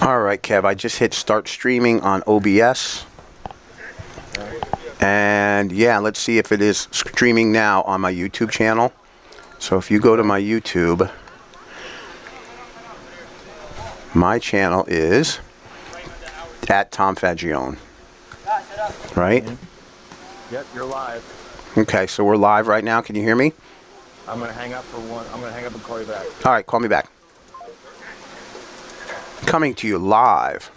All right, Kev, I just hit start streaming on OBS. And yeah, let's see if it is streaming now on my YouTube channel. So if you go to my YouTube, my channel is at Tom Fagione. Right? Yep, you're live. Okay, so we're live right now. Can you hear me? I'm going to hang up for one. I'm going to hang up and call you back. All right, call me back. Coming to you live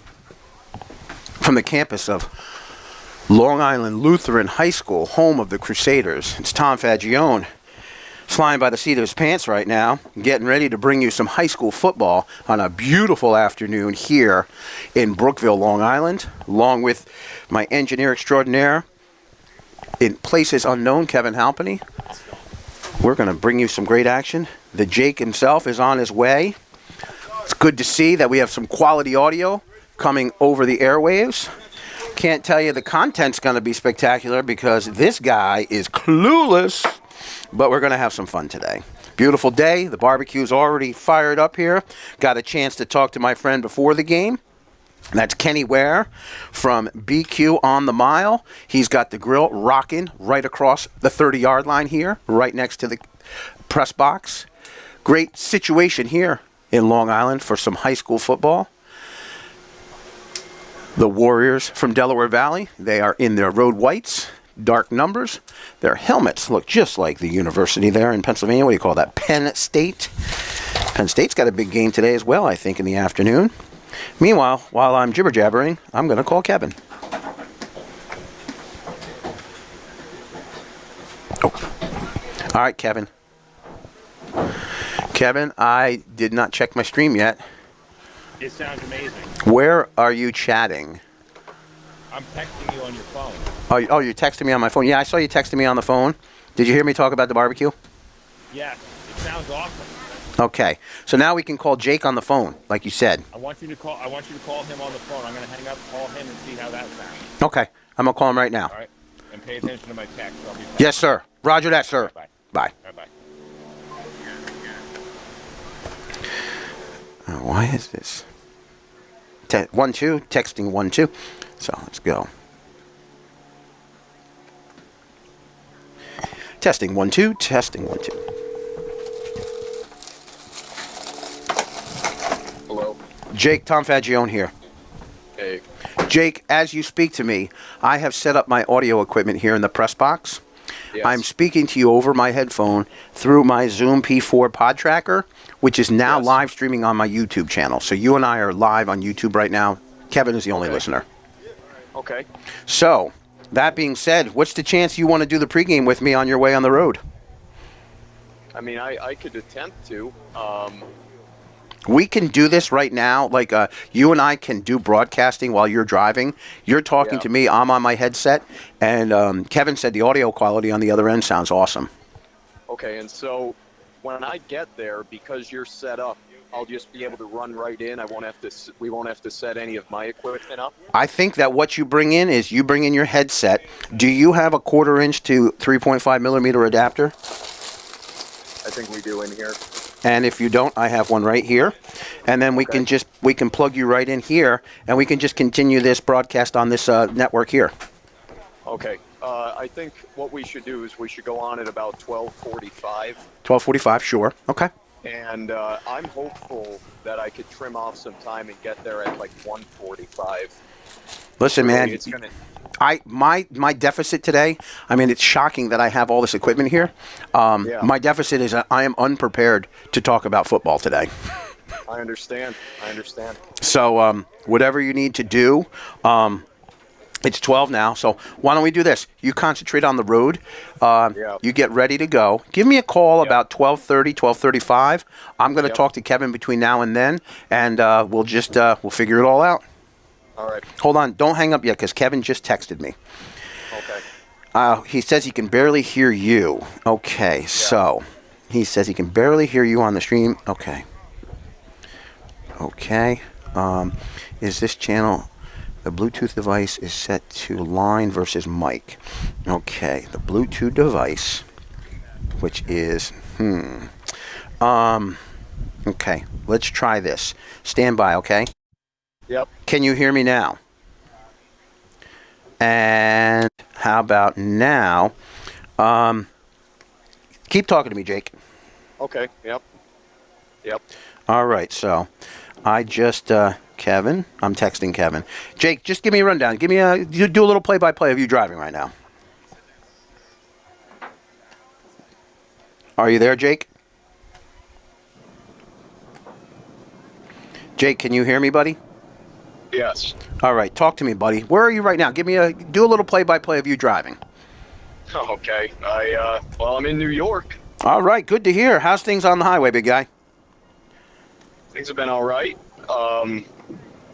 from the campus of Long Island Lutheran High School, home of the Crusaders. It's Tom Fagione, flying by the seat of his pants right now, getting ready to bring you some high school football on a beautiful afternoon here in Brookville, Long Island, along with my engineer extraordinaire in places unknown, Kevin Halpenny. We're going to bring you some great action. The Jake himself is on his way. It's good to see that we have some quality audio coming over the airwaves. Can't tell you the content's going to be spectacular because this guy is clueless, but we're going to have some fun today. Beautiful day. The barbecue's already fired up here. Got a chance to talk to my friend before the game. That's Kenny Ware from BQ on the Mile. He's got the grill rocking right across the 30-yard line here, right next to the press box. Great situation here in Long Island for some high school football. The Warriors from Delaware Valley, they are in their road whites, dark numbers. Their helmets look just like the university there in Pennsylvania. What do you call that? Penn State. Penn State's got a big game today as well, I think, in the afternoon. Meanwhile, while I'm jibber-jabbering, I'm going to call Kevin. Oh. All right, Kevin. Kevin, I did not check my stream yet. It sounds amazing. Where are you chatting? I'm texting you on your phone. Oh, you're texting me on my phone. Yeah, I saw you texting me on the phone. Did you hear me talk about the barbecue? Yes, it sounds awesome. Okay, so now we can call Jake on the phone, like you said. I want you to call him on the phone. I'm going to hang up, call him, and see how that sounds. Okay, I'm going to call him right now. All right, and pay attention to my text. I'll be back. Yes, sir. Roger that, sir. Bye. Bye. Bye-bye. Why is this? 1 2, texting 1 2. So let's go. Testing 1 2, testing 1 2. Hello. Jake, Tom Fagione here. Hey. Jake, as you speak to me, I have set up my audio equipment here in the press box. Yes. I'm speaking to you over my headphone through my Zoom P4 pod tracker, which is now live streaming on my YouTube channel. So you and I are live on YouTube right now. Kevin is the only listener. Okay. So, that being said, what's the chance you want to do the pregame with me on your way on the road? I mean, I could attempt to. We can do this right now. Like, you and I can do broadcasting while you're driving. You're talking to me. I'm on my headset. And Kevin said the audio quality on the other end sounds awesome. Okay, and so when I get there, because you're set up, I'll just be able to run right in. We won't have to set any of my equipment up. I think that what you bring in is you bring in your headset. Do you have a 1/4" to 3.5 millimeter adapter? I think we do in here. And if you don't, I have one right here. And then we can plug you right in here, and we can just continue this broadcast on this network here. Okay. I think what we should do is we should go on at about 12:45. 12:45, sure. Okay. And I'm hopeful that I could trim off some time and get there at like 1:45. Listen, Really, man. it's gonna... My deficit today, I mean, it's shocking that I have all this equipment here. My deficit is I am unprepared to talk about football today. I understand. So whatever you need to do, it's 12 now. So why don't we do this? You concentrate on the road. You get ready to go. Give me a call about 12:30, 12:35. I'm going to talk to Kevin between now and then, and we'll figure it all out. All right. Hold on. Don't hang up yet because Kevin just texted me. Okay. He says he can barely hear you. Okay, so he says he can barely hear you on the stream. Okay. Is this channel, the Bluetooth device is set to line versus mic. Okay, the Bluetooth device, which is, okay, let's try this. Stand by, okay? Yep. Can you hear me now? And how about now? Keep talking to me, Jake. Okay. Yep. Yep. All right, so I just, Kevin, I'm texting Kevin. Jake, just give me a rundown. Do a little play-by-play of you driving right now. Are you there, Jake? Jake, can you hear me, buddy? Yes. All right, talk to me, buddy. Where are you right now? Do a little play-by-play of you driving. Okay. Well, I'm in New York. All right, good to hear. How's things on the highway, big guy? Things have been all right.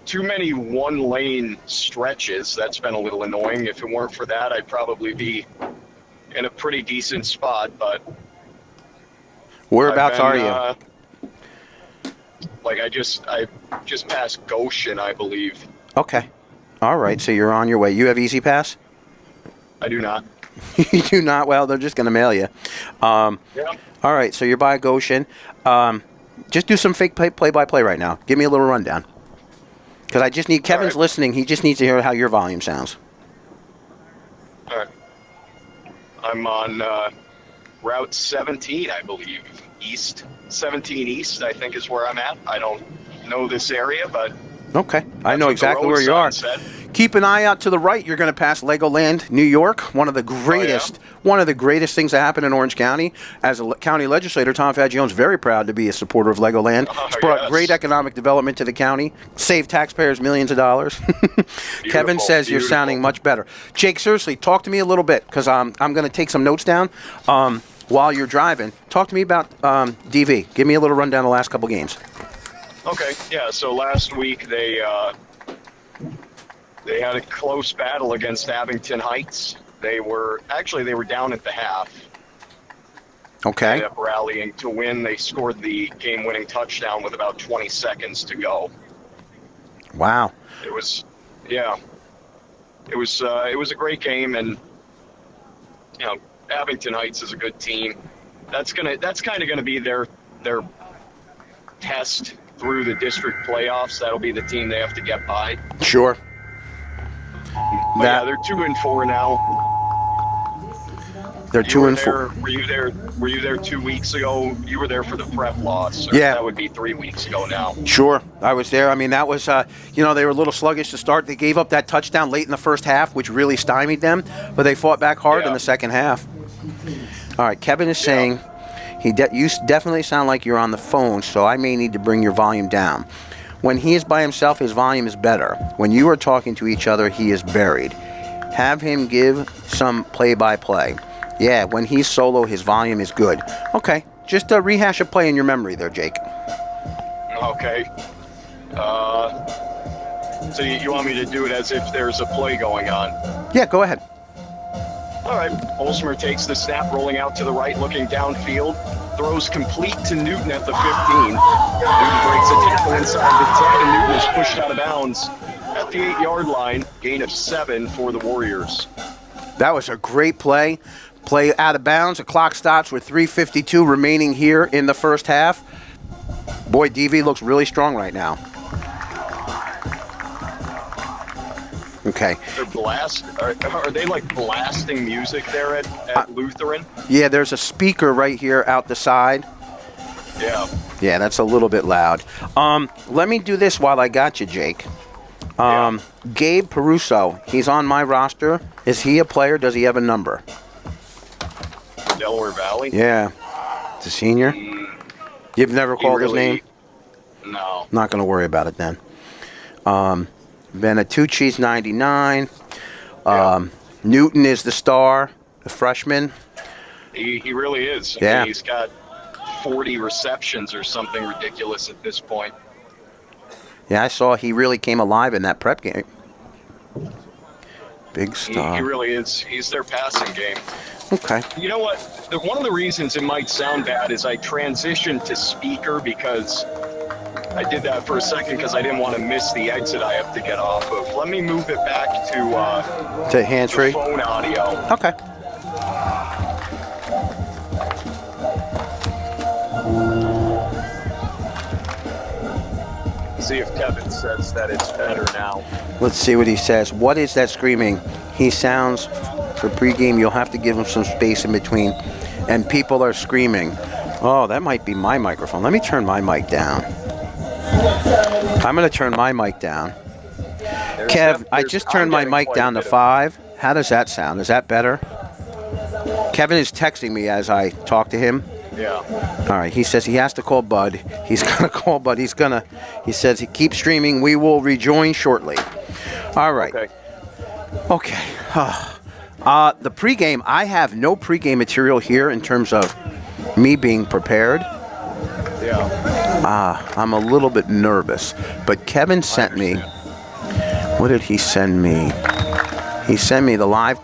Too many one-lane stretches. That's been a little annoying. If it weren't for that, I'd probably be in a pretty decent spot. But Whereabouts are you? Like I just passed Goshen, I believe. Okay. All right, so you're on your way. You have Easy Pass? I do not. You do not? Well, they're just going to mail you. Yeah. All right, so you're by Goshen. Just do some fake play-by-play right now. Give me a little rundown. Because I just need, Kevin's listening. He just needs to hear how your volume sounds. All right. I'm on Route 17, I believe. East. 17 East, I think, is where I'm at. I don't know this area, but... Okay, I know exactly where you are. Keep an eye out to the right. You're going to pass Legoland, New York. One of the greatest things that happened in Orange County. As a county legislator, Tom Fagione's very proud to be a supporter of Legoland. It's brought great economic development to the county, saved taxpayers millions of dollars. Kevin says you're sounding much better. Jake, seriously, talk to me a little bit because I'm going to take some notes down while you're driving. Talk to me about DV. Give me a little rundown of the last couple games. Okay, yeah, so last week they had a close battle against Abington Heights. They were down at the half. Okay. Ended up rallying to win. They scored the game-winning touchdown with about 20 seconds to go. Wow. It was a great game, and you know, Abington Heights is a good team. That's kind of gonna be their test through the district playoffs. That'll be the team they have to get by. Sure. But yeah, they're 2-4 now. They're 2-4. Were you there 2 weeks ago? You were there for the prep loss. Yeah. That would be 3 weeks ago now. Sure. I was there. I mean, that was, they were a little sluggish to start. They gave up that touchdown late in the first half, which really stymied them, but they fought back hard in the second half. All right, Kevin is saying you definitely sound like you're on the phone, so I may need to bring your volume down. When he is by himself, his volume is better. When you are talking to each other, he is buried. Have him give some play-by-play. Yeah, when he's solo, his volume is good. Okay, just rehash a play in your memory there, Jake. Okay. So you want me to do it as if there's a play going on? Yeah, go ahead. All right. Olsmer takes the snap, rolling out to the right, looking downfield. Throws complete to Newton at the 15. Newton breaks a tackle inside the 10, and Newton is pushed out of bounds at the 8-yard line. Gain of 7 for the Warriors. That was a great play. Play out of bounds. The clock stops with 3:52 remaining here in the first half. Boy, DV looks really strong right now. Okay. Are they like blasting music there at Lutheran? Yeah, there's a speaker right here out the side. Yeah. Yeah, that's a little bit loud. Let me do this while I got you, Jake. Gabe Peruso, he's on my roster. Is he a player? Does he have a number? Delaware Valley? Yeah. It's a senior? You've never called his name? No. Not going to worry about it then. Benatucci's 99. Newton is the star, the freshman. He really is. Yeah. I mean, he's got 40 receptions or something ridiculous at this point. Yeah, I saw he really came alive in that prep game. Big star. He really is. He's their passing game. Okay. You know what? One of the reasons it might sound bad is I transitioned to speaker because I did that for a second because I didn't want to miss the exit I have to get off of. Let me move it back to hands-free phone audio. Okay. see if Kevin says that it's better now. Let's see what he says. What is that screaming? He sounds, for pregame, you'll have to give him some space in between. And people are screaming. Oh, that might be my microphone. Let me turn my mic down. I'm going to turn my mic down. Kev, I just turned my mic down to 5. How does that sound? Is that better? Kevin is texting me as I talk to him. Yeah. All right. He says he has to call Bud. He's going to call Bud. He says he keeps streaming. We will rejoin shortly. All right. Okay. The pregame, I have no pregame material here in terms of me being prepared. Yeah. I'm a little bit nervous. But Kevin sent me, what did he send me? He sent me the live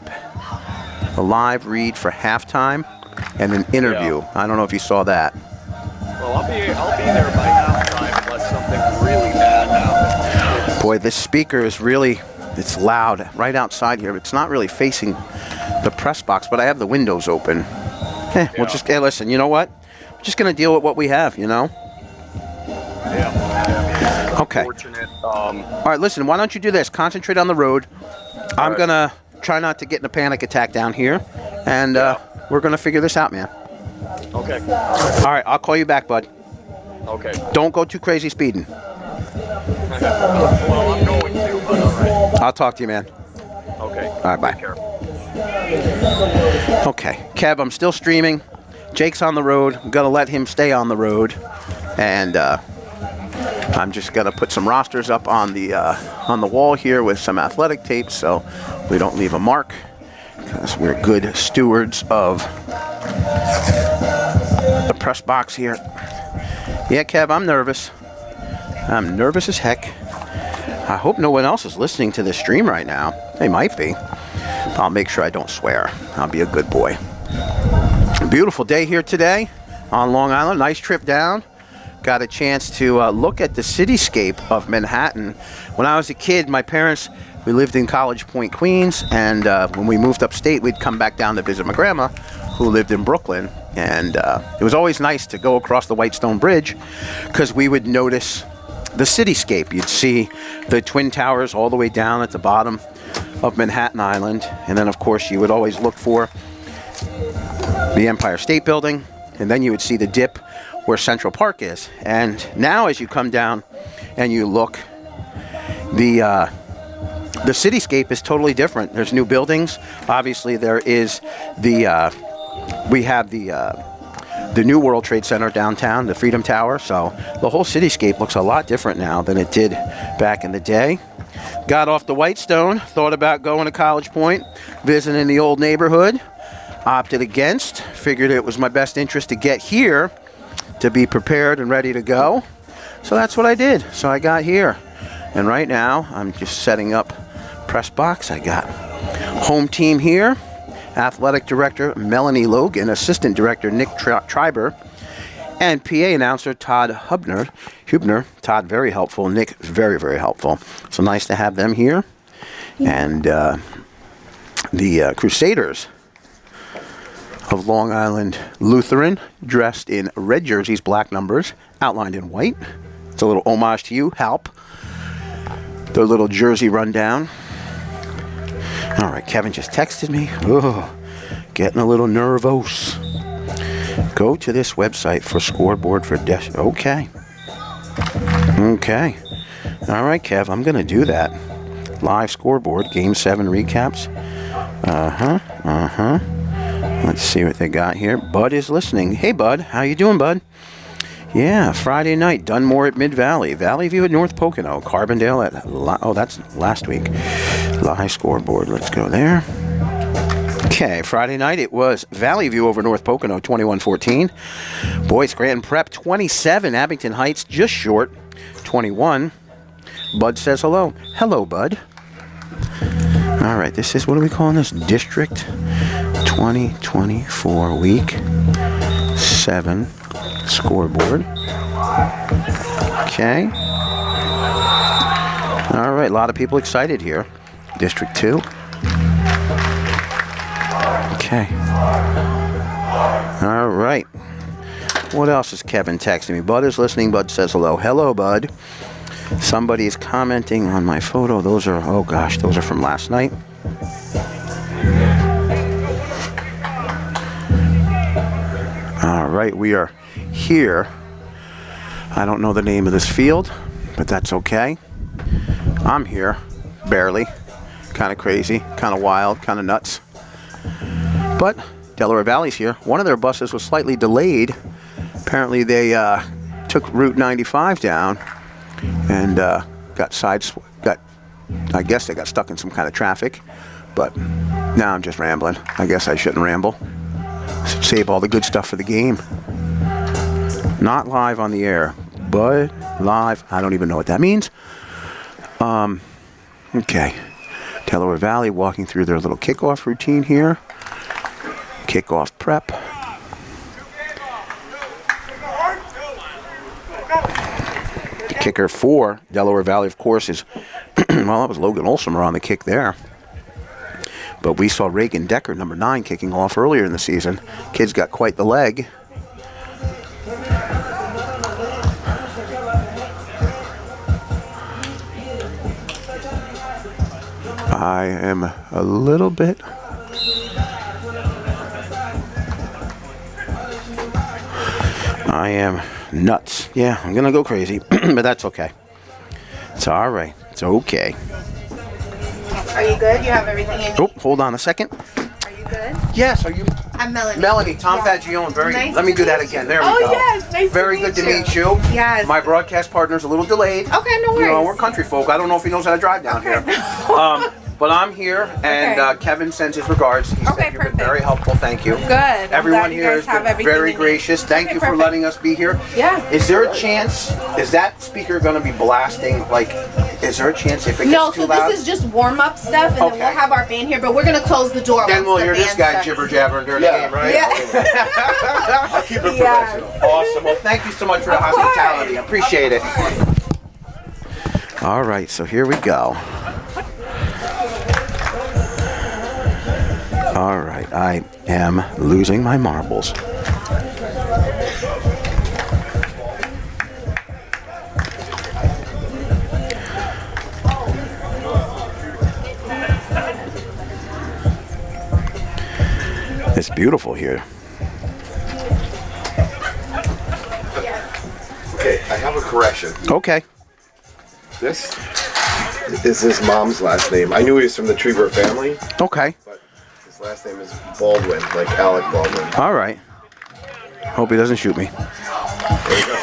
read for halftime and an interview. Yeah. I don't know if you saw that. Well, I'll be there by halftime unless something really bad happens. Boy, this speaker is really, it's loud right outside here. It's not really facing the press box, but I have the windows open. We'll just, listen, you know what? We're just going to deal with what we have, you know? Yeah. Okay. All right, listen, why don't you do this? Concentrate on the road. I'm going to try not to get in a panic attack down here, and we're going to figure this out, man. Okay. All right, I'll call you back, bud. Okay. Don't go too crazy speeding. Well, I'm going to, but all right. I'll talk to you, man. Okay. All right, bye. Take care. Okay, Kev, I'm still streaming. Jake's on the road. I'm going to let him stay on the road, and I'm just going to put some rosters up on the wall here with some athletic tape so we don't leave a mark, because we're good stewards of the press box here. Yeah, Kev, I'm nervous. I'm nervous as heck. I hope no one else is listening to this stream right now. They might be. I'll make sure I don't swear. I'll be a good boy. Beautiful day here today on Long Island. Nice trip down. Got a chance to look at the cityscape of Manhattan. When I was a kid, my parents, we lived in College Point, Queens, and when we moved upstate, we'd come back down to visit my grandma, who lived in Brooklyn. And it was always nice to go across the White Stone Bridge because we would notice the cityscape. You'd see the Twin Towers all the way down at the bottom of Manhattan Island. And then, of course, you would always look for the Empire State Building. And then you would see the dip where Central Park is. And now as you come down and you look, the cityscape is totally different. There's new buildings. Obviously, there is we have the new World Trade Center downtown, the Freedom Tower. So the whole cityscape looks a lot different now than it did back in the day. Got off the Whitestone, thought about going to College Point, visiting the old neighborhood. Opted against, figured it was my best interest to get here to be prepared and ready to go. So that's what I did. So I got here. And right now, I'm just setting up press box. I got home team here, athletic director Melanie Logan, assistant director Nick Triber, and PA announcer Todd Hubner. Todd, very helpful. Nick, very, very helpful. So nice to have them here. And the Crusaders of Long Island Lutheran, dressed in red jerseys, black numbers, outlined in white. It's a little homage to you, Halp. Their little jersey rundown. All right, Kevin just texted me. Oh, getting a little nervous. Go to this website for scoreboard for Okay. Okay. All right, Kev, I'm going to do that. Live scoreboard, Game 7 recaps. Let's see what they got here. Bud is listening. Hey, Bud. How you doing, Bud? Yeah, Friday night. Dunmore at Mid-Valley. Valley View at North Pocono. Carbondale at... that's last week. Live scoreboard. Let's go there. Okay, Friday night it was Valley View over North Pocono, 21-14. Boys Scranton Prep, 27. Abington Heights, just short, 21. Bud says hello. Hello, Bud. All right, this is... what are we calling this? District 2024 Week 7 scoreboard. Okay. All right, a lot of people excited here. District 2. Okay. All right. What else is Kevin texting me? Bud is listening. Bud says hello. Hello, Bud. Somebody is commenting on my photo. Those are, oh gosh, those are from last night. All right, we are here. I don't know the name of this field, but that's okay. I'm here, barely. Kind of crazy, kind of wild, kind of nuts. But Delaware Valley's here. One of their buses was slightly delayed. Apparently they took Route 95 down and I guess they got stuck in some kind of traffic. But now I'm just rambling. I guess I shouldn't ramble. Save all the good stuff for the game. Not live on the air, but live. I don't even know what that means. Okay. Delaware Valley walking through their little kickoff routine here. Kickoff prep. Kicker for Delaware Valley, of course, is, well, that was Logan Olsomer on the kick there. But we saw Reagan Decker, number 9, kicking off earlier in the season. Kid's got quite the leg. I am a little bit... I am nuts. Yeah, I'm going to go crazy, but that's okay. It's all right. It's okay. Are you good? You have everything in you? Oh, hold on a second. Are you good? Yes, are you? I'm Melanie. Melanie, Tom Yes. Fagione. Very. Nice Let me to do that meet again. you. There we Oh, go. yes. Nice Very to good to meet meet you. Yes. My broadcast partner's a little delayed. Okay, no worries. You know, we're country folk. I don't know if he knows how to drive down here. But I'm here, and Okay. Kevin sends his regards. He Okay, said you've been perfect. very helpful. Thank you. Good. I'm Everyone glad you here guys has have been everything very you need. gracious. Thank Okay, you for perfect. letting us be here. Yeah. Is there a chance? Is that speaker going to be blasting? Like, is there a chance if it gets No, too so loud? this is just warm-up stuff, and then Okay. we'll have our band here, but we're going to close the door Then once we'll the hear this band guy starts. jibber jabbering during the game, right? Yeah. I'll keep it Yes. professional. Awesome. Well, thank you so much for the Of course. hospitality. I appreciate it. All right, so here we go. All right, I am losing my marbles. It's beautiful here. Okay, I have a correction. Okay. This is his mom's last name. I knew he was from the Trieber family, Okay. but his last name is Baldwin, like Alec Baldwin. All right. Hope he doesn't shoot me. There you go.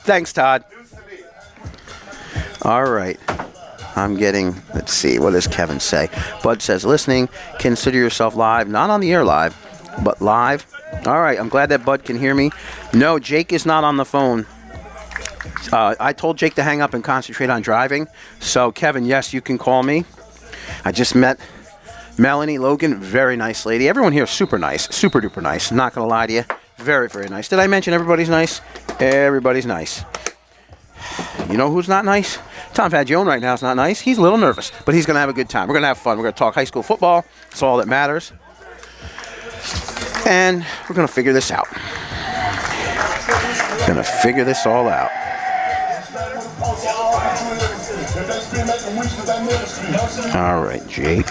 Thanks, Todd. All right. I'm getting, let's see, what does Kevin say? Bud says, listening, consider yourself live. Not on the air live, but live. All right, I'm glad that Bud can hear me. No, Jake is not on the phone. I told Jake to hang up and concentrate on driving. So, Kevin, yes, you can call me. I just met Melanie Logan, very nice lady. Everyone here is super nice, super duper nice. Not going to lie to you. Very, very nice. Did I mention everybody's nice? Everybody's nice. You know who's not nice? Tom Fagione right now is not nice. He's a little nervous, but he's going to have a good time. We're going to have fun. We're going to talk high school football. That's all that matters. And we're going to figure this out. Going to figure this all out. All right, Jake.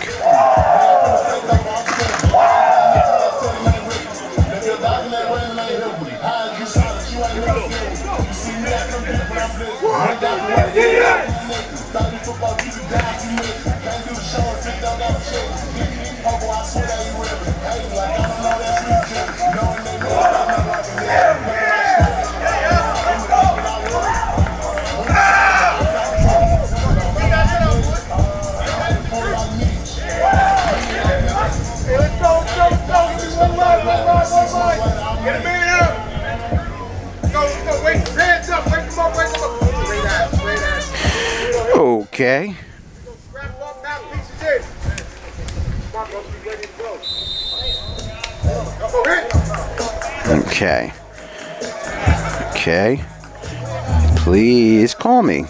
Okay. Okay. Okay. Please call me.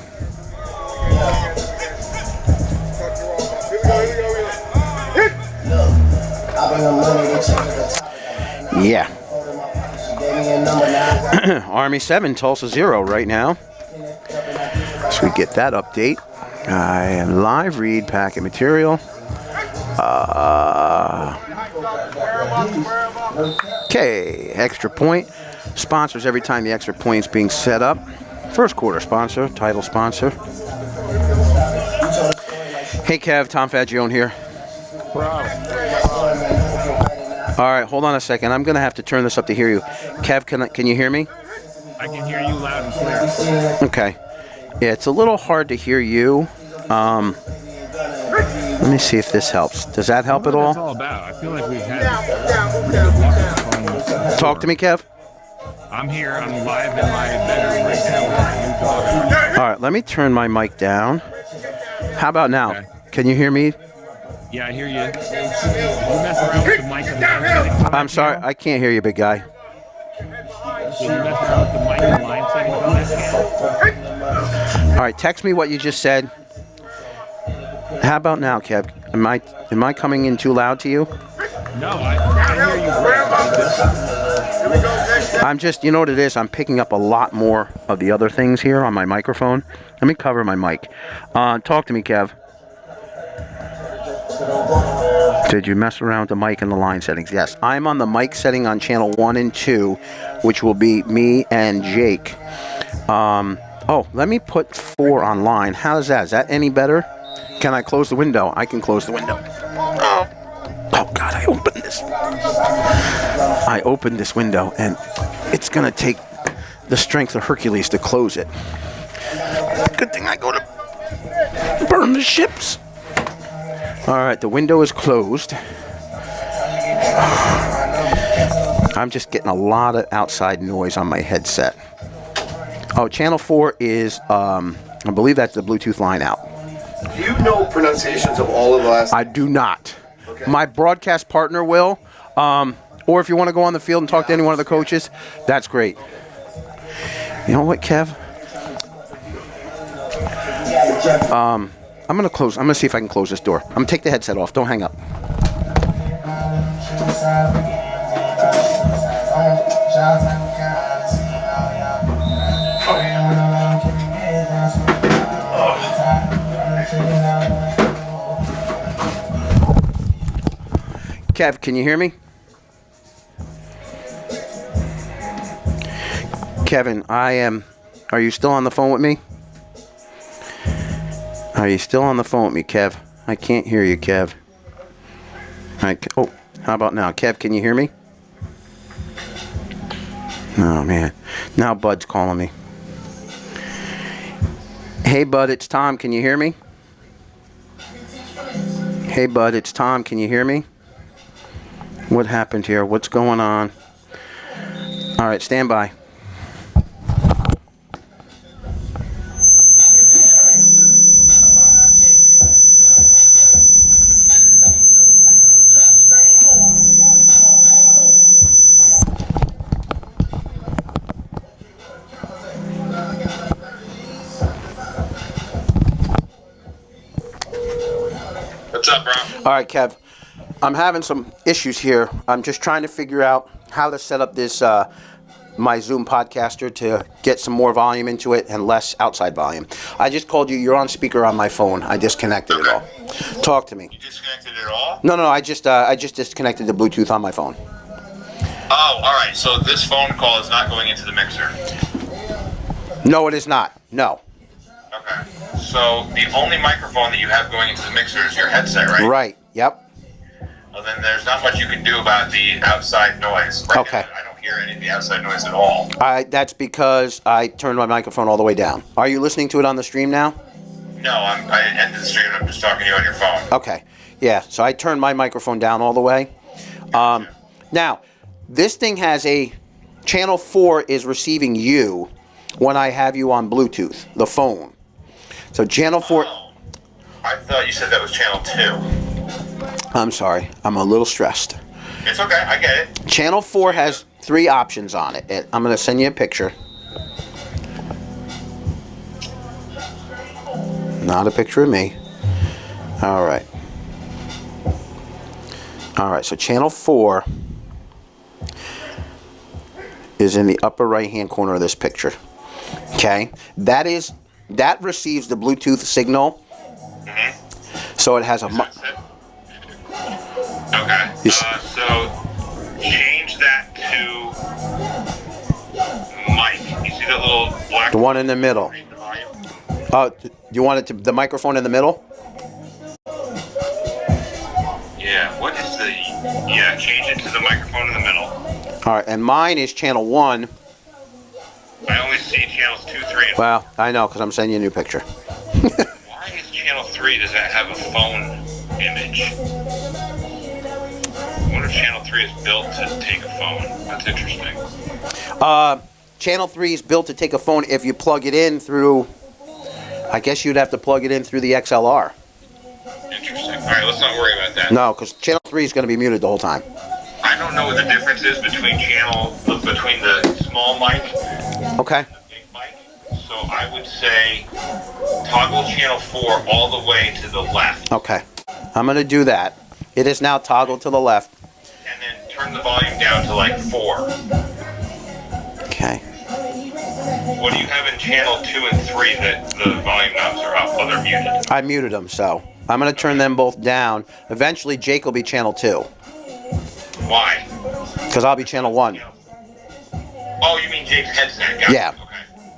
Yeah. Army 7, Tulsa 0 right now. we get that update. I am live read packet material. Okay, extra point. Sponsors every time the extra point's being set up. First quarter sponsor, title sponsor. Hey Kev, Tom Fagione here. All right, hold on a second. I'm going to have to turn this up to hear you. Kev, can you hear me? I can hear you loud and clear. Okay. Yeah, it's a little hard to hear you. Let me see if this helps. Does that help at What all? it's all about. I feel like we've had pretty good luck with the phone before. Talk to me, Kev. I'm here. I'm live in my bedroom right now with my new dog. All right, let me turn my mic down. How about now? Okay. Can you hear me? Yeah, I hear you. You mess around with the mic and line settings on I'm that sorry, channel? I can't hear you, big guy. Did you mess around with the mic and line settings on that channel? All right, text me what you just said. How about now, Kev? Am I coming in too loud to you? No, I hear you great. I'm just, you know what it is? I'm picking up a lot more of the other things here on my microphone. Let me cover my mic. Talk to me, Kev. Did you mess around with the mic and the line settings? Yes. I'm on the mic setting on channel 1 and 2, which will be me and Jake. Oh, let me put 4 online. How's that? Is that any better? Can I close the window? I can close the window. Oh God, I opened this. I opened this window, and it's going to take the strength of Hercules to close it. Good thing I go to burn the ships. All right, the window is closed. I'm just getting a lot of outside noise on my headset. Oh, channel 4 is, I believe that's the Bluetooth line out. Do you know pronunciations of all of the last? I do not. Okay. My broadcast partner will. Or if you want to go on the field and talk to any one of the coaches, that's great. You know what, Kev? I'm going to close. I'm going to see if I can close this door. I'm going to take the headset off. Don't hang up. Kev, can you hear me? Kevin, are you still on the phone with me? Are you still on the phone with me, Kev? I can't hear you, Kev. Oh, how about now? Kev, can you hear me? Oh, man. Now Bud's calling me. Hey, Bud, it's Tom. Can you hear me? Hey, Bud, it's Tom. Can you hear me? What happened here? What's going on? All right, stand by. What's up, bro? All right, Kev. I'm having some issues here. I'm just trying to figure out how to set up this my Zoom podcaster to get some more volume into it and less outside volume. I just called you. You're on speaker on my phone. I disconnected it all. Talk to me. You disconnected it all? No. I just disconnected the Bluetooth on my phone. Oh, all right. So this phone call is not going into the mixer. No, it is not. No. Okay. So the only microphone that you have going into the mixer is your headset, right? Right. Yep. Well, then there's not much you can do about the outside noise. Right Okay. now, I don't hear any of the outside noise at all. That's because I turned my microphone all the way down. Are you listening to it on the stream now? No, I ended the stream. I'm just talking to you on your phone. Okay. Yeah, so I turned my microphone down all the way. Now, this thing has a channel 4 is receiving you when I have you on Bluetooth, the phone. So channel 4... Oh, I thought you said that was channel 2. I'm sorry. I'm a little stressed. It's okay. I get it. Channel 4 has 3 options on it. I'm going to send you a picture. Not a picture of me. All right. All right, so channel 4 is in the upper right-hand corner of this picture. Okay? That is that receives the Bluetooth signal. So it has a. That's it? Okay. So change that to mic. You see that little black? The one in the middle. You want it to the microphone in the middle? Yeah. What is the? Yeah. Change it to the microphone in the middle. All right, and mine is channel 1. I only see channels 2, 3, and 4. Well, I know because I'm sending you a new picture. Why is channel 3? Does that have a phone image? I wonder if channel 3 is built to take a phone. That's interesting. Channel 3 is built to take a phone if you plug it in through. I guess you'd have to plug it in through the XLR. Interesting. All right, let's not worry about that. No, because channel 3 is going to be muted the whole time. I don't know what the difference is between the small mic Okay. and the big mic. So I would say toggle channel 4 all the way to the left. Okay. I'm going to do that. It is now toggled to the left. And then turn the volume down to like 4. Okay. What do you have in channel 2 and 3 that the volume knobs are up? Oh, they're muted. I muted them, so I'm going to turn them both down. Eventually, Jake will be channel 2 Why? because I'll be channel 1. Oh, you mean Jake's headset? Got it. Yeah. Okay.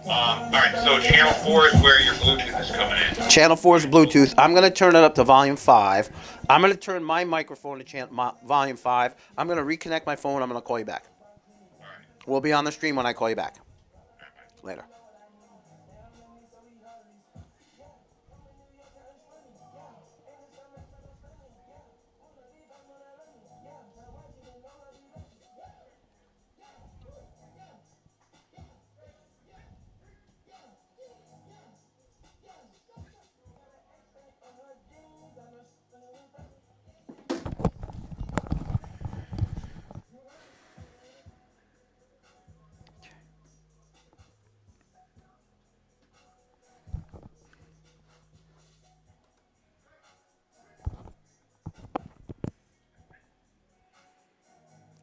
All right, so channel 4 is where your Bluetooth is coming in. Channel 4 is Bluetooth. I'm going to turn it up to volume 5. I'm going to turn my microphone to volume 5. I'm going to reconnect my phone. I'm going to call you back. All right. We'll be on the stream when I call you back. Later.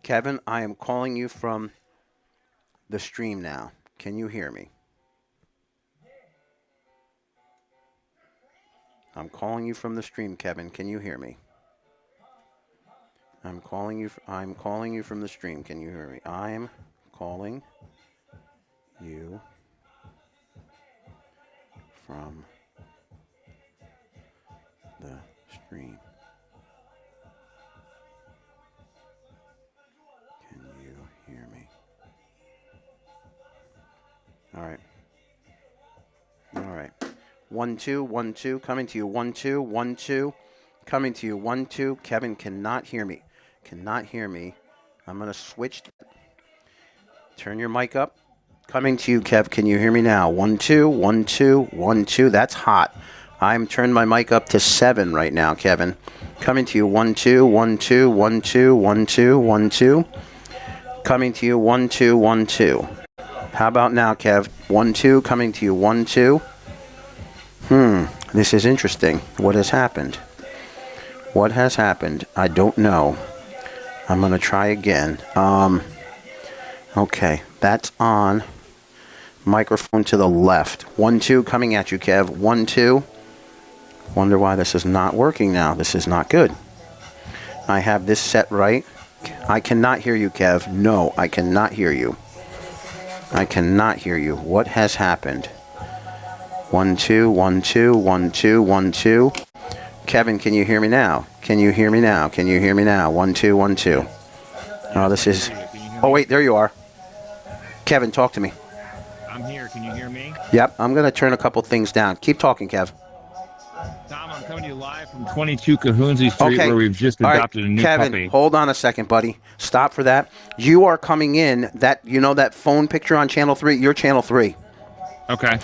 Kevin, I am calling you from the stream now. Can you hear me? I'm calling you from the stream, Kevin. Can you hear me? I'm calling you from the stream. Can you hear me? I'm calling you from the stream. Can you hear me? All right. All right. 1 2 1 2 coming to you. 1 2 1 2 coming to you. 1 2. Kevin cannot hear me. Cannot hear me. I'm gonna switch. Turn your mic up. Coming to you, Kev. Can you hear me now? 1 2 1 2 1 2. That's hot. I'm turning my mic up to 7 right now, Kevin. Coming to you. 1 2 1 2 1 2 1 2 1 2. Coming to you. 1 2 1 2. How about now, Kev? 1 2 coming to you. 1 2. This is interesting. What has happened? What has happened? I don't know. I'm going to try again. Okay, that's on. Microphone to the left. 1 2 coming at you, Kev. 1 2. Wonder why this is not working now. This is not good. I have this set right. I cannot hear you, Kev. No, I cannot hear you. I cannot hear you. What has happened? 1 2 1 2 1 2 1 2. Kevin, can you hear me now? Can you hear me now? Can you hear me now? 1 2 1 2. Oh, this is. Oh wait, there you are. Kevin, talk to me. I'm here. Can you hear me? Yep, I'm gonna turn a couple things down. Keep talking, Kev. Tom, I'm coming to you live from 22 Cahoonsey Street, Okay. where we've just All right, adopted a new Kevin, puppy. hold on a second, buddy. Stop for that. You are coming in. That phone picture on channel 3. You're channel 3. Okay.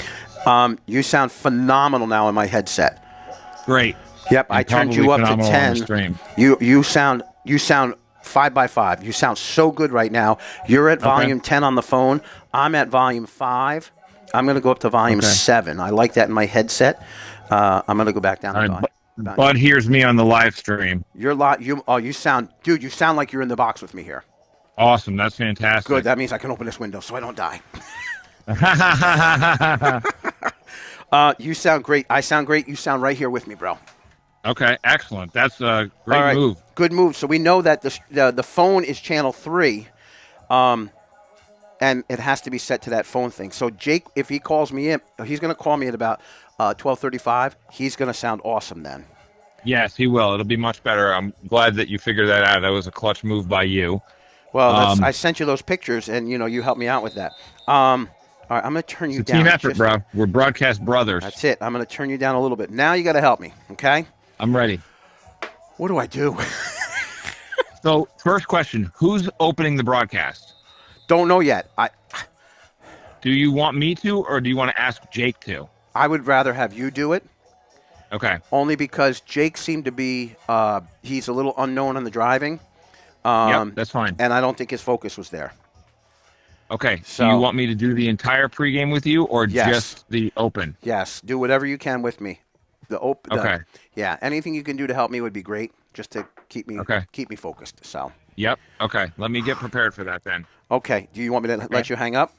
You sound phenomenal now in my headset. Great. Yep, I turned you up to phenomenal on the 10. stream. You sound 5x5. You sound so good right now. You're at volume 10 on the phone. I'm at volume 5. I'm going to go up to volume 7. I like that in my headset. I'm going to go back down to volume. Bud hears me on the live stream. You sound like you're in the box with me here. Awesome. That's fantastic. Good. That means I can open this window so I don't die. You sound great. I sound great. You sound right here with me, bro. Okay, excellent. That's a great All right. move. Good move. So we know that the phone is channel 3, and it has to be set to that phone thing. So Jake, if he calls me in, he's going to call me at about 12:35. He's going to sound awesome then. Yes, he will. It'll be much better. I'm glad that you figured that out. That was a clutch move by you. Well, I sent you those pictures, and you helped me out with that. All right, I'm going to turn you It's a down. team effort, bro. We're broadcast brothers. That's it. I'm going to turn you down a little bit. Now you got to help me, okay? I'm ready. What do I do? So, first question, who's opening the broadcast? Don't know yet. Do you want me to, or do you want to ask Jake to? I would rather have you do it. Okay. Only because Jake seemed to be, he's a little unknown on the driving. Yep, that's fine. And I don't think his focus was there. Okay, So do you want me to do the entire pregame with you, or Yes. just the open? Yes, do whatever you can with me. Okay. Yeah, anything you can do to help me would be great, just to keep me focused. So. Yep, okay. Let me get prepared for that then. Okay, do you want me to let you hang up?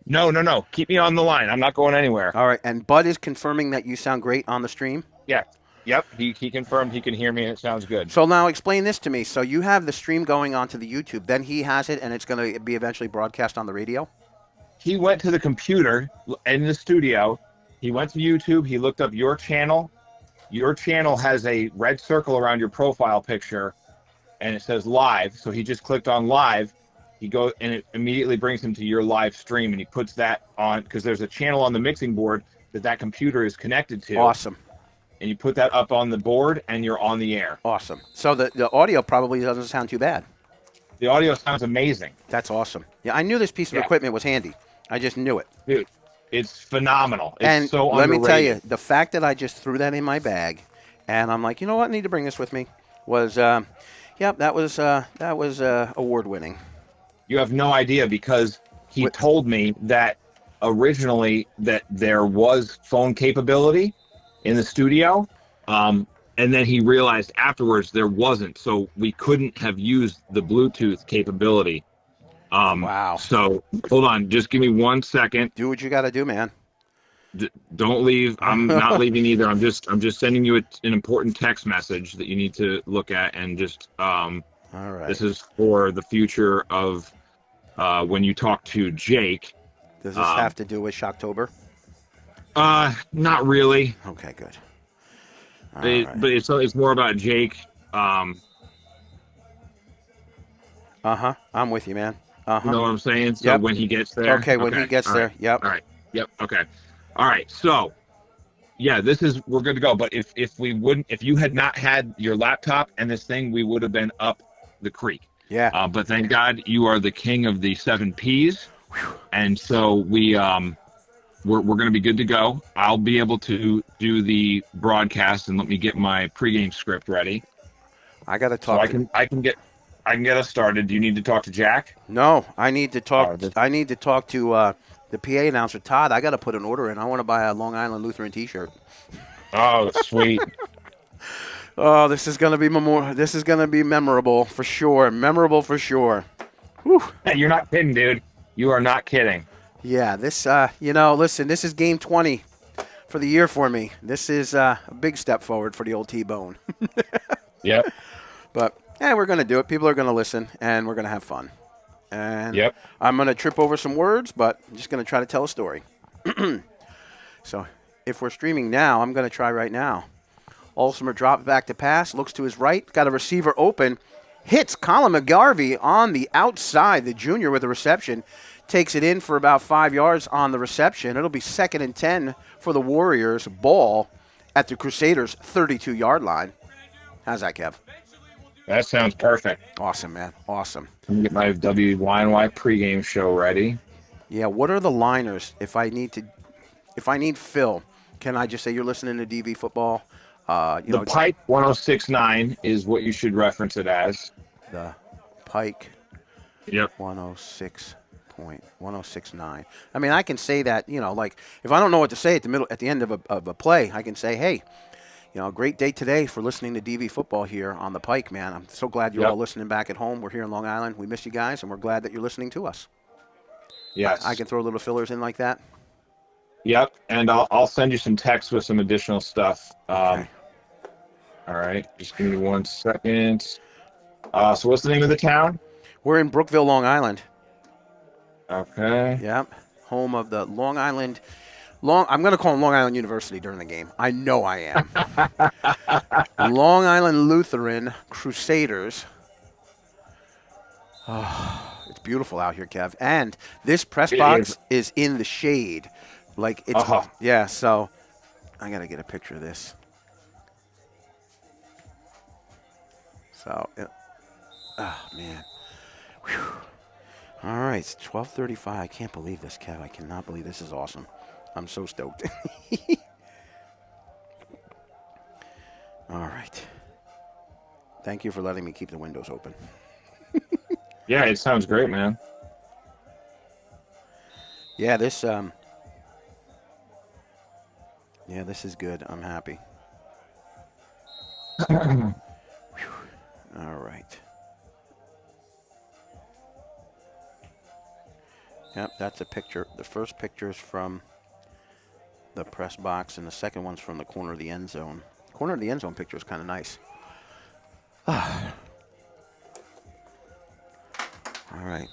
No. Keep me on the line. I'm not going anywhere. All right, and Bud is confirming that you sound great on the stream? Yeah. Yep, he confirmed he can hear me and it sounds good. So now explain this to me. So you have the stream going onto the YouTube, then he has it, and it's going to be eventually broadcast on the radio? He went to the computer in the studio. He went to YouTube. He looked up your channel. Your channel has a red circle around your profile picture, and it says live. So he just clicked on live. He goes, and it immediately brings him to your live stream, and he puts that on because there's a channel on the mixing board that computer is connected to. Awesome. And you put that up on the board, and you're on the air. Awesome. So the audio probably doesn't sound too bad. The audio sounds amazing. That's awesome. Yeah, I knew this piece of equipment was handy. I just knew it. Dude, it's phenomenal. It's And so let underrated. me tell you, the fact that I just threw that in my bag, and I'm like, you know what, I need to bring this with me, was, that was award winning. You have no idea because he told me that originally that there was phone capability in the studio, and then he realized afterwards there wasn't, so we couldn't have used the Bluetooth capability. Wow. So hold on, just give me 1 second. Do what you got to do, man. Don't leave. I'm not leaving either. I'm just sending you an important text message that you need to look at, and just all right. This is for the future of when you talk to Jake. Does this have to do with Shocktober? Not really. Okay, good. But it's more about Jake. I'm with you, man. You know what I'm saying? So when he gets there. Okay, when he gets there. Right. Yep. All right. Yep. Okay. All right. So, yeah, we're good to go. But if you had not had your laptop and this thing, we would have been up the creek. Yeah. But thank God you are the king of the 7 Ps, and so we're going to be good to go. I'll be able to do the broadcast, and let me get my pregame script ready. I got to talk. So I can get us started. Do you need to talk to Jack? No, I need to talk. I need to talk to the PA announcer, Todd. I got to put an order in. I want to buy a Long Island Lutheran T-shirt. Oh, sweet. Oh, this is gonna be This is gonna be memorable for sure. Memorable for sure. Whew. Hey, you're not kidding, dude. You are not kidding. Yeah, this. Listen. This is game 20 for the year for me. This is a big step forward for the old T-Bone. Yep. But we're gonna do it. People are gonna listen, and we're gonna have fun. And yep. I'm gonna trip over some words, but I'm just gonna try to tell a story. So, if we're streaming now, I'm gonna try right now. Olsmer drops back to pass, looks to his right, got a receiver open, hits Colin McGarvey on the outside, the junior with a reception, takes it in for about 5 yards on the reception. It'll be 2nd and 10 for the Warriors, ball at the Crusaders' 32-yard line. How's that, Kev? That sounds perfect. Awesome, man. Awesome. Let me get my WYNY pregame show ready. Yeah, what are the liners if I need Phil? Can I just say you're listening to DV football? The Pike 106.9 is what you should reference it as. The Pike. Yep. 106.9. I mean, I can say that, like if I don't know what to say at the end of a play, I can say, hey, great day today for listening to DV football here on the Pike, man. I'm so glad you're all listening back at home. We're here in Long Island. We miss you guys, and we're glad that you're listening to us. Yes. I can throw little fillers in like that. Yep, and I'll send you some text with some additional stuff. Okay. All right, just give me 1 second. So what's the name of the town? We're in Brookville, Long Island. Okay. Yep. Home of the Long Island. I'm going to call them Long Island University during the game. I know I am. Long Island Lutheran Crusaders. Oh, it's beautiful out here, Kev. And this press box is in the shade. Like it's yeah, so I got to get a picture of this. So, oh man. Whew. All right, it's 12:35. I can't believe this, Kev. I cannot believe this is awesome. I'm so stoked. All right. Thank you for letting me keep the windows open. Yeah, it sounds great, man. Yeah, this this is good. I'm happy. All right. Yep, that's a picture. The first picture is from the press box, and the second one's from the corner of the end zone. Corner of the end zone picture is kind of nice. All right.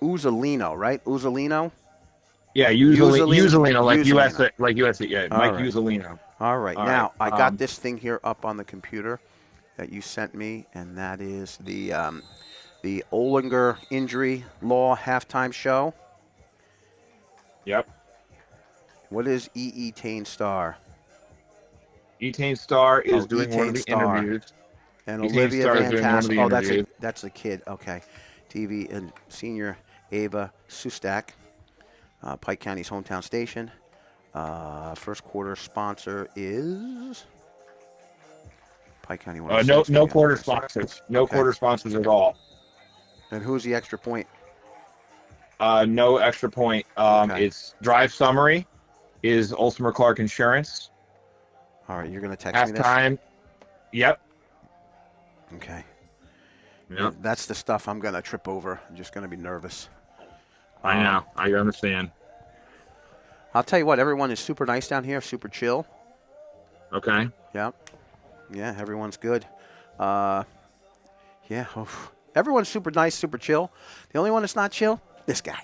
Uzzolino, right? Uzzolino? Yeah, Uzzolino, like Uzzolino. US, yeah, All Mike right. Uzzolino. All right. All Now, right, I got this thing here up on the computer that you sent me, and that is the Olinger injury law halftime show. Yep. What is E.E. Tane Star? Etane Star is doing one of the Star. interviews. And Etane Olivia Star is Van doing one of Tassel. the Oh, interviews. that's the kid. Okay. TV and senior Ava Sustak, Pike County's hometown station. First quarter sponsor is Pike County. No quarter sponsors. No Okay. quarter sponsors at all. And who's the extra point? No extra point. Okay. It's drive summary is Ulster Clark Insurance. All right, you're going to text me this? Halftime. Yep. Okay. Yep. That's the stuff I'm going to trip over. I'm just going to be nervous. I know. I understand. I'll tell you what, everyone is super nice down here, super chill. Okay. Yep. Yeah, everyone's good. Everyone's super nice, super chill. The only one that's not chill, this guy.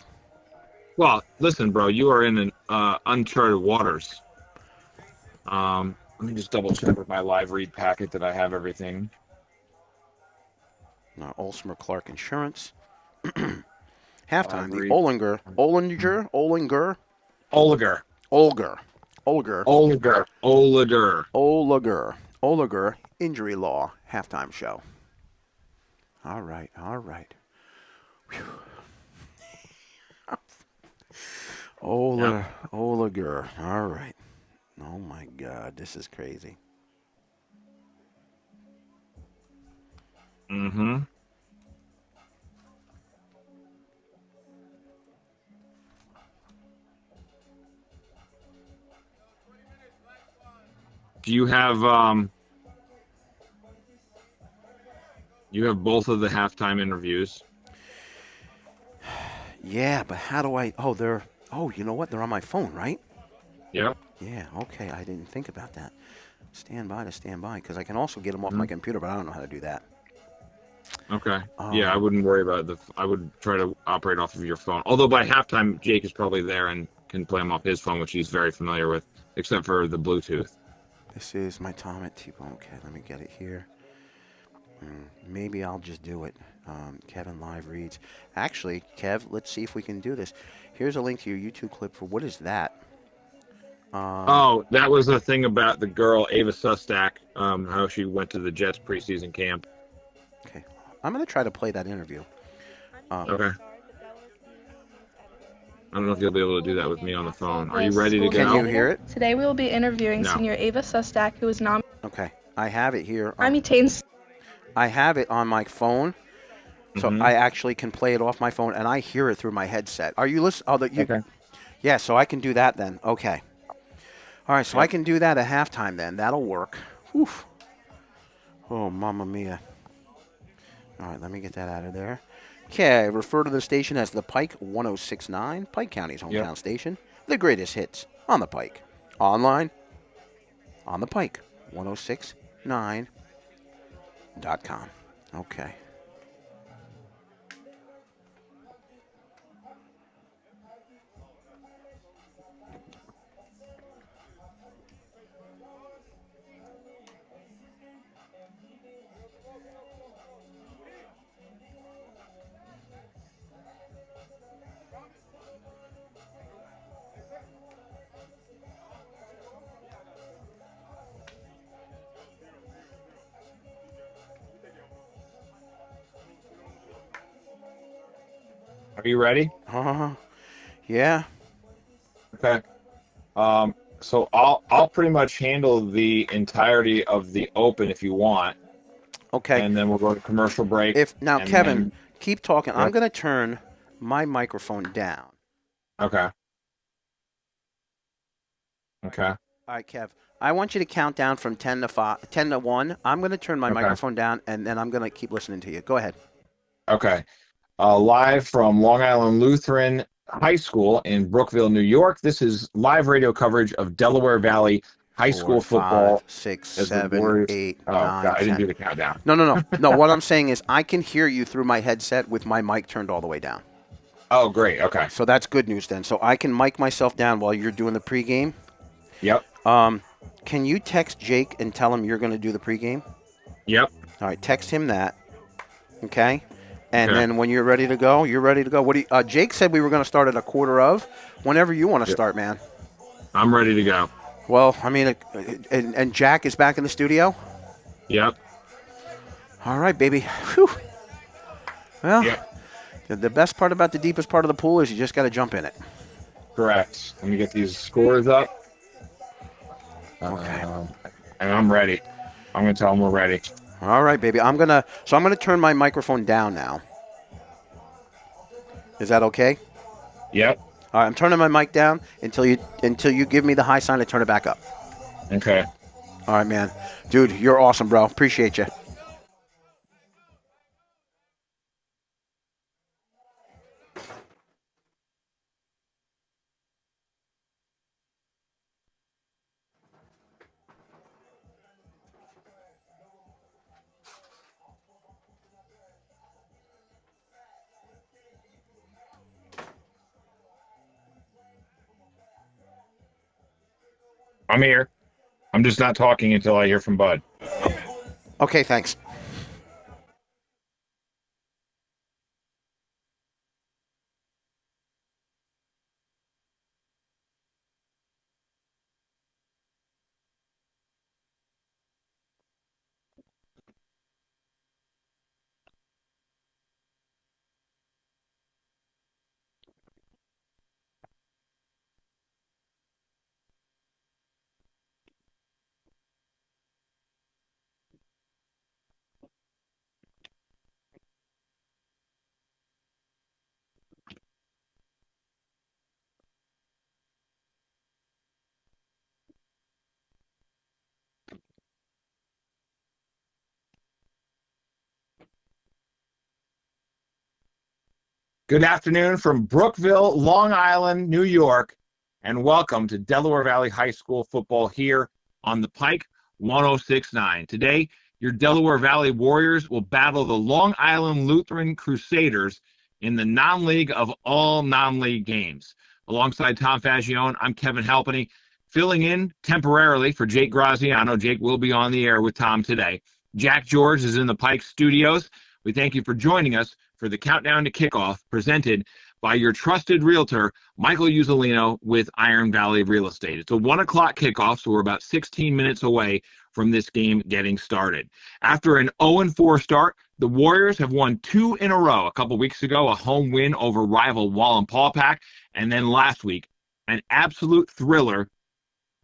Well, listen, bro, you are in uncharted waters. Let me just double check with my live read packet that I have everything. Ulster Clark Insurance. Halftime, the Read. Olinger injury law halftime show. All right. Whew. Oliger. All right. Oh my God, this is crazy. Mm-hmm. Do you have both of the halftime interviews? Yeah, but how do I? You know what? They're on my phone, right? Yep. Yeah. Okay, I didn't think about that. Stand by, because I can also get them off my computer, but I don't know how to do that. Okay. Yeah, I wouldn't worry about it. I would try to operate off of your phone. Although by halftime, Jake is probably there and can play them off his phone, which he's very familiar with, except for the Bluetooth. This is my Tom at T-Bone. Okay, let me get it here. Maybe I'll just do it. Kevin live reads. Actually, Kev, let's see if we can do this. Here's a link to your YouTube clip for what is that? That was a thing about the girl, Ava Sustak, how she went to the Jets preseason camp. Okay. I'm going to try to play that interview. Okay. I don't know if you'll be able to do that with me on the phone. Are you ready to go? Can you hear it? Today we will be interviewing Senior Ava Sustak, who is nominated. Okay. I have it here. I have it on my phone, so I actually can play it off my phone, and I hear it through my headset. Are you listening? Okay. Yeah, so I can do that then. Okay. All right, so I can do that at halftime then. That'll work. Whew. Oh, mamma mia. All right, let me get that out of there. Okay, refer to the station as the Pike 1069, Pike County's hometown station. The greatest hits on the Pike. Online, on the Pike, 1069.com. Okay. Are you ready? Yeah. Okay. So I'll pretty much handle the entirety of the open if you want, Okay. and then we'll go to commercial break. Now, and Kevin, then- keep talking. I'm Yep. going to turn my microphone down. Okay. Okay. All right, Kev. I want you to count down from 10 to 1. I'm going to turn my Okay. microphone down, and then I'm going to keep listening to you. Go ahead. Okay. Live from Long Island Lutheran High School in Brookville, New York. This is live radio coverage of Delaware Valley High 4, School football. 5, 6, as the 7, Warriors- 8, Oh, 9, God, I 10. didn't do the countdown. No. No, what I'm saying is I can hear you through my headset with my mic turned all the way down. Oh, great. Okay. So that's good news then. So I can mic myself down while you're doing the pregame. Yep. Can you text Jake and tell him you're going to do the pregame? Yep. All right, text him that. Okay? And Okay. then when you're ready to go, you're ready to go. What do you, Jake said we were going to start at a quarter of. Whenever you want to start, man. I'm ready to go. Well, I mean, and Jack is back in the studio? Yep. All right, baby. Whew. Well, Yep. the best part about the deepest part of the pool is you just got to jump in it. Correct. Let me get these scores up. Okay. And I'm ready. I'm going to tell them we're ready. All right, baby. I'm gonna turn my microphone down now. Is that okay? Yep. All right, I'm turning my mic down until you give me the high sign to turn it back up. Okay. All right, man. Dude, you're awesome, bro. Appreciate you. I'm here. I'm just not talking until I hear from Bud. Okay, thanks. Good afternoon from Brookville, Long Island, New York, and welcome to Delaware Valley High School football here on the Pike 1069. Today, your Delaware Valley Warriors will battle the Long Island Lutheran Crusaders in the non-league of all non-league games. Alongside Tom Fagione, I'm Kevin Halpenny, filling in temporarily for Jake Graziano. Jake will be on the air with Tom today. Jack George is in the Pike studios. We thank you for joining us for the Countdown to Kickoff presented by your trusted realtor, Michael Uzzolino with Iron Valley Real Estate. It's a 1 o'clock kickoff, so we're about 16 minutes away from this game getting started. After an 0-4 start, the Warriors have won 2 in a row. A couple weeks ago, a home win over rival Wallenpaupack, and then last week, an absolute thriller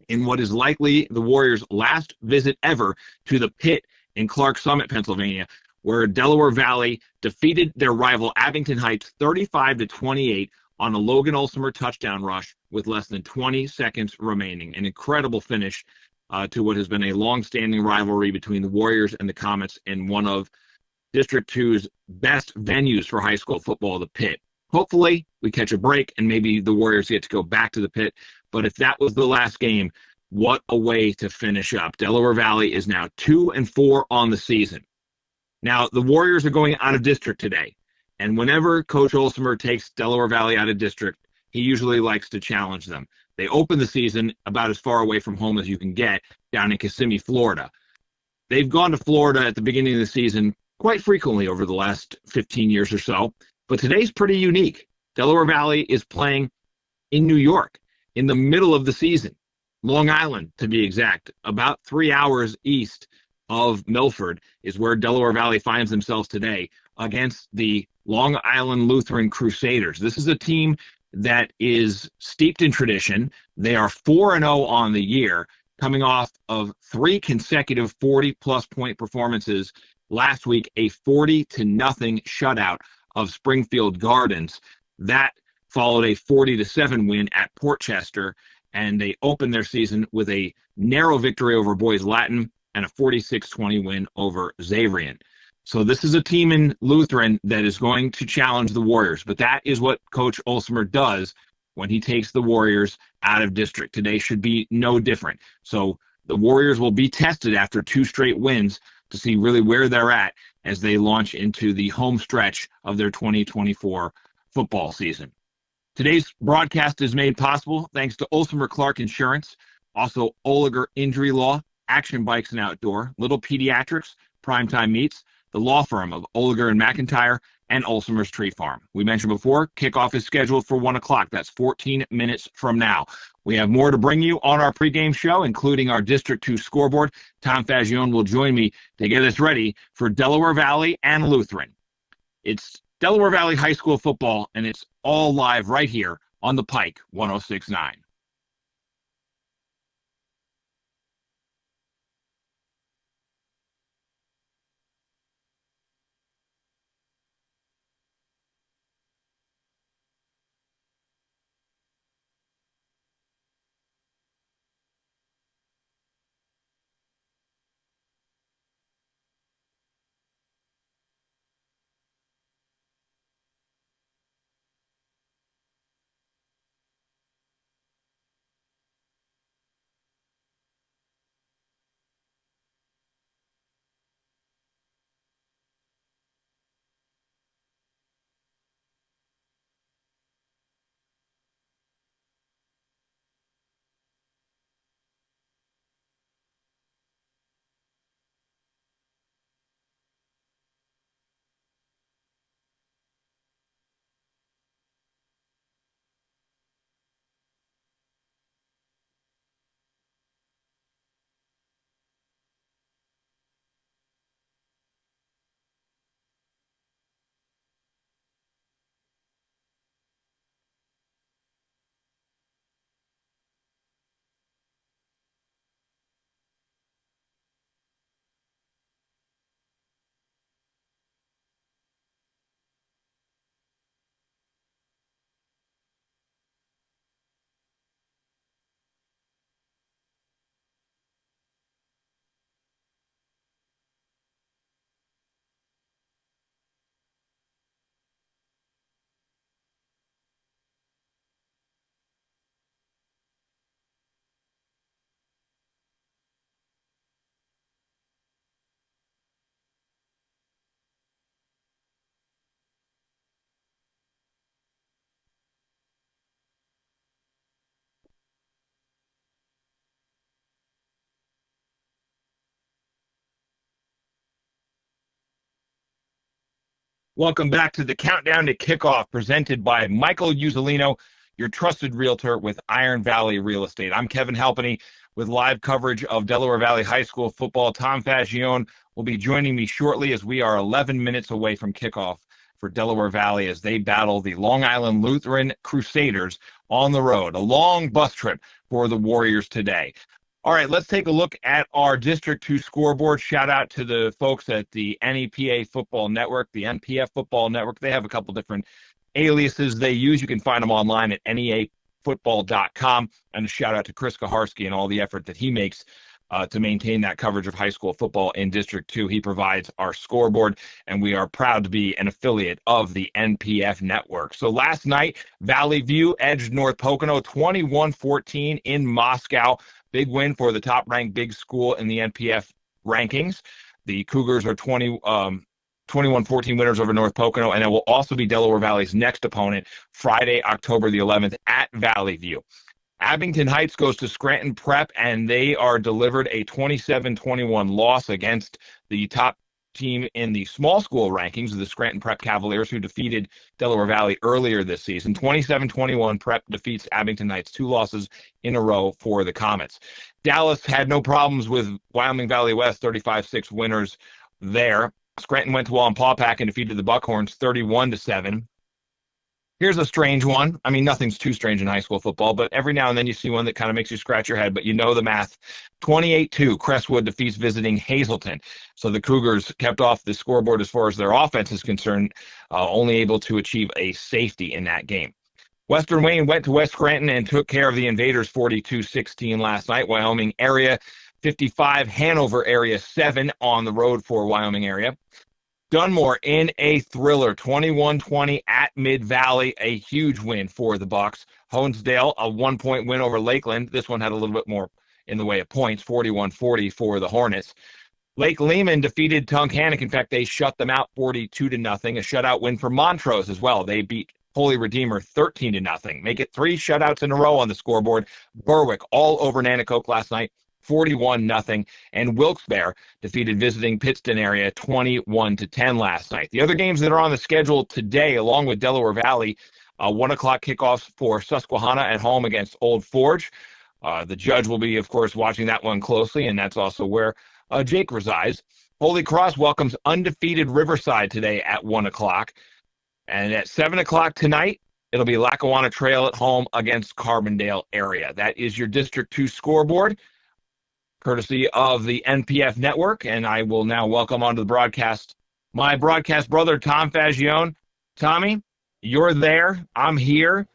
in what is likely the Warriors' last visit ever to the Pit in Clark Summit, Pennsylvania, where Delaware Valley defeated their rival Abington Heights 35-28 on a Logan Olsemer touchdown rush with less than 20 seconds remaining. An incredible finish to what has been a long-standing rivalry between the Warriors and the Comets in one of District 2's best venues for high school football, the Pit. Hopefully, we catch a break and maybe the Warriors get to go back to the Pit, But if that was the last game, what a way to finish up. Delaware Valley is now 2-4 on the season. Now, the Warriors are going out of district today. And whenever Coach Olsemer takes Delaware Valley out of district, he usually likes to challenge them. They open the season about as far away from home as you can get down in Kissimmee, Florida. They've gone to Florida at the beginning of the season quite frequently over the last 15 years or so, but today's pretty unique. Delaware Valley is playing in New York in the middle of the season, Long Island to be exact. About 3 hours east of Milford is where Delaware Valley finds themselves today against the Long Island Lutheran Crusaders. This is a team that is steeped in tradition. They are 4-0 on the year, coming off of 3 consecutive 40-plus point performances. Last week, a 40-0 shutout of Springfield Gardens. That followed a 40-7 win at Portchester, and they opened their season with a narrow victory over Boys Latin and a 46-20 win over Xaverian. So this is a team in Lutheran that is going to challenge the Warriors, but that is what Coach Olsemer does when he takes the Warriors out of district. Today should be no different. So the Warriors will be tested after 2 straight wins to see really where they're at as they launch into the home stretch of their 2024 football season. Today's broadcast is made possible thanks to Olsemer Clark Insurance, also Oliger Injury Law, Action Bikes and Outdoor, Little Pediatrics, Primetime Meats, the law firm of Oliger and McIntyre, and Olsemer's Tree Farm. We mentioned before, kickoff is scheduled for 1 o'clock. That's 14 minutes from now. We have more to bring you on our pregame show, including our District 2 scoreboard. Tom Fagione will join me to get us ready for Delaware Valley and Lutheran. It's Delaware Valley High School football, and it's all live right here on the Pike 106.9. Welcome back to the Countdown to Kickoff presented by Michael Uzzolino, your trusted realtor with Iron Valley Real Estate. I'm Kevin Halpenny with live coverage of Delaware Valley High School football. Tom Fagione will be joining me shortly as we are 11 minutes away from kickoff for Delaware Valley as they battle the Long Island Lutheran Crusaders on the road. A long bus trip for the Warriors today. All right, let's take a look at our District 2 scoreboard. Shout out to the folks at the NEPA Football Network, the NPF Football Network. They have a couple different aliases they use. You can find them online at neafootball.com. And a shout out to Chris Kaharski and all the effort that he makes to maintain that coverage of high school football in District 2. He provides our scoreboard, and we are proud to be an affiliate of the NPF network. So last night, Valley View edged North Pocono 21-14 in Moscow. Big win for the top-ranked big school in the NPF rankings. The Cougars are 21-14 winners over North Pocono, and it will also be Delaware Valley's next opponent Friday, October the 11th at Valley View. Abington Heights goes to Scranton Prep, and they are delivered a 27-21 loss against the top team in the small school rankings, the Scranton Prep Cavaliers, who defeated Delaware Valley earlier this season. 27-21, Prep defeats Abington Heights, 2 losses in a row for the Comets. Dallas had no problems with Wyoming Valley West, 35-6 winners there. Scranton went to Wallenpaupack and defeated the Buckhorns 31-7. Here's a strange one. I mean, nothing's too strange in high school football, but every now and then you see one that kind of makes you scratch your head, but you know the math. 28-2, Crestwood defeats visiting Hazleton. So the Cougars kept off the scoreboard as far as their offense is concerned, only able to achieve a safety in that game. Western Wayne went to West Scranton and took care of the Invaders 42-16 last night. Wyoming area 55, Hanover area 7 on the road for Wyoming area. Dunmore in a thriller, 21-20 at Mid-Valley, a huge win for the Bucks. Honesdale, a 1-point win over Lakeland. This one had a little bit more in the way of points, 41-40 for the Hornets. Lake Lehman defeated Tunkhannock. In fact, they shut them out 42-0. A shutout win for Montrose as well. They beat Holy Redeemer 13-0. Make it 3 shutouts in a row on the scoreboard. Berwick all over Nanticoke last night, 41-0, and Wilkes-Barre defeated visiting Pittston area 21-10 last night. The other games that are on the schedule today, along with Delaware Valley, 1 o'clock kickoffs for Susquehanna at home against Old Forge. The judge will be, of course, watching that one closely, and that's also where Jake resides. Holy Cross welcomes undefeated Riverside today at 1 o'clock. And at 7 o'clock tonight, it'll be Lackawanna Trail at home against Carbondale area. That is your District 2 scoreboard, courtesy of the NPF network. And I will now welcome onto the broadcast my broadcast brother, Tom Fagione. Tommy, you're there. I'm here.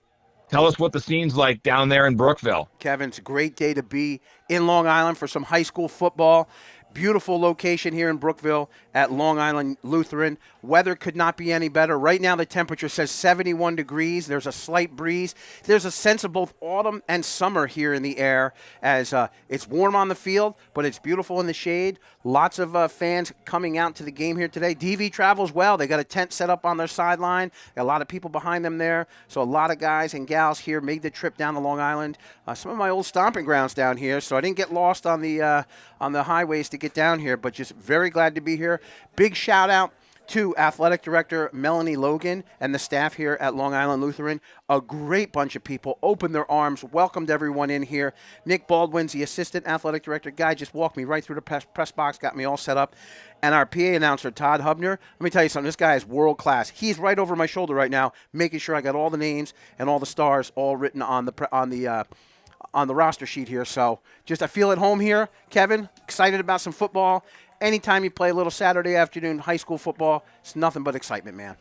Tell us what the scene's like down there in Brookville. Kevin, it's a great day to be in Long Island for some high school football. Beautiful location here in Brookville at Long Island Lutheran. Weather could not be any better. Right now the temperature says 71 degrees. There's a slight breeze. There's a sense of both autumn and summer here in the air as it's warm on the field, but it's beautiful in the shade. Lots of fans coming out to the game here today. DV travels well. They got a tent set up on their sideline. Got a lot of people behind them there. So a lot of guys and gals here made the trip down to Long Island. Some of my old stomping grounds down here, so I didn't get lost on the highways to get down here, but just very glad to be here. Big shout out to Athletic Director Melanie Logan and the staff here at Long Island Lutheran. A great bunch of people opened their arms, welcomed everyone in here. Nick Baldwin's the Assistant Athletic Director. Guy just walked me right through the press box, got me all set up. And our PA announcer, Todd Hubner, let me tell you something, this guy is world class. He's right over my shoulder right now, making sure I got all the names and all the stars all written on the roster sheet here. So just I feel at home here. Kevin, excited about some football. Anytime you play a little Saturday afternoon high school football, it's nothing but excitement, man.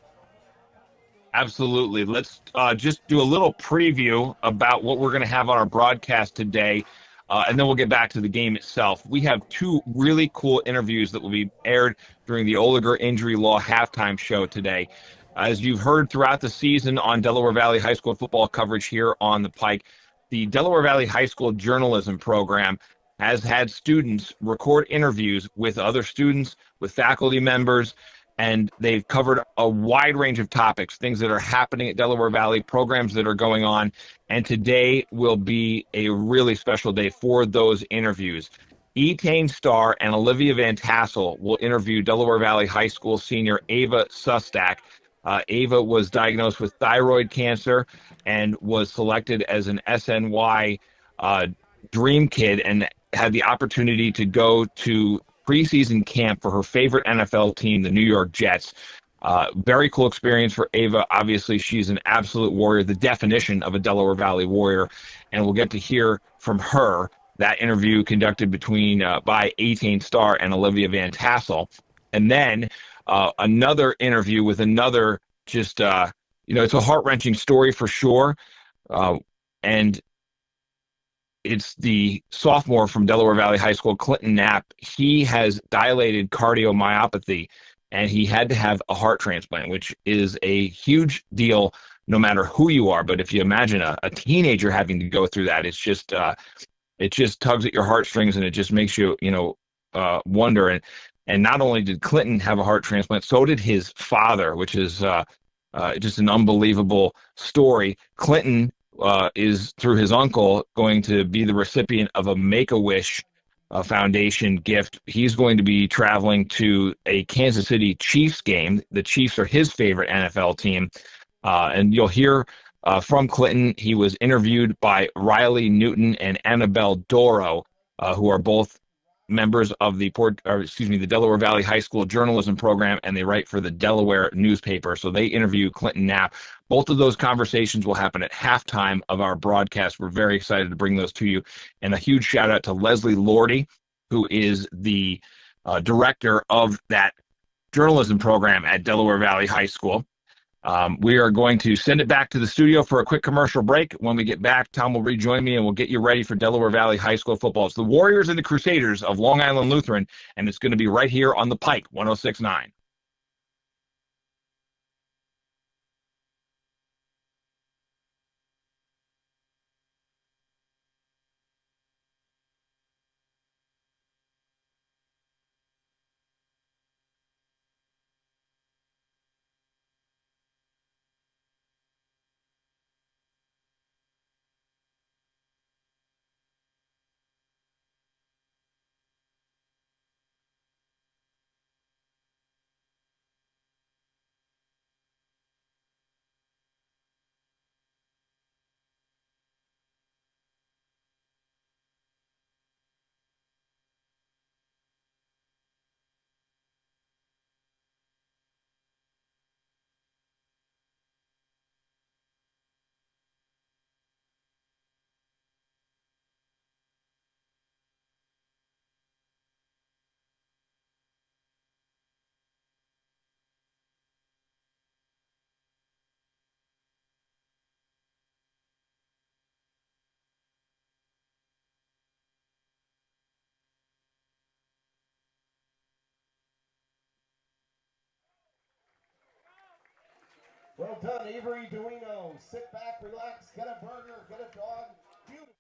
Absolutely. Let's just do a little preview about what we're going to have on our broadcast today, and then we'll get back to the game itself. We have 2 really cool interviews that will be aired during the Oliger Injury Law halftime show today. As you've heard throughout the season on Delaware Valley High School football coverage here on the Pike, the Delaware Valley High School journalism program has had students record interviews with other students, with faculty members, and they've covered a wide range of topics, things that are happening at Delaware Valley, programs that are going on, and today will be a really special day for those interviews. Etane Starr and Olivia Van Tassel will interview Delaware Valley High School senior Ava Sustak. Ava was diagnosed with thyroid cancer and was selected as an SNY Dream Kid and had the opportunity to go to preseason camp for her favorite NFL team, the New York Jets. Very cool experience for Ava. Obviously, she's an absolute warrior, the definition of a Delaware Valley warrior, and we'll get to hear from her. That interview conducted by Etane Starr and Olivia Van Tassel. And then another interview with another it's a heart-wrenching story for sure. And it's the sophomore from Delaware Valley High School, Clinton Knapp. He has dilated cardiomyopathy, and he had to have a heart transplant, which is a huge deal no matter who you are. But if you imagine a teenager having to go through that, it just tugs at your heartstrings, and it just makes you, wonder. And not only did Clinton have a heart transplant, so did his father, which is just an unbelievable story. Clinton is, through his uncle, going to be the recipient of a Make-A-Wish Foundation gift. He's going to be traveling to a Kansas City Chiefs game. The Chiefs are his favorite NFL team. And you'll hear from Clinton. He was interviewed by Riley Newton and Annabelle Doro, who are both members of the Delaware Valley High School journalism program, and they write for the Delaware newspaper. So they interview Clinton Knapp. Both of those conversations will happen at halftime of our broadcast. We're very excited to bring those to you. And a huge shout out to Leslie Lordy, who is the director of that journalism program at Delaware Valley High School. We are going to send it back to the studio for a quick commercial break. When we get back, Tom will rejoin me, and we'll get you ready for Delaware Valley High School football. It's the Warriors and the Crusaders of Long Island Lutheran, and it's going to be right here on the Pike 106.9. Well done, Avery Duino. Sit back, relax, get a burger, get a dog. Beautiful.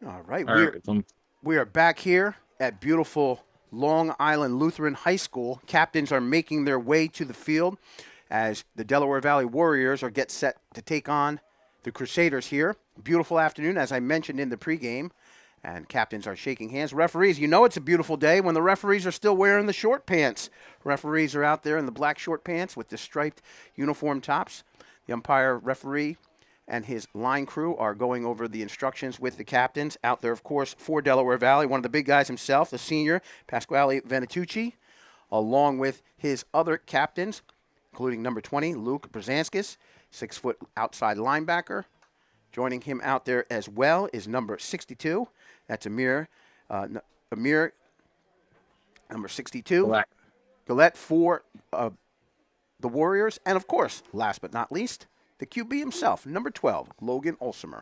All right. All right. We are back here at beautiful Long Island Lutheran High School. Captains are making their way to the field as the Delaware Valley Warriors are get set to take on the Crusaders here. Beautiful afternoon, as I mentioned in the pregame, and captains are shaking hands. Referees, you know it's a beautiful day when the referees are still wearing the short pants. Referees are out there in the black short pants with the striped uniform tops. The umpire referee and his line crew are going over the instructions with the captains. Out there, of course, for Delaware Valley, one of the big guys himself, the senior, Pasquale Venatucci, along with his other captains, including number 20, Luke Brzezinskis, 6-foot outside linebacker. Joining him out there as well is number 62. That's Amir, number 62. Gillette for the Warriors. And, of course, last but not least, the QB himself, number 12, Logan Olsemer.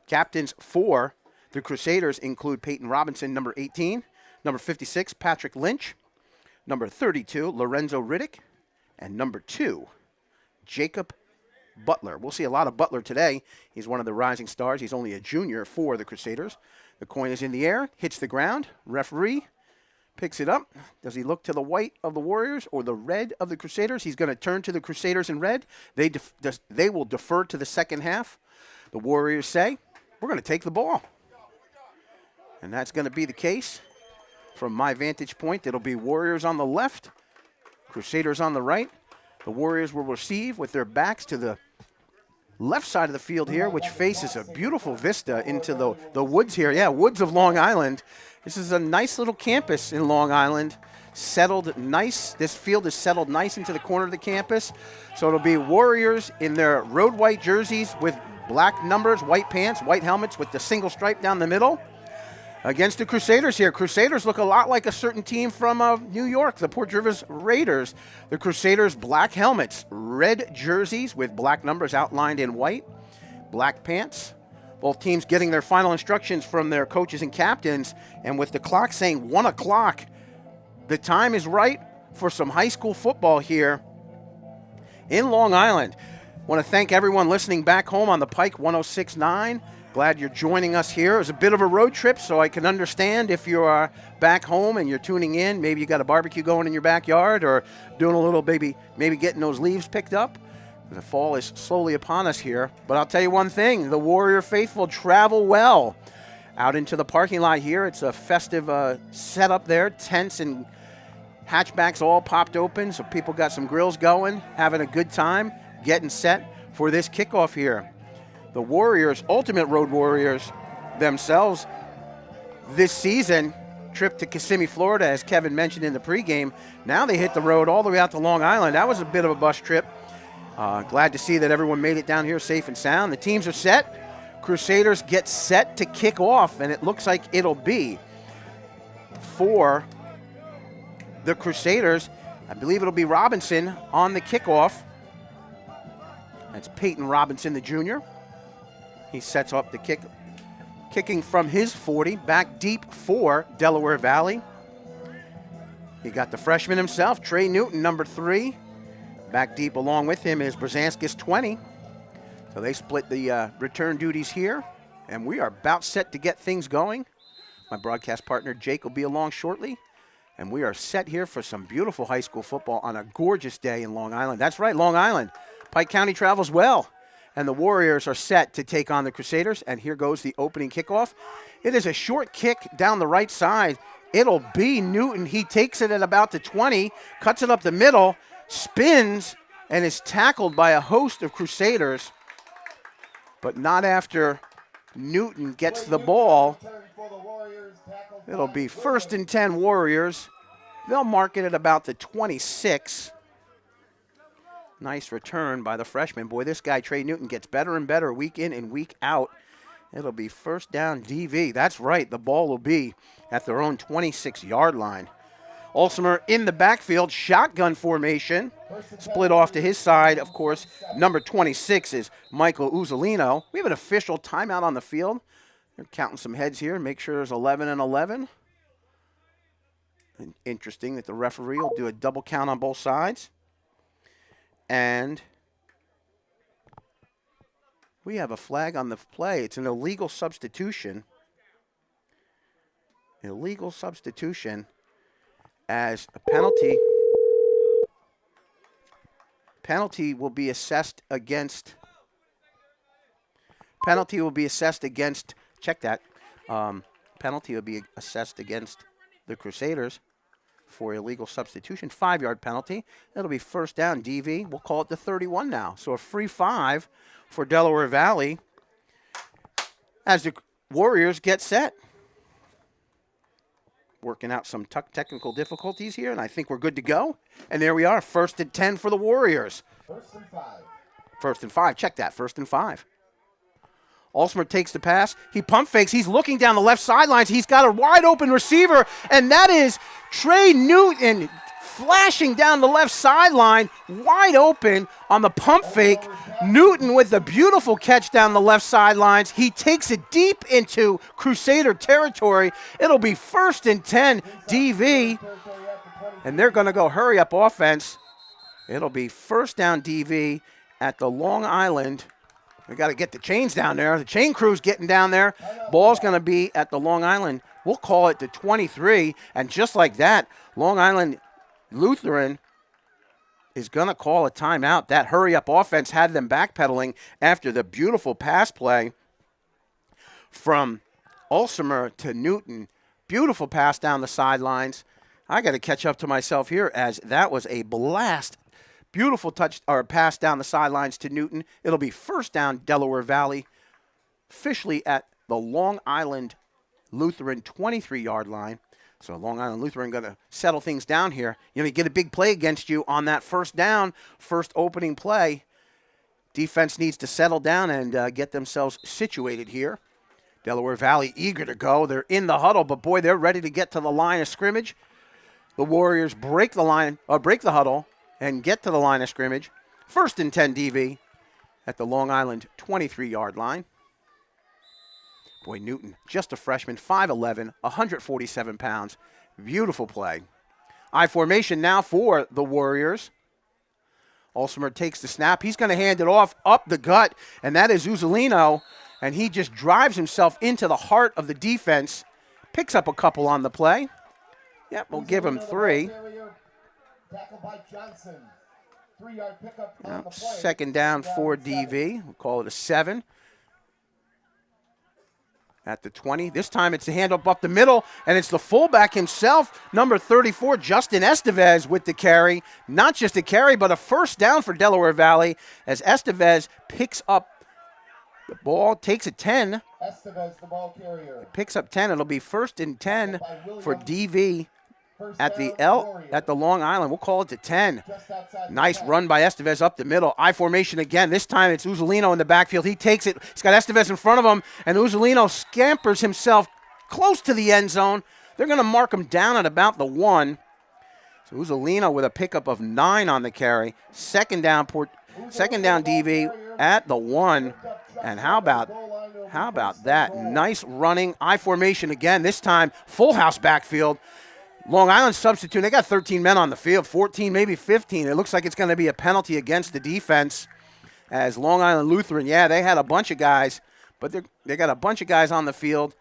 Captains for the Crusaders include Peyton Robinson, number 18, number 56, Patrick Lynch, number 32, Lorenzo Riddick, and number 2, Jacob Butler. We'll see a lot of Butler today. He's one of the rising stars. He's only a junior for the Crusaders. The coin is in the air, hits the ground. Referee picks it up. Does he look to the white of the Warriors or the red of the Crusaders? He's going to turn to the Crusaders in red. They will defer to the second half. The Warriors say, we're going to take the ball. And that's going to be the case. From my vantage point, it'll be Warriors on the left, Crusaders on the right. The Warriors will receive with their backs to the left side of the field here, which faces a beautiful vista into the woods here. Yeah, woods of Long Island. This is a nice little campus in Long Island. Settled nice. This field is settled nice into the corner of the campus. So it'll be Warriors in their road white jerseys with black numbers, white pants, white helmets with the single stripe down the middle. Against the Crusaders here. Crusaders look a lot like a certain team from New York, the Port Jervis Raiders. The Crusaders black helmets, red jerseys with black numbers outlined in white, black pants. Both teams getting their final instructions from their coaches and captains. And with the clock saying 1 o'clock, the time is right for some high school football here in Long Island. Want to thank everyone listening back home on the Pike 106.9. Glad you're joining us here. It was a bit of a road trip, so I can understand if you are back home and you're tuning in. Maybe you got a barbecue going in your backyard or doing a little maybe getting those leaves picked up. The fall is slowly upon us here. But I'll tell you one thing, the Warrior faithful travel well. Out into the parking lot here, it's a festive setup there. Tents and hatchbacks all popped open, so people got some grills going, having a good time, getting set for this kickoff here. The Warriors, Ultimate Road Warriors themselves, this season, trip to Kissimmee, Florida, as Kevin mentioned in the pregame. Now they hit the road all the way out to Long Island. That was a bit of a bus trip. Glad to see that everyone made it down here safe and sound. The teams are set. Crusaders get set to kick off, and it looks like it'll be for the Crusaders. I believe it'll be Robinson on the kickoff. That's Peyton Robinson, the junior. He sets up the kick, kicking from his 40, back deep for Delaware Valley. He got the freshman himself, Trey Newton, number 3. Back deep along with him is Brzanskis, 20. So they split the return duties here, and we are about set to get things going. My broadcast partner, Jake, will be along shortly, and we are set here for some beautiful high school football on a gorgeous day in Long Island. That's right, Long Island. Pike County travels well. And the Warriors are set to take on the Crusaders. And here goes the opening kickoff. It is a short kick down the right side. It'll be Newton. He takes it at about the 20, cuts it up the middle, spins, and is tackled by a host of Crusaders. But not after Newton gets the ball. It'll be 1st and 10 Warriors. They'll mark it at about the 26. Nice return by the freshman. Boy, this guy, Trey Newton, gets better and better week in and week out. It'll be 1st down DV. That's right. The ball will be at their own 26-yard line. Ulsimer in the backfield, shotgun formation. Split off to his side, of course. Number 26 is Michael Uzzolino. We have an official timeout on the field. They're counting some heads here. Make sure there's 11 and 11. And interesting that the referee will do a double count on both sides. And we have a flag on the play. It's an illegal substitution. Illegal substitution as a penalty. Penalty will be assessed against. Penalty will be assessed against. Check that. Penalty will be assessed against the Crusaders for illegal substitution. 5-yard penalty. It'll be 1st down DV. We'll call it the 31 now. So a free 5 for Delaware Valley as the Warriors get set. Working out some technical difficulties here, and I think we're good to go. And there we are, 1st and 10 for the Warriors. 1st and 5. 1st and 5. Check that, 1st and 5. Alsmer takes the pass. He pump fakes. He's looking down the left sidelines. He's got a wide open receiver, and that is Trey Newton flashing down the left sideline, wide open on the pump fake. Newton with a beautiful catch down the left sidelines. He takes it deep into Crusader territory. It'll be 1st and 10 DV, and they're going to go hurry up offense. It'll be 1st down DV at the Long Island. We got to get the chains down there. The chain crew's getting down there. Ball's going to be at the Long Island. We'll call it the 23. And just like that, Long Island Lutheran is going to call a timeout. That hurry-up offense had them backpedaling after the beautiful pass play from Ulsimer to Newton. Beautiful pass down the sidelines. I got to catch up to myself here as that was a blast. Beautiful touch or pass down the sidelines to Newton. It'll be first down, Delaware Valley, officially at the Long Island Lutheran 23-yard line. So Long Island Lutheran going to settle things down here. You get a big play against you on that first down, first opening play. Defense needs to settle down and get themselves situated here. Delaware Valley eager to go. They're in the huddle, but boy, they're ready to get to the line of scrimmage. The Warriors break the huddle, and get to the line of scrimmage. First and 10 DV at the Long Island 23-yard line. Boy, Newton, just a freshman, 5'11", 147 pounds. Beautiful play. I formation now for the Warriors. Olsemer takes the snap. He's going to hand it off up the gut, and that is Uzzolino, and he just drives himself into the heart of the defense. Picks up a couple on the play. Yep, we'll give him 3. Tackled by Johnson. 3-yard pickup on the play. Second down for DV. We'll call it a 7. At the 20. This time it's the handoff up the middle, and it's the fullback himself, number 34, Justin Estevez with the carry. Not just a carry, but a first down for Delaware Valley as Estevez picks up the ball, takes it 10. Estevez, the ball carrier. Picks up 10. It'll be first and 10 for DV at the Long Island. We'll call it the 10. Nice run by Estevez up the middle. I formation again. This time it's Uzzolino in the backfield. He takes it. He's got Estevez in front of him, and Uzzolino scampers himself close to the end zone. They're going to mark him down at about the 1. So Uzzolino with a pickup of 9 on the carry. Second down DV at the 1. And how about that? Nice running. I formation again. This time full house backfield. Long Island substitute. They got 13 men on the field, 14, maybe 15. It looks like it's going to be a penalty against the defense as Long Island Lutheran. Yeah, they had a bunch of guys, but they got a bunch of guys on the field,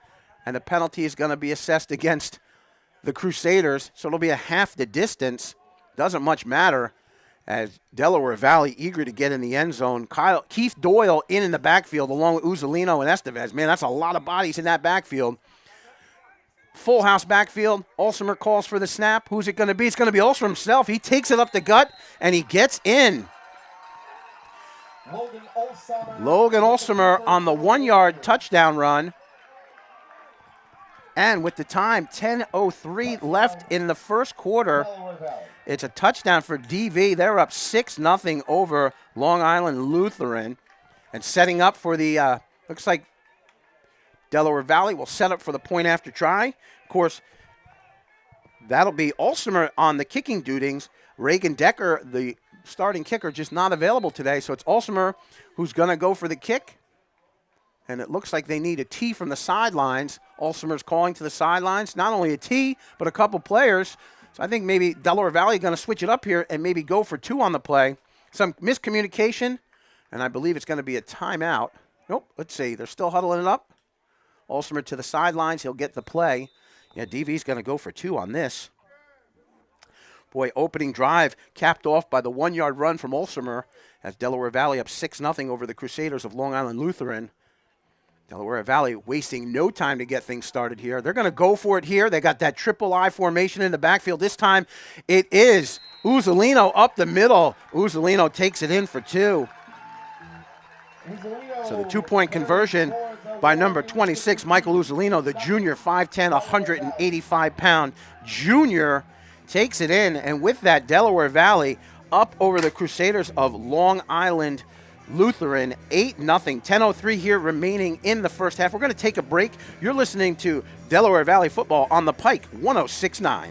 and the penalty is going to be assessed against the Crusaders, so it'll be a half the distance. Doesn't much matter as Delaware Valley eager to get in the end zone. Keith Doyle in the backfield along with Uzzolino and Estevez. Man, that's a lot of bodies in that backfield. Full house backfield. Olsemer calls for the snap. Who's it going to be? It's going to be Olsemer himself. He takes it up the gut, and he gets in. Logan Olsemer on the 1-yard touchdown run. And with the time, 10:03 left in the first quarter, it's a touchdown for DV. They're up 6-0 over Long Island Lutheran. And setting up for the, looks like Delaware Valley will set up for the point after try. Of course, that'll be Olsemer on the kicking duties. Reagan Decker, the starting kicker, just not available today. So it's Olsemer who's going to go for the kick. And it looks like they need a tee from the sidelines. Olsemer's calling to the sidelines. Not only a tee, but a couple players. So I think maybe Delaware Valley going to switch it up here and maybe go for 2 on the play. Some miscommunication, and I believe it's going to be a timeout. Nope, let's see. They're still huddling it up. Olsemer to the sidelines. He'll get the play. Yeah, DV's going to go for 2 on this. Boy, opening drive capped off by the 1-yard run from Olsemer as Delaware Valley up 6-0 over the Crusaders of Long Island Lutheran. Delaware Valley wasting no time to get things started here. They're going to go for it here. They got that triple I formation in the backfield. This time it is Uzzolino up the middle. Uzzolino takes it in for 2. So the 2-point conversion by number 26, Michael Uzzolino, the junior, 5'10", 185-pound junior, takes it in. And with that, Delaware Valley up over the Crusaders of Long Island Lutheran, 8-0. 10:03 here remaining in the first half. We're going to take a break. You're listening to Delaware Valley Football on the Pike 106.9.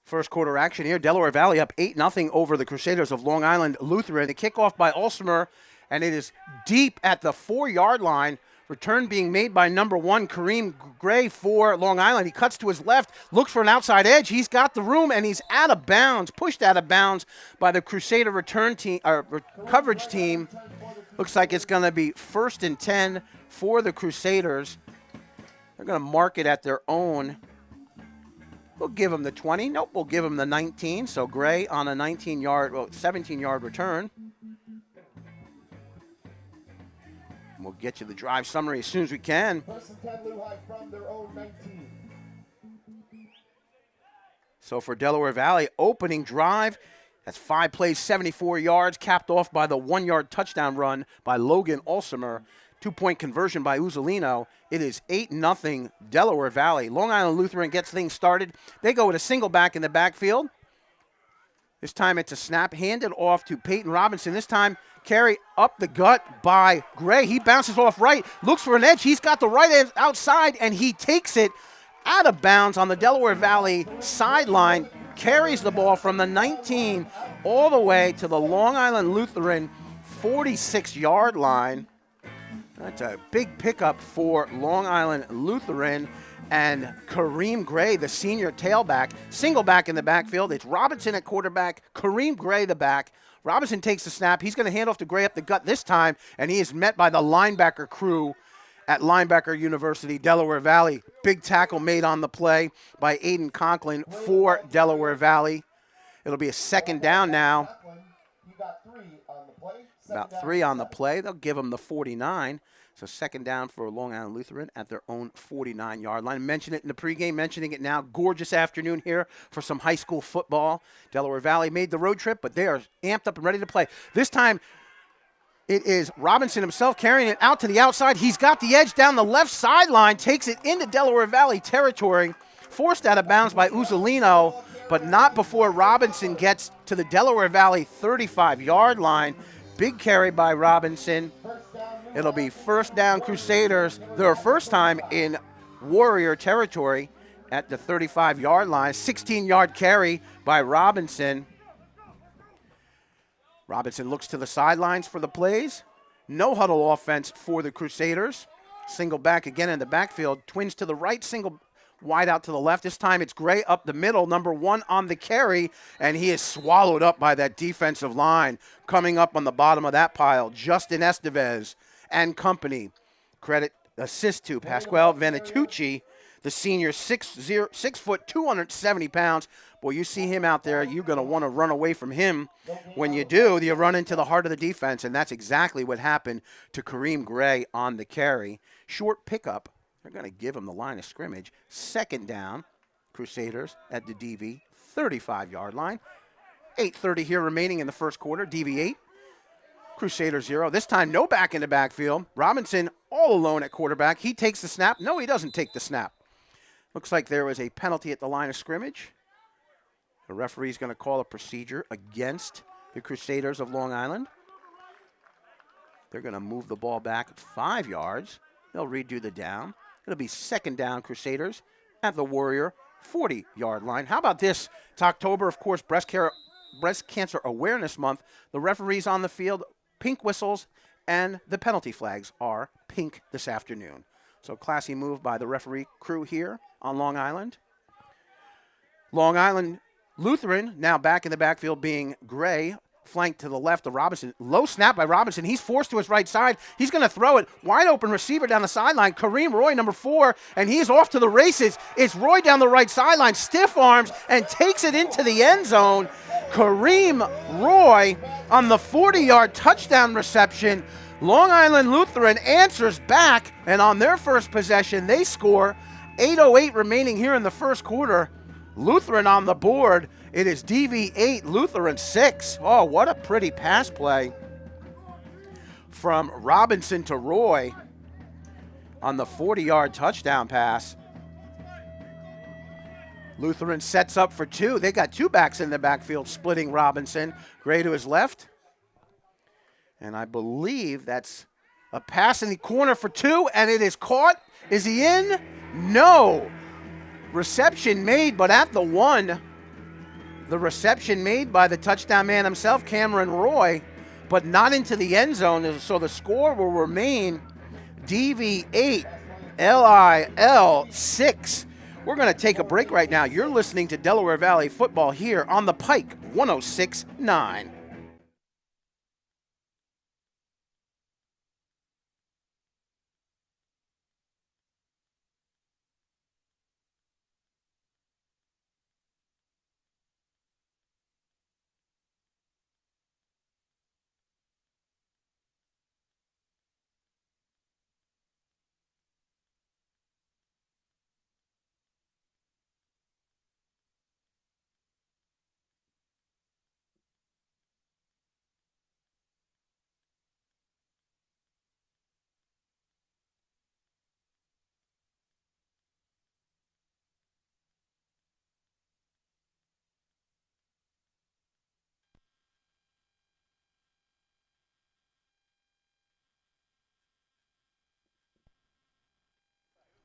First quarter action here. Delaware Valley up 8-0 over the Crusaders of Long Island Lutheran. The kickoff by Ulstmer, and it is deep at the 4-yard line. Return being made by number 1, Kareem Gray for Long Island. He cuts to his left, looks for an outside edge. He's got the room, and he's out of bounds, pushed out of bounds by the Crusader return team, coverage team. Looks like it's going to be 1st and 10 for the Crusaders. They're going to mark it at their own. We'll give them the 20. Nope, we'll give them the 19. So Gray on a 17-yard return. We'll get you the drive summary as soon as we can. 1st and 10, Lehigh from their own 19. So for Delaware Valley, opening drive. That's 5 plays, 74 yards, capped off by the 1-yard touchdown run by Logan Ulstmer. 2-point conversion by Uzzolino. It is 8-0 Delaware Valley. Long Island Lutheran gets things started. They go with a single back in the backfield. This time it's a snap handed off to Peyton Robinson. This time carry up the gut by Gray. He bounces off right, looks for an edge. He's got the right edge outside, and he takes it out of bounds on the Delaware Valley sideline. Carries the ball from the 19 all the way to the Long Island Lutheran 46-yard line. That's a big pickup for Long Island Lutheran. And Kareem Gray, the senior tailback, single back in the backfield. It's Robinson at quarterback, Kareem Gray the back. Robinson takes the snap. He's going to hand off to Gray up the gut this time, and he is met by the linebacker crew at Linebacker University, Delaware Valley. Big tackle made on the play by Aiden Conklin for Delaware Valley. It'll be a 2nd down now. You got 3 on the play. About 3 on the play. They'll give them the 49. So 2nd down for Long Island Lutheran at their own 49-yard line. Mentioned it in the pregame, mentioning it now. Gorgeous afternoon here for some high school football. Delaware Valley made the road trip, but they are amped up and ready to play. This time it is Robinson himself carrying it out to the outside. He's got the edge down the left sideline, takes it into Delaware Valley territory. Forced out of bounds by Uzzolino, but not before Robinson gets to the Delaware Valley 35-yard line. Big carry by Robinson. It'll be 1st down Crusaders. Their first time in Warrior territory at the 35-yard line. 16-yard carry by Robinson. Robinson looks to the sidelines for the plays. No huddle offense for the Crusaders. Single back again in the backfield. Twins to the right, single wide out to the left. This time it's Gray up the middle, number 1 on the carry, and he is swallowed up by that defensive line. Coming up on the bottom of that pile, Justin Estevez and company. Credit assist to Pasquale Venitucci, the senior, 6 foot, 270 pounds. Boy, you see him out there, you're going to want to run away from him. When you do, you run into the heart of the defense, and that's exactly what happened to Kareem Gray on the carry. Short pickup. They're going to give him the line of scrimmage. 2nd down, Crusaders at the DV 35-yard line. 8:30 here remaining in the first quarter. DV 8, Crusader 0. This time no back in the backfield. Robinson all alone at quarterback. He takes the snap. No, he doesn't take the snap. Looks like there was a penalty at the line of scrimmage. The referee's going to call a procedure against the Crusaders of Long Island. They're going to move the ball back 5 yards. They'll redo the down. It'll be 2nd down Crusaders at the Warrior 40-yard line. How about this? It's October, of course, Breast Cancer Awareness Month. The referees on the field, pink whistles, and the penalty flags are pink this afternoon. So classy move by the referee crew here on Long Island. Long Island Lutheran now back in the backfield being Gray. Flanked to the left of Robinson. Low snap by Robinson. He's forced to his right side. He's going to throw it. Wide open receiver down the sideline. Kareem Roy, number 4, and he's off to the races. It's Roy down the right sideline. Stiff arms and takes it into the end zone. Kareem Roy on the 40-yard touchdown reception. Long Island Lutheran answers back, and on their first possession, they score. 8:08 remaining here in the first quarter. Lutheran on the board. It is DV 8, Lutheran 6. Oh, what a pretty pass play from Robinson to Roy on the 40-yard touchdown pass. Lutheran sets up for 2. They got 2 backs in the backfield, splitting Robinson. Gray to his left. And I believe that's a pass in the corner for 2, and it is caught. Is he in? No. Reception made, but at the 1. The reception made by the touchdown man himself, Cameron Roy, but not into the end zone, so the score will remain DV 8, LIL 6. We're going to take a break right now. You're listening to Delaware Valley Football here on the Pike 106.9.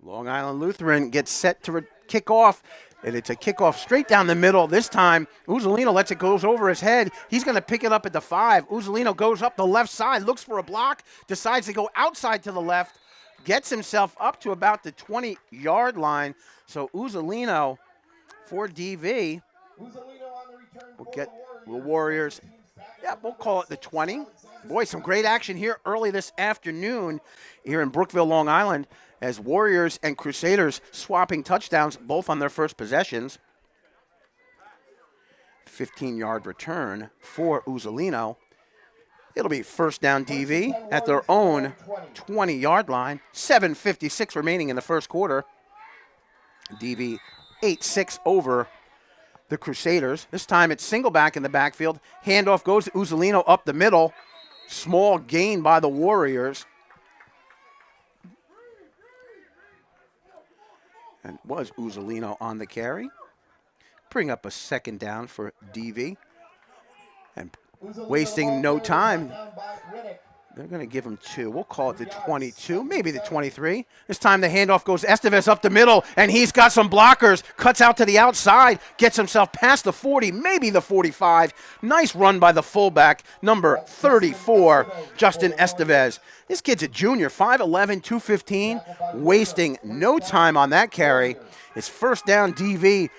Long Island Lutheran gets set to kick off, and it's a kickoff straight down the middle. This time, Uzzolino lets it go over his head. He's going to pick it up at the 5. Uzzolino goes up the left side, looks for a block, decides to go outside to the left, gets himself up to about the 20-yard line. So Uzzolino for DV will get the Warriors. Yeah, we'll call it the 20. Boy, some great action here early this afternoon here in Brookville, Long Island, as Warriors and Crusaders swapping touchdowns, both on their first possessions. 15-yard return for Uzzolino. It'll be first down DV at their own 20-yard line. 7:56 remaining in the first quarter. DV 8-6 over the Crusaders. This time it's single back in the backfield. Handoff goes to Uzzolino up the middle. Small gain by the Warriors. And was Uzzolino on the carry. Bring up a second down for DV. And wasting no time, they're going to give him 2. We'll call it the 22, maybe the 23. This time the handoff goes Estevez up the middle, and he's got some blockers. Cuts out to the outside, gets himself past the 40, maybe the 45. Nice run by the fullback, number 34, Justin Estevez. This kid's a junior, 5'11", 215, wasting no time on that carry. It's first down DV.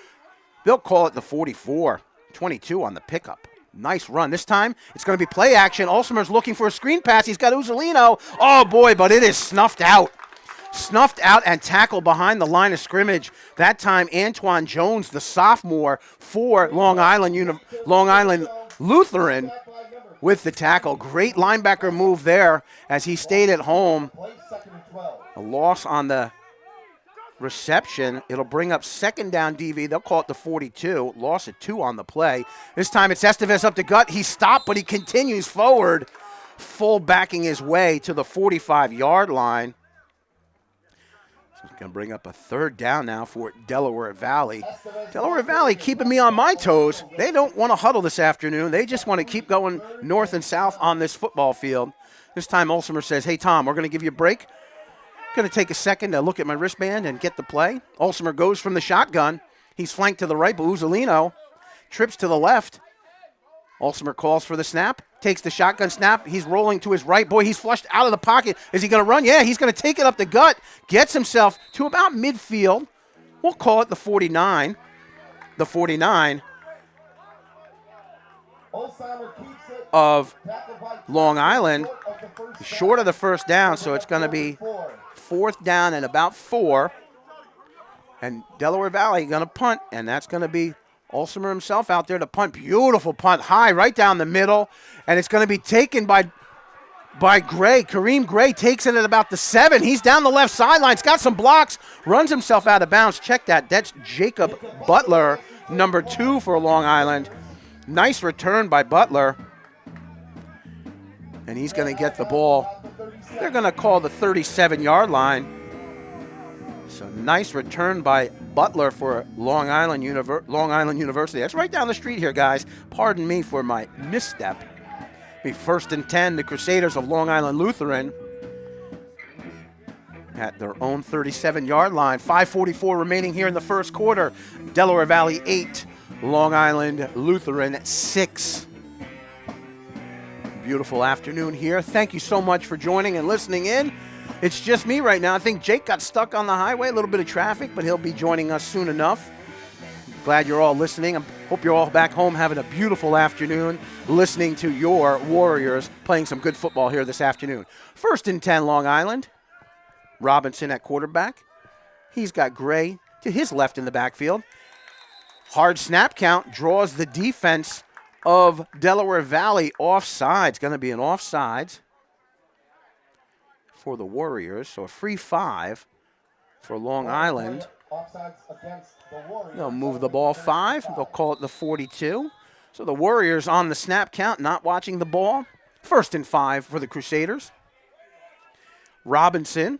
They'll call it the 44, 22 on the pickup. Nice run. This time, it's going to be play action. Olsemer's looking for a screen pass. He's got Uzzolino. Oh, boy, but it is snuffed out. Snuffed out and tackled behind the line of scrimmage. That time, Antoine Jones, the sophomore for Long Island Lutheran, with the tackle. Great linebacker move there as he stayed at home. A loss on the reception. It'll bring up second down DV. They'll call it the 42. Loss of 2 on the play. This time it's Estevez up the gut. He stopped, but he continues forward, full backing his way to the 45-yard line. So it's going to bring up a third down now for Delaware Valley. Delaware Valley keeping me on my toes. They don't want to huddle this afternoon. They just want to keep going north and south on this football field. This time Olsemer says, hey, Tom, we're going to give you a break. Going to take a second to look at my wristband and get the play. Olsemer goes from the shotgun. He's flanked to the right, but Uzzolino trips to the left. Olsemer calls for the snap, takes the shotgun snap. He's rolling to his right. Boy, he's flushed out of the pocket. Is he going to run? Yeah, he's going to take it up the gut. Gets himself to about midfield. We'll call it the 49. The 49 of Long Island. Short of the first down, so it's going to be fourth down and about 4. And Delaware Valley going to punt, and that's going to be Olsemer himself out there to punt. Beautiful punt, high, right down the middle. And it's going to be taken by Gray. Kareem Gray takes it at about the 7. He's down the left sideline. He's got some blocks, runs himself out of bounds. Check that. That's Jacob Butler, number 2 for Long Island. Nice return by Butler. And he's going to get the ball. They're going to call the 37-yard line. So nice return by Butler for Long Island University. That's right down the street here, guys. Pardon me for my misstep. Be first and 10, the Crusaders of Long Island Lutheran at their own 37-yard line. 5:44 remaining here in the first quarter. Delaware Valley 8, Long Island Lutheran 6. Beautiful afternoon here. Thank you so much for joining and listening in. It's just me right now. I think Jake got stuck on the highway, a little bit of traffic, but he'll be joining us soon enough. Glad you're all listening. I hope you're all back home having a beautiful afternoon, listening to your Warriors playing some good football here this afternoon. 1st and 10, Long Island. Robinson at quarterback. He's got Gray to his left in the backfield. Hard snap count draws the defense of Delaware Valley offsides. Going to be an offsides for the Warriors. So a free 5 for Long Island. Offsides against the Warriors. They'll move the ball 5. They'll call it the 42. So the Warriors on the snap count, not watching the ball. 1st and 5 for the Crusaders. Robinson,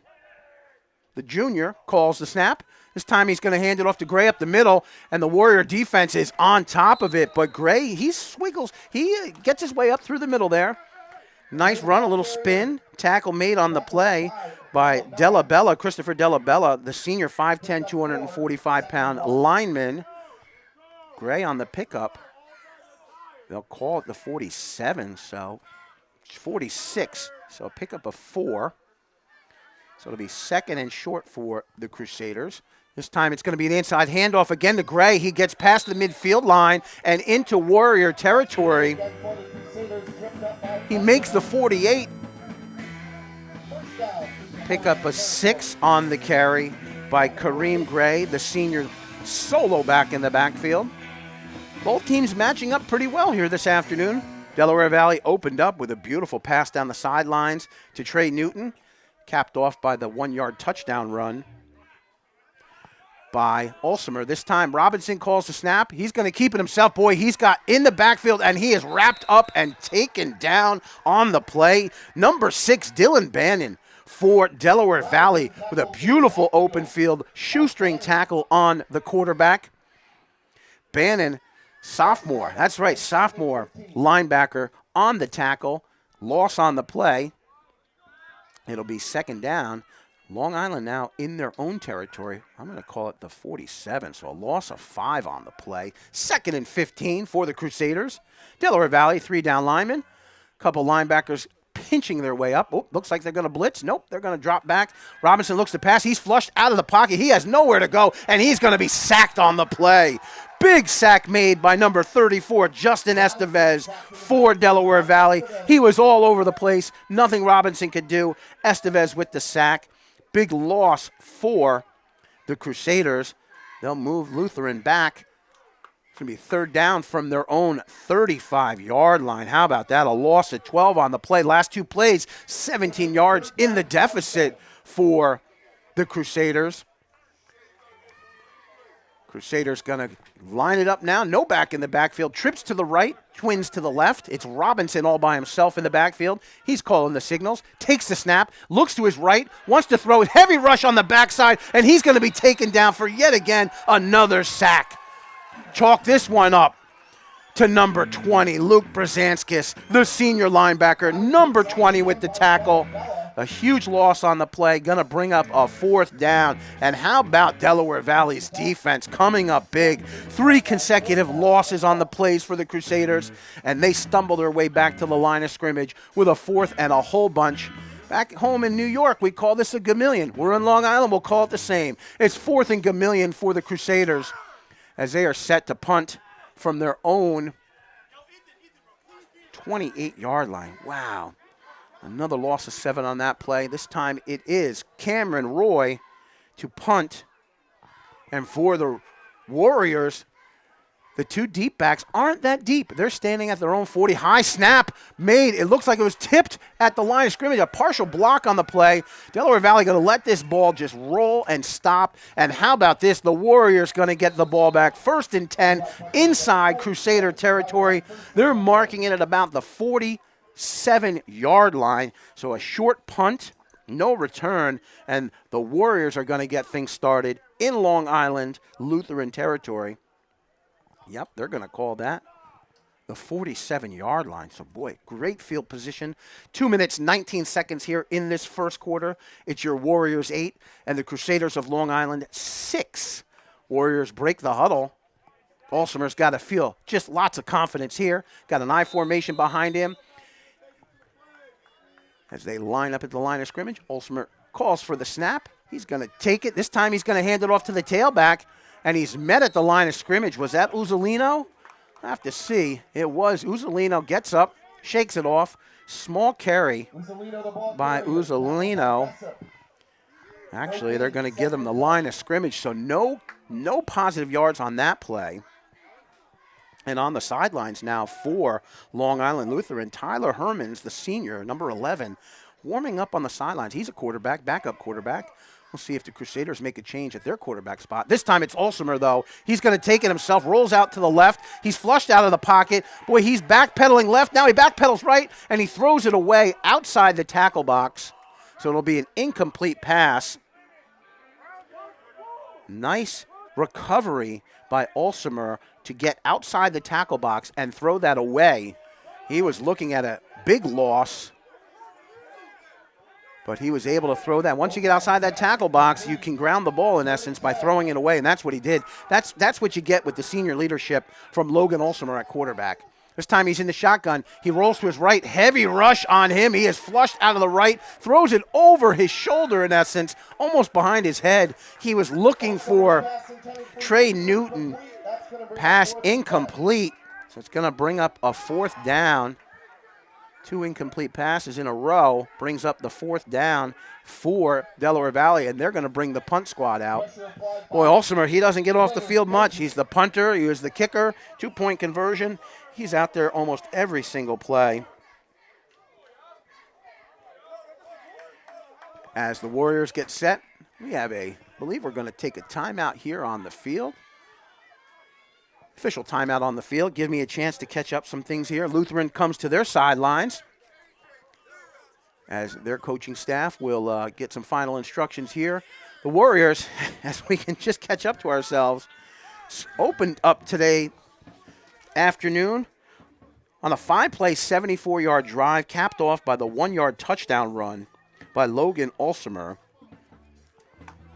the junior, calls the snap. This time he's going to hand it off to Gray up the middle, and the Warrior defense is on top of it. But Gray, he swiggles. He gets his way up through the middle there. Nice run, a little spin. Tackle made on the play by Delabella, Christopher Delabella, the senior 5'10", 245-pound lineman. Gray on the pickup. They'll call it the 47, so 46. So a pickup of 4. So it'll be 2nd and short for the Crusaders. This time it's going to be an inside handoff again to Gray. He gets past the midfield line and into Warrior territory. He makes the 48. Pick up a 6 on the carry by Kareem Gray, the senior solo back in the backfield. Both teams matching up pretty well here this afternoon. Delaware Valley opened up with a beautiful pass down the sidelines to Trey Newton, capped off by the 1-yard touchdown run by Olsemer. This time Robinson calls the snap. He's going to keep it himself. Boy, he's got in the backfield, and he is wrapped up and taken down on the play. Number 6, Dylan Bannon for Delaware Valley with a beautiful open field shoestring tackle on the quarterback. Bannon, sophomore. That's right, sophomore linebacker on the tackle. Loss on the play. It'll be 2nd down. Long Island now in their own territory. I'm going to call it the 47, so a loss of 5 on the play. 2nd and 15 for the Crusaders. Delaware Valley, 3-down linemen. Couple linebackers pinching their way up. Oh, looks like they're going to blitz. Nope, they're going to drop back. Robinson looks to pass. He's flushed out of the pocket. He has nowhere to go, and he's going to be sacked on the play. Big sack made by number 34, Justin Estevez for Delaware Valley. He was all over the place. Nothing Robinson could do. Estevez with the sack. Big loss for the Crusaders. They'll move Lutheran back. It's going to be 3rd down from their own 35-yard line. How about that? A loss of 12 on the play. Last 2 plays, 17 yards in the deficit for the Crusaders. Crusaders going to line it up now. No back in the backfield. Trips to the right, twins to the left. It's Robinson all by himself in the backfield. He's calling the signals, takes the snap, looks to his right, wants to throw it. Heavy rush on the backside, and he's going to be taken down for yet again another sack. Chalk this one up to number 20, Luke Brzezinskis, the senior linebacker, number 20 with the tackle. A huge loss on the play, going to bring up a 4th down. And how about Delaware Valley's defense coming up big? 3 consecutive losses on the plays for the Crusaders, and they stumble their way back to the line of scrimmage with a 4th and a whole bunch. Back home in New York, we call this a gamillion. We're in Long Island, we'll call it the same. It's 4th and gamillion for the Crusaders as they are set to punt from their own 28-yard line. Wow. Another loss of 7 on that play. This time it is Cameron Roy to punt. And for the Warriors, the 2 deep backs aren't that deep. They're standing at their own 40. High snap made. It looks like it was tipped at the line of scrimmage. A partial block on the play. Delaware Valley going to let this ball just roll and stop. And how about this? The Warriors going to get the ball back. 1st and 10 inside Crusader territory. They're marking it at about the 47-yard line. So a short punt, no return. And the Warriors are going to get things started in Long Island, Lutheran territory. Yep, they're going to call that the 47-yard line. So, boy, great field position. 2 minutes, 19 seconds here in this first quarter. It's your Warriors 8 and the Crusaders of Long Island 6. Warriors break the huddle. Olsemer's got to feel just lots of confidence here. Got an I formation behind him. As they line up at the line of scrimmage, Olsemer calls for the snap. He's going to take it. This time he's going to hand it off to the tailback, and he's met at the line of scrimmage. Was that Uzzolino? I have to see. It was. Uzzolino gets up, shakes it off. Small carry by Uzzolino. Actually, they're going to give him the line of scrimmage, so no positive yards on that play. And on the sidelines now for Long Island Lutheran, Tyler Hermans, the senior, number 11, warming up on the sidelines. He's a quarterback, backup quarterback. We'll see if the Crusaders make a change at their quarterback spot. This time it's Olsemer, though. He's going to take it himself, rolls out to the left. He's flushed out of the pocket. Boy, he's backpedaling left. Now he backpedals right, and he throws it away outside the tackle box. So it'll be an incomplete pass. Nice recovery by Olsemer to get outside the tackle box and throw that away. He was looking at a big loss, but he was able to throw that. Once you get outside that tackle box, you can ground the ball, in essence, by throwing it away, and that's what he did. That's what you get with the senior leadership from Logan Olsemer at quarterback. This time he's in the shotgun. He rolls to his right. Heavy rush on him. He is flushed out of the right, throws it over his shoulder, in essence, almost behind his head. He was looking for Trey Newton. Pass incomplete. So it's going to bring up a 4th down. 2 incomplete passes in a row brings up the 4th down for Delaware Valley, and they're going to bring the punt squad out. Boy, Olsemer, he doesn't get off the field much. He's the punter. He was the kicker. 2-point conversion. He's out there almost every single play. As the Warriors get set, I believe we're going to take a timeout here on the field. Official timeout on the field. Give me a chance to catch up some things here. Lutheran comes to their sidelines as their coaching staff will get some final instructions here. The Warriors, as we can just catch up to ourselves, opened up today afternoon on a 5-play, 74-yard drive, capped off by the 1-yard touchdown run by Logan Olsemer.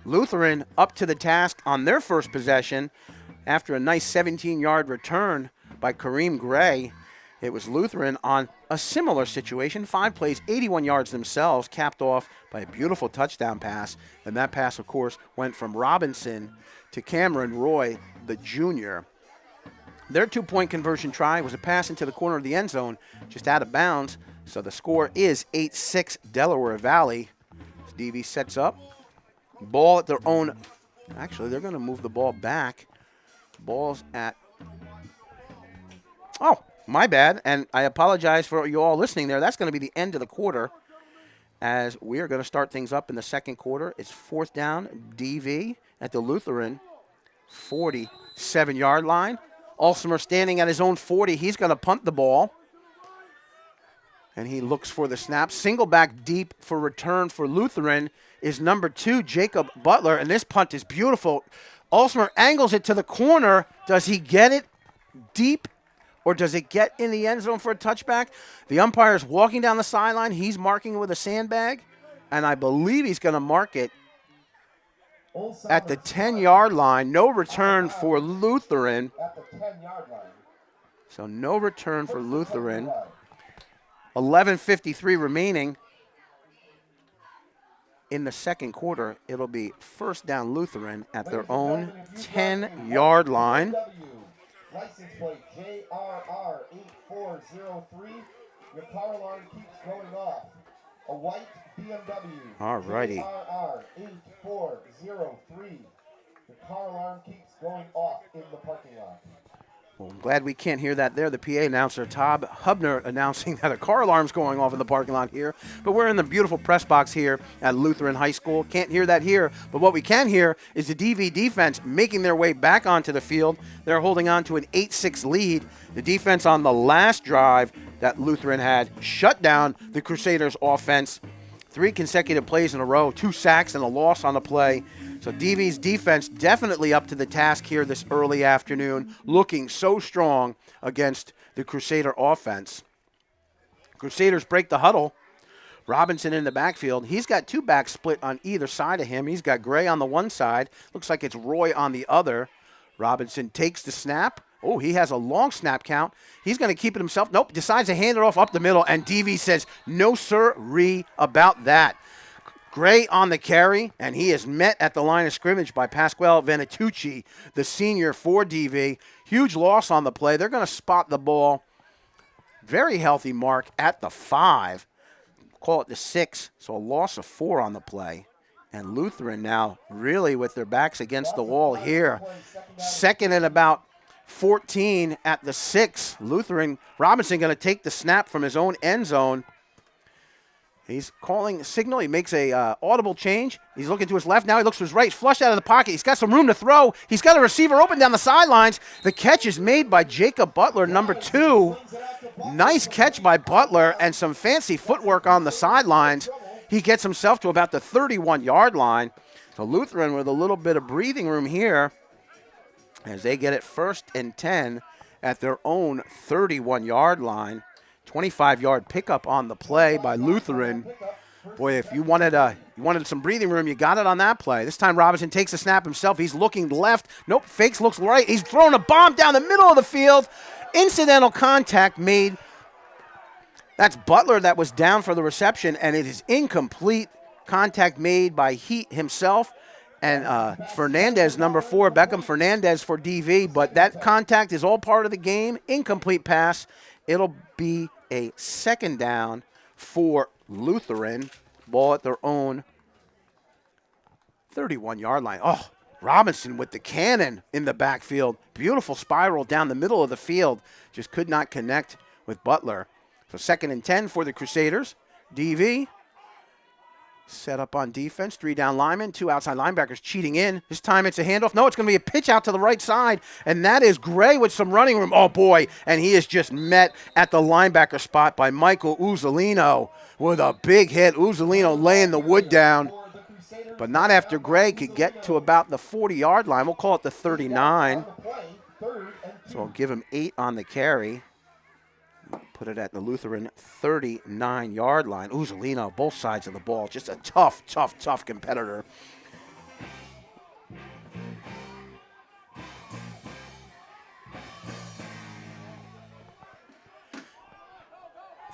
Lutheran up to the task on their first possession after a nice 17-yard return by Kareem Gray. It was Lutheran on a similar situation. 5 plays, 81 yards themselves, capped off by a beautiful touchdown pass. And that pass, of course, went from Robinson to Cameron Roy, the junior. Their 2-point conversion try was a pass into the corner of the end zone, just out of bounds. So the score is 8-6 Delaware Valley. DV sets up. Ball at their own. Actually, they're going to move the ball back. Ball's at. Oh, my bad. And I apologize for you all listening there. That's going to be the end of the quarter as we are going to start things up in the second quarter. It's 4th down, DV at the Lutheran 47-yard line. Olsemer standing at his own 40. He's going to punt the ball. And he looks for the snap. Single back deep for return for Lutheran is number 2, Jacob Butler. And this punt is beautiful. Olsemer angles it to the corner. Does he get it deep, or does it get in the end zone for a touchback? The umpire is walking down the sideline. He's marking with a sandbag, and I believe he's going to mark it at the 10-yard line. No return for Lutheran. At the 10-yard line. So no return for Lutheran. 11:53 remaining in the second quarter. It'll be 1st down Lutheran at their own 10-yard line. License plate JRR 8403. Your car alarm keeps going off. A white BMW. All righty. JRR 8403. Your car alarm keeps going off in the parking lot. Well, I'm glad we can't hear that there. The PA announcer, Todd Hubner, announcing that a car alarm's going off in the parking lot here. But we're in the beautiful press box here at Lutheran High School. Can't hear that here. But what we can hear is the DV defense making their way back onto the field. They're holding on to an 8-6 lead. The defense on the last drive that Lutheran had shut down the Crusaders' offense. 3 consecutive plays in a row, 2 sacks and a loss on the play. So DV's defense definitely up to the task here this early afternoon, looking so strong against the Crusader offense. Crusaders break the huddle. Robinson in the backfield. He's got 2 backs split on either side of him. He's got Gray on the one side. Looks like it's Roy on the other. Robinson takes the snap. Oh, he has a long snap count. He's going to keep it himself. Nope, decides to hand it off up the middle, and DV says, no sir-ree about that. Gray on the carry, and he is met at the line of scrimmage by Pasquale Venatucci, the senior for DV. Huge loss on the play. They're going to spot the ball. Very healthy mark at the 5. Call it the 6, so a loss of 4 on the play. And Lutheran now really with their backs against the wall here. Second and about 14 at the 6. Lutheran, Robinson going to take the snap from his own end zone. He's calling a signal. He makes a audible change. He's looking to his left. Now he looks to his right. He's flushed out of the pocket. He's got some room to throw. He's got a receiver open down the sidelines. The catch is made by Jacob Butler, number 2. Nice catch by Butler and some fancy footwork on the sidelines. He gets himself to about the 31-yard line. So Lutheran with a little bit of breathing room here as they get it 1st and 10 at their own 31-yard line. 25-yard pickup on the play by Lutheran. Boy, if you wanted some breathing room, you got it on that play. This time Robinson takes the snap himself. He's looking left. Nope, fakes, looks right. He's throwing a bomb down the middle of the field. Incidental contact made. That's Butler that was down for the reception, and it is incomplete. Contact made by Heat himself and Fernandez, number 4, Beckham Fernandez for DV. But that contact is all part of the game. Incomplete pass. It'll be a 2nd down for Lutheran. Ball at their own 31-yard line. Oh, Robinson with the cannon in the backfield. Beautiful spiral down the middle of the field. Just could not connect with Butler. So 2nd and 10 for the Crusaders. DV set up on defense. 3 down linemen, 2 outside linebackers cheating in. This time it's a handoff. No, it's going to be a pitch out to the right side, and that is Gray with some running room. Oh, boy, and he is just met at the linebacker spot by Michael Uzzolino with a big hit. Uzzolino laying the wood down, but not after Gray could get to about the 40-yard line. We'll call it the 39. So I'll give him 8 on the carry. Put it at the Lutheran 39-yard line. Uzzolino, both sides of the ball. Just a tough, tough, tough competitor.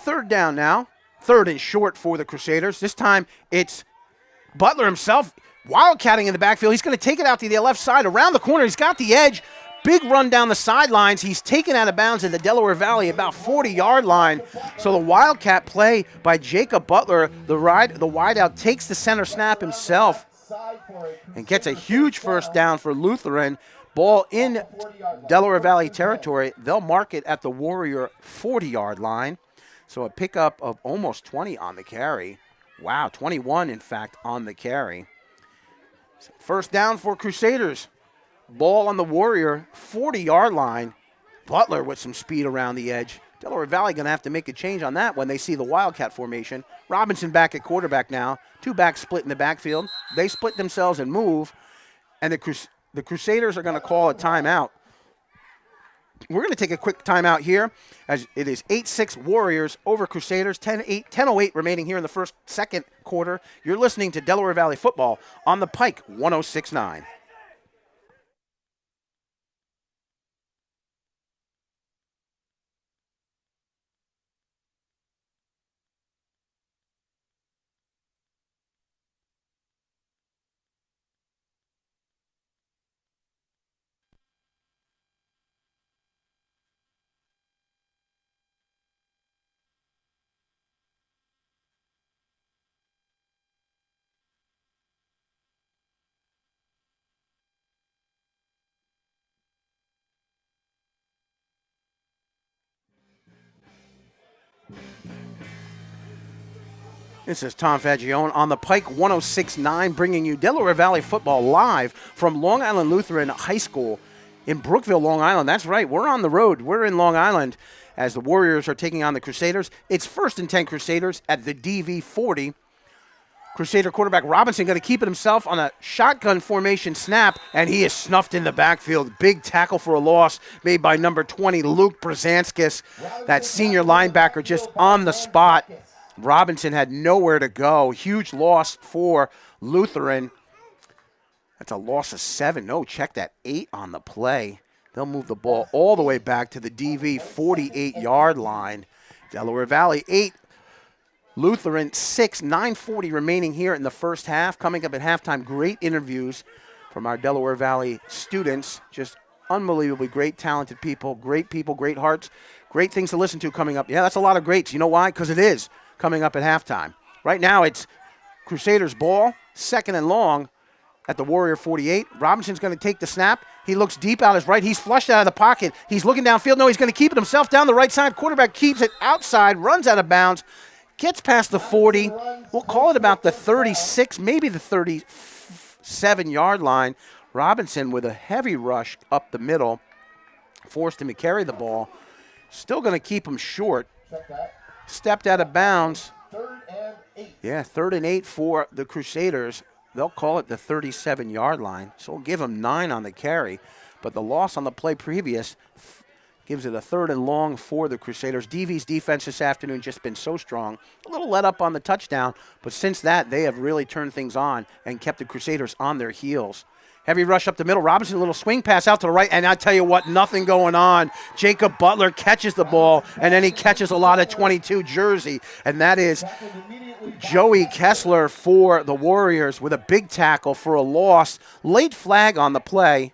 Third down now. 3rd and short for the Crusaders. This time it's Butler himself wildcatting in the backfield. He's going to take it out to the left side around the corner. He's got the edge. Big run down the sidelines. He's taken out of bounds in the Delaware Valley, about 40-yard line. So the wildcat play by Jacob Butler, the wideout, takes the center snap himself and gets a huge 1st down for Lutheran. Ball in Delaware Valley territory. They'll mark it at the Warrior 40-yard line. So a pickup of almost 20 on the carry. Wow, 21, in fact, on the carry. 1st down for Crusaders. Ball on the Warrior 40-yard line. Butler with some speed around the edge. Delaware Valley going to have to make a change on that when they see the Wildcat formation. Robinson back at quarterback now. 2 backs split in the backfield. They split themselves and move. And the Crusaders are going to call a timeout. We're going to take a quick timeout here as it is 8-6 Warriors over Crusaders. 10:08 remaining here in the second quarter. You're listening to Delaware Valley Football on the Pike 106.9. This is Tom Fagione on the Pike 106.9, bringing you Delaware Valley football live from Long Island Lutheran High School in Brookville, Long Island. That's right, we're on the road. We're in Long Island as the Warriors are taking on the Crusaders. It's 1st and 10 Crusaders at the DV 40. Crusader quarterback Robinson going to keep it himself on a shotgun formation snap, and he is snuffed in the backfield. Big tackle for a loss made by number 20, Luke Brzezinskis, that senior linebacker just on the spot. Robinson had nowhere to go. Huge loss for Lutheran. That's a loss of 7. No, check that. 8 on the play. They'll move the ball all the way back to the DV 48-yard line. Delaware Valley 8, Lutheran 6, 9:40 remaining here in the first half. Coming up at halftime, great interviews from our Delaware Valley students. Just unbelievably great, talented people, great hearts, great things to listen to coming up. Yeah, that's a lot of greats. You know why? Because it is coming up at halftime. Right now it's Crusaders ball, 2nd and long at the Warrior 48. Robinson's going to take the snap. He looks deep out his right. He's flushed out of the pocket. He's looking downfield. No, he's going to keep it himself down the right side. Quarterback keeps it outside, runs out of bounds, gets past the 40. We'll call it about the 36, maybe the 37-yard line. Robinson with a heavy rush up the middle, forced him to carry the ball. Still going to keep him short. Stepped out of bounds. 3rd and 8. Yeah, 3rd and 8 for the Crusaders. They'll call it the 37-yard line, so we'll give them 9 on the carry. But the loss on the play previous gives it a 3rd and long for the Crusaders. DV's defense this afternoon just been so strong. A little let up on the touchdown, but since that, they have really turned things on and kept the Crusaders on their heels. Heavy rush up the middle. Robinson, a little swing pass out to the right, and I tell you what, nothing going on. Jacob Butler catches the ball, and then he catches a lot of 22 jersey, and that is Joey Kessler for the Warriors with a big tackle for a loss. Late flag on the play,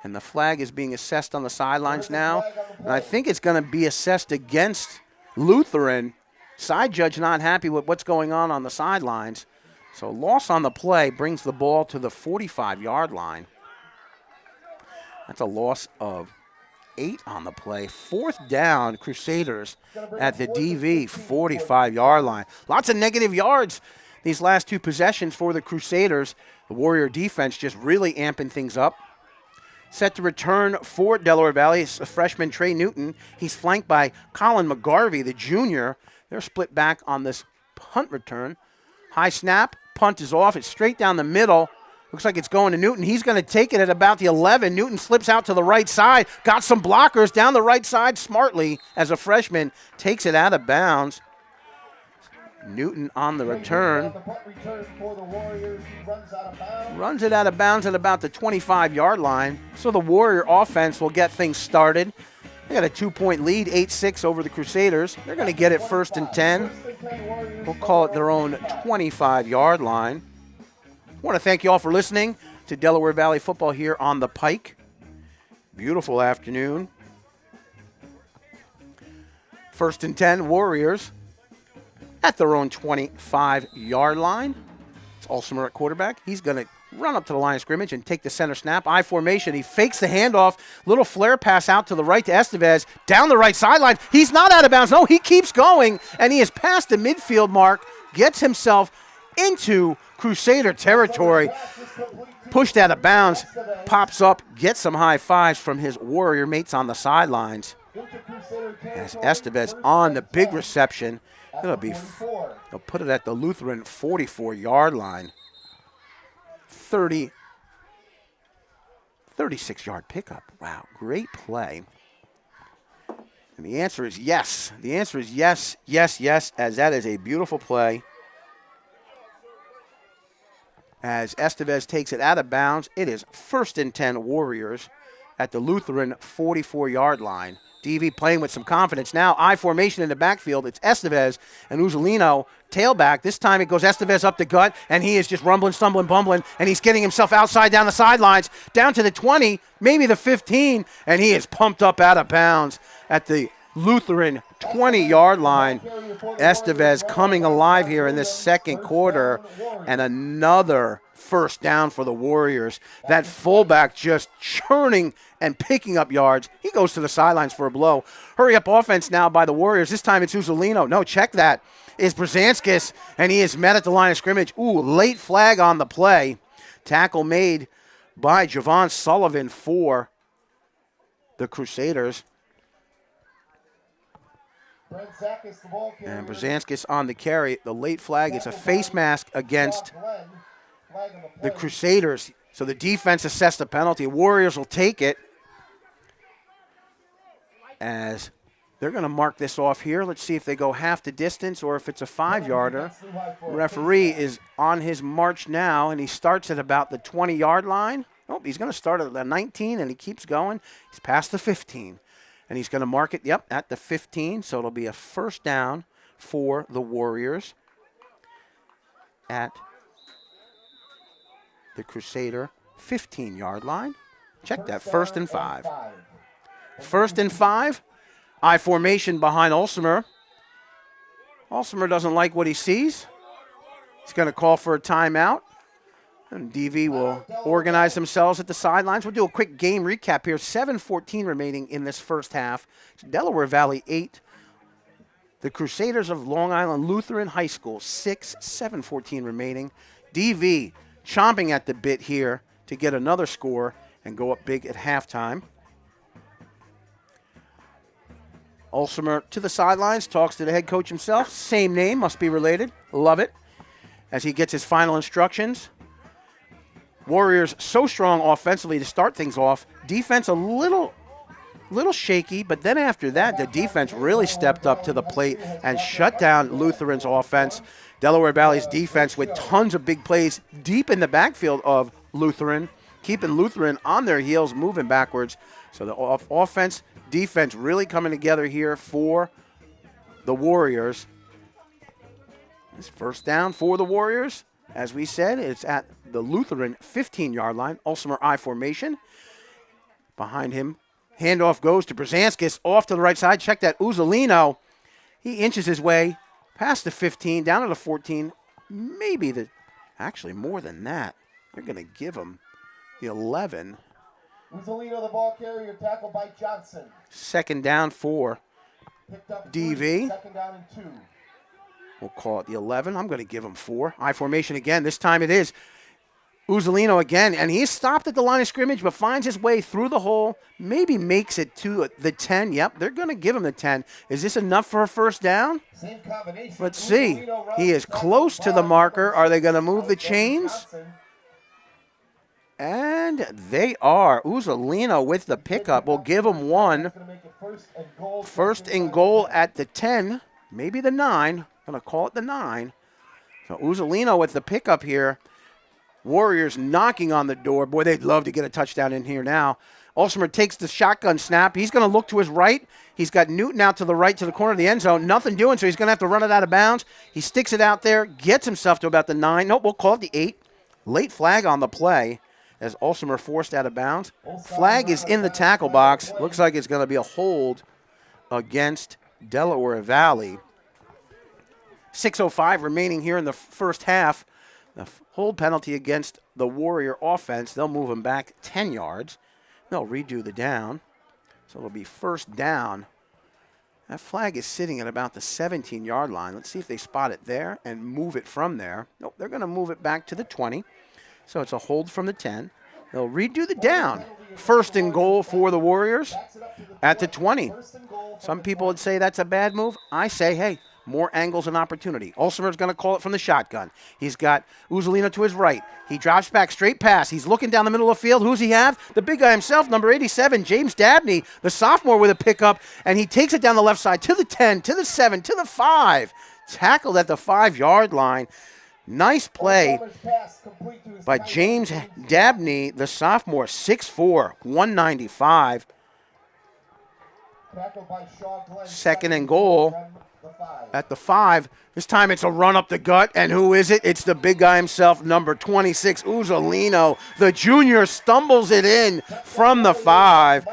and the flag is being assessed on the sidelines now, and I think it's going to be assessed against Lutheran. Side judge not happy with what's going on the sidelines. So loss on the play brings the ball to the 45-yard line. That's a loss of 8 on the play. 4th down, Crusaders at the DV 45-yard line. Lots of negative yards these last 2 possessions for the Crusaders. The Warrior defense just really amping things up. Set to return for Delaware Valley is a freshman, Trey Newton. He's flanked by Colin McGarvey, the junior. They're split back on this punt return. High snap. Punt is off. It's straight down the middle. Looks like it's going to Newton. He's going to take it at about the 11. Newton slips out to the right side. Got some blockers down the right side smartly as a freshman. Takes it out of bounds. Newton on the return. Runs it out of bounds at about the 25-yard line. So the Warrior offense will get things started. They got a 2-point lead, 8-6 over the Crusaders. They're going to get it 1st and 10. We'll call it their own 25-yard line. I want to thank you all for listening to Delaware Valley football here on the Pike. Beautiful afternoon. 1st and 10, Warriors at their own 25-yard line. It's Olsemer at quarterback. He's going to run up to the line of scrimmage and take the center snap. I formation. He fakes the handoff. Little flare pass out to the right to Estevez. Down the right sideline. He's not out of bounds. No, he keeps going, and he is past the midfield mark. Gets himself into Crusader territory. Pushed out of bounds. Pops up. Gets some high fives from his Warrior mates on the sidelines. As Estevez on the big reception. They'll put it at the Lutheran 44-yard line. 36-yard pickup. Wow, great play. And the answer is yes. The answer is yes, as that is a beautiful play. As Estevez takes it out of bounds, it is 1st and 10 Warriors at the Lutheran 44-yard line. DV playing with some confidence now. I formation in the backfield. It's Estevez and Uzzolino tailback. This time it goes Estevez up the gut, and he is just rumbling, stumbling, bumbling, and he's getting himself outside down the sidelines, down to the 20, maybe the 15, and he is pumped up out of bounds at the Lutheran 20-yard line. Estevez coming alive here in this 2nd quarter, and another 1st down for the Warriors. That fullback just churning and picking up yards. He goes to the sidelines for a blow. Hurry up offense now by the Warriors. This time it's Uzzolino. No, check that. Is Brzezinskis, and he is met at the line of scrimmage. Ooh, late flag on the play. Tackle made by Javon Sullivan for the Crusaders. And Brzezinskis on the carry. The late flag is a face mask against the Crusaders. So the defense assessed the penalty. Warriors will take it as They're going to mark this off here. Let's see if they go half the distance or if it's a 5-yarder. Referee is on his march now, and he starts at about the 20-yard line. Oh, he's going to start at the 19, and he keeps going. He's past the 15, and he's going to mark it, yep, at the 15. So it'll be a first down for the Warriors at the Crusader 15-yard line. Check that, 1st and 5. 1st and 5. I formation behind Ulsimer. Ulsimer doesn't like what he sees. He's going to call for a timeout. And DV will organize themselves at the sidelines. We'll do a quick game recap here. 7:14 remaining in this first half. It's Delaware Valley 8. The Crusaders of Long Island Lutheran High School 6. 7:14 remaining. DV chomping at the bit here to get another score and go up big at halftime. Ulsimer to the sidelines, talks to the head coach himself. Same name, must be related. Love it. As he gets his final instructions. Warriors so strong offensively to start things off. Defense a little shaky, but then after that, the defense really stepped up to the plate and shut down Lutheran's offense. Delaware Valley's defense with tons of big plays deep in the backfield of Lutheran, keeping Lutheran on their heels, moving backwards. So the offense, defense really coming together here for the Warriors. This first down for the Warriors. As we said, it's at the Lutheran 15-yard line. Ulsimer I formation. Behind him, handoff goes to Brzezinskis off to the right side. Check that, Uzzolino. He inches his way past the 15, down to the 14. Maybe actually more than that. They're going to give him the 11. Uzzolino, the ball carrier, tackled by Johnson. Second down for DV. Second down and 2. We'll call it the 11. I'm going to give him 4. I formation again. This time it is Uzzolino again, and he's stopped at the line of scrimmage, but finds his way through the hole, maybe makes it to the 10. Yep, they're going to give him the 10. Is this enough for a first down? Same combination. Let's see. He is close to the marker. Are they going to move the chains? And they are. Uzzolino with the pickup. We'll give him 1. First and goal at the 10, maybe the 9. Going to call it the 9. So Uzzolino with the pickup here. Warriors knocking on the door. Boy, they'd love to get a touchdown in here now. Ulsimer takes the shotgun snap. He's going to look to his right. He's got Newton out to the right to the corner of the end zone. Nothing doing, so he's going to have to run it out of bounds. He sticks it out there, gets himself to about the 9. Nope, we'll call it the 8. Late flag on the play as Ulsimer forced out of bounds. Flag is in the tackle box. Looks like it's going to be a hold against Delaware Valley. 6:05 remaining here in the first half. The hold penalty against the Warrior offense. They'll move him back 10 yards. They'll redo the down. So it'll be first down. That flag is sitting at about the 17-yard line. Let's see if they spot it there and move it from there. Nope, they're going to move it back to the 20. So it's a hold from the 10. They'll redo the down. First and goal for the Warriors at the 20. Some people would say that's a bad move. I say, hey, more angles and opportunity. Ulsimer's going to call it from the shotgun. He's got Uzzolino to his right. He drops back, straight pass. He's looking down the middle of the field. Who's he have? The big guy himself, number 87, James Dabney, the sophomore with a pickup, and he takes it down the left side to the 10, to the 7, to the 5. Tackled at the 5-yard line. Nice play by James Dabney, the sophomore, 6'4", 195. Second and goal at the 5. This time it's a run up the gut, and who is it? It's the big guy himself, number 26, Uzzolino. The junior stumbles it in from the 5.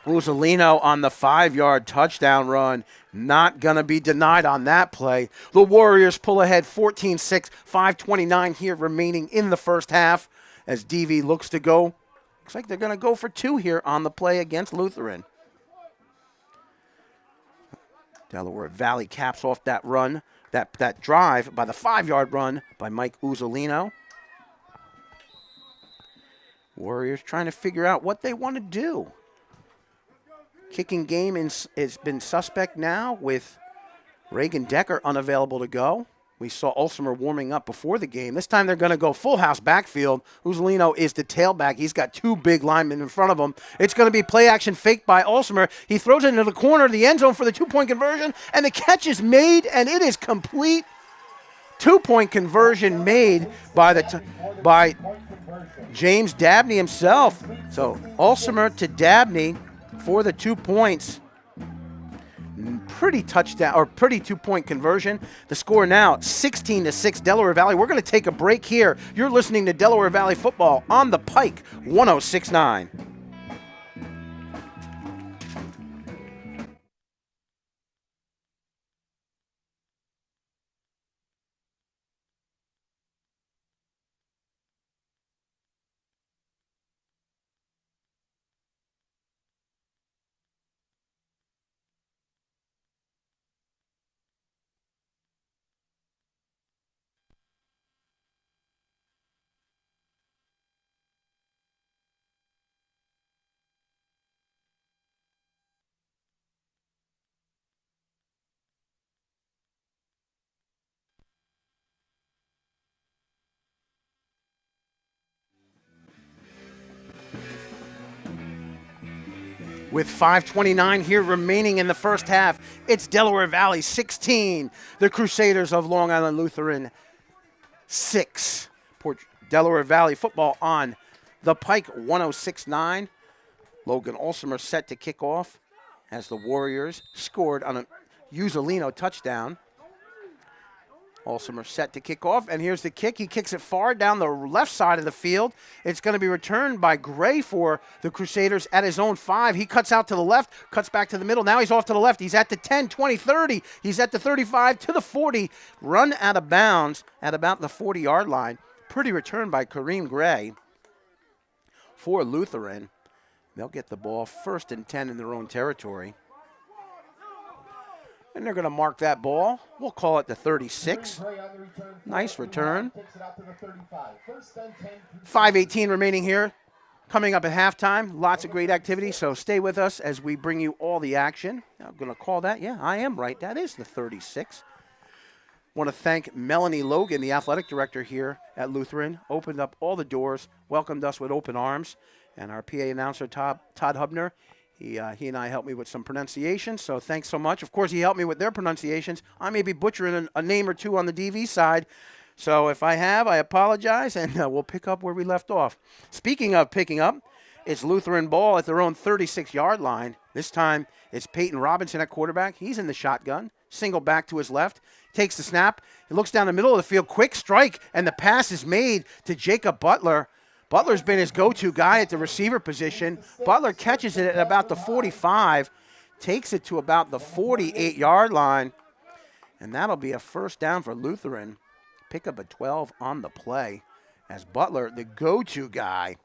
Uzzolino on the 5-yard touchdown run. Not going to be denied on that play. The Warriors pull ahead 14-6, 5:29 here remaining in the first half as DV looks to go. Looks like they're going to go for 2 here on the play against Lutheran. Delaware Valley caps off that run, that drive by the 5-yard run by Mike Uzzolino. Warriors trying to figure out what they want to do. Kicking game has been suspect now with Reagan Decker unavailable to go. We saw Ulsimer warming up before the game. This time they're going to go full house backfield. Uzzolino is the tailback. He's got 2 big linemen in front of him. It's going to be play action fake by Ulsimer. He throws it into the corner of the end zone for the 2-point conversion, and the catch is made, and it is complete. 2-point conversion made by James Dabney himself. So Ulsimer to Dabney for the 2 points. Pretty 2-point conversion. The score now 16-6 Delaware Valley. We're going to take a break here. You're listening to Delaware Valley Football on the Pike 106.9. With 5:29 here remaining in the first half, it's Delaware Valley 16, the Crusaders of Long Island Lutheran 6. Delaware Valley football on the Pike 106.9. Logan Ulsimer set to kick off as the Warriors scored on a Uzzolino touchdown. Ulsimer set to kick off, and here's the kick. He kicks it far down the left side of the field. It's going to be returned by Gray for the Crusaders at his own 5. He cuts out to the left, cuts back to the middle. Now he's off to the left. He's at the 10, 20, 30. He's at the 35 to the 40. Run out of bounds at about the 40-yard line. Pretty return by Kareem Gray for Lutheran. They'll get the ball 1st and 10 in their own territory. And they're going to mark that ball. We'll call it the 36. Nice return. 5:18 remaining here. Coming up at halftime. Lots of great activity, so stay with us as we bring you all the action. I'm going to call that. Yeah, I am right. That is the 36. Want to thank Melanie Logan, the athletic director here at Lutheran. Opened up all the doors, welcomed us with open arms. And our PA announcer, Todd Hubner. He and I helped me with some pronunciations, so thanks so much. Of course, he helped me with their pronunciations. I may be butchering a name or two on the DV side, so if I have, I apologize, and we'll pick up where we left off. Speaking of picking up, it's Lutheran ball at their own 36-yard line. This time, it's Peyton Robinson at quarterback. He's in the shotgun, single back to his left, takes the snap. He looks down the middle of the field, quick strike, and the pass is made to Jacob Butler. Butler's been his go-to guy at the receiver position. Butler catches it at about the 45, takes it to about the 48-yard line, and that'll be a 1st down for Lutheran. Pick up a 12 on the play as Butler, the go-to guy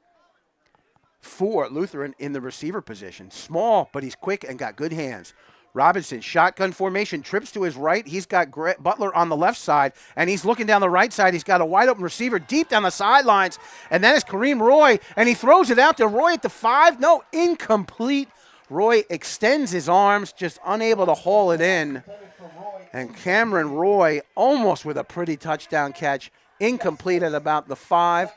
for Lutheran in the receiver position. Small, but he's quick and got good hands. Robinson, shotgun formation, trips to his right. He's got Butler on the left side, and he's looking down the right side. He's got a wide-open receiver deep down the sidelines, and that is Kareem Roy, and he throws it out to Roy at the 5. No, incomplete. Roy extends his arms, just unable to haul it in, and Cameron Roy almost with a pretty touchdown catch, incomplete at about the 5.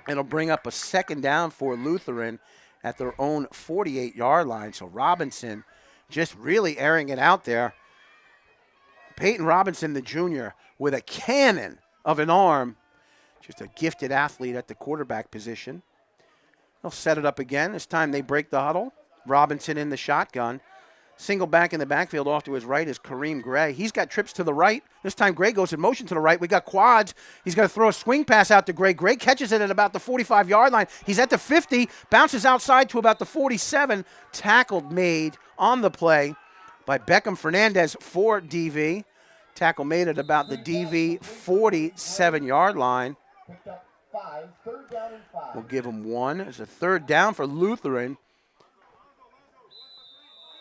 It'll bring up a 2nd down for Lutheran at their own 48-yard line. So Robinson just really airing it out there. Peyton Robinson, the junior, with a cannon of an arm. Just a gifted athlete at the quarterback position. They'll set it up again. This time they break the huddle. Robinson in the shotgun. Single back in the backfield off to his right is Kareem Gray. He's got trips to the right. This time Gray goes in motion to the right. We got quads. He's going to throw a swing pass out to Gray. Gray catches it at about the 45-yard line. He's at the 50, bounces outside to about the 47. Tackled made on the play by Beckham Fernandez for DV. Tackle made at about the DV 47-yard line. We'll give him 1. It's a 3rd down for Lutheran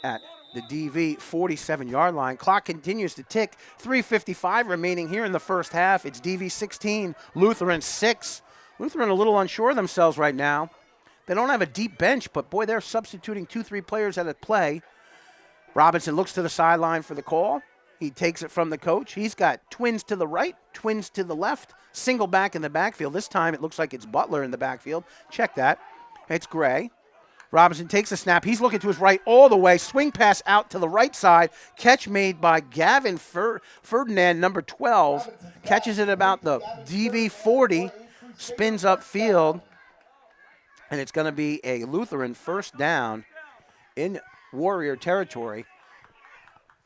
at the DV 47-yard line. Clock continues to tick. 3:55 remaining here in the first half. It's DV 16, Lutheran 6. Lutheran a little unsure of themselves right now. They don't have a deep bench, but boy, they're substituting 2-3 players at a play. Robinson looks to the sideline for the call. He takes it from the coach. He's got twins to the right, twins to the left, single back in the backfield. This time it looks like it's Butler in the backfield. Check that. It's Gray. Robinson takes a snap. He's looking to his right all the way. Swing pass out to the right side. Catch made by Gavin Ferdinand, number 12. Catches it about the DV 40. Spins upfield. And it's going to be a Lutheran first down in Warrior territory.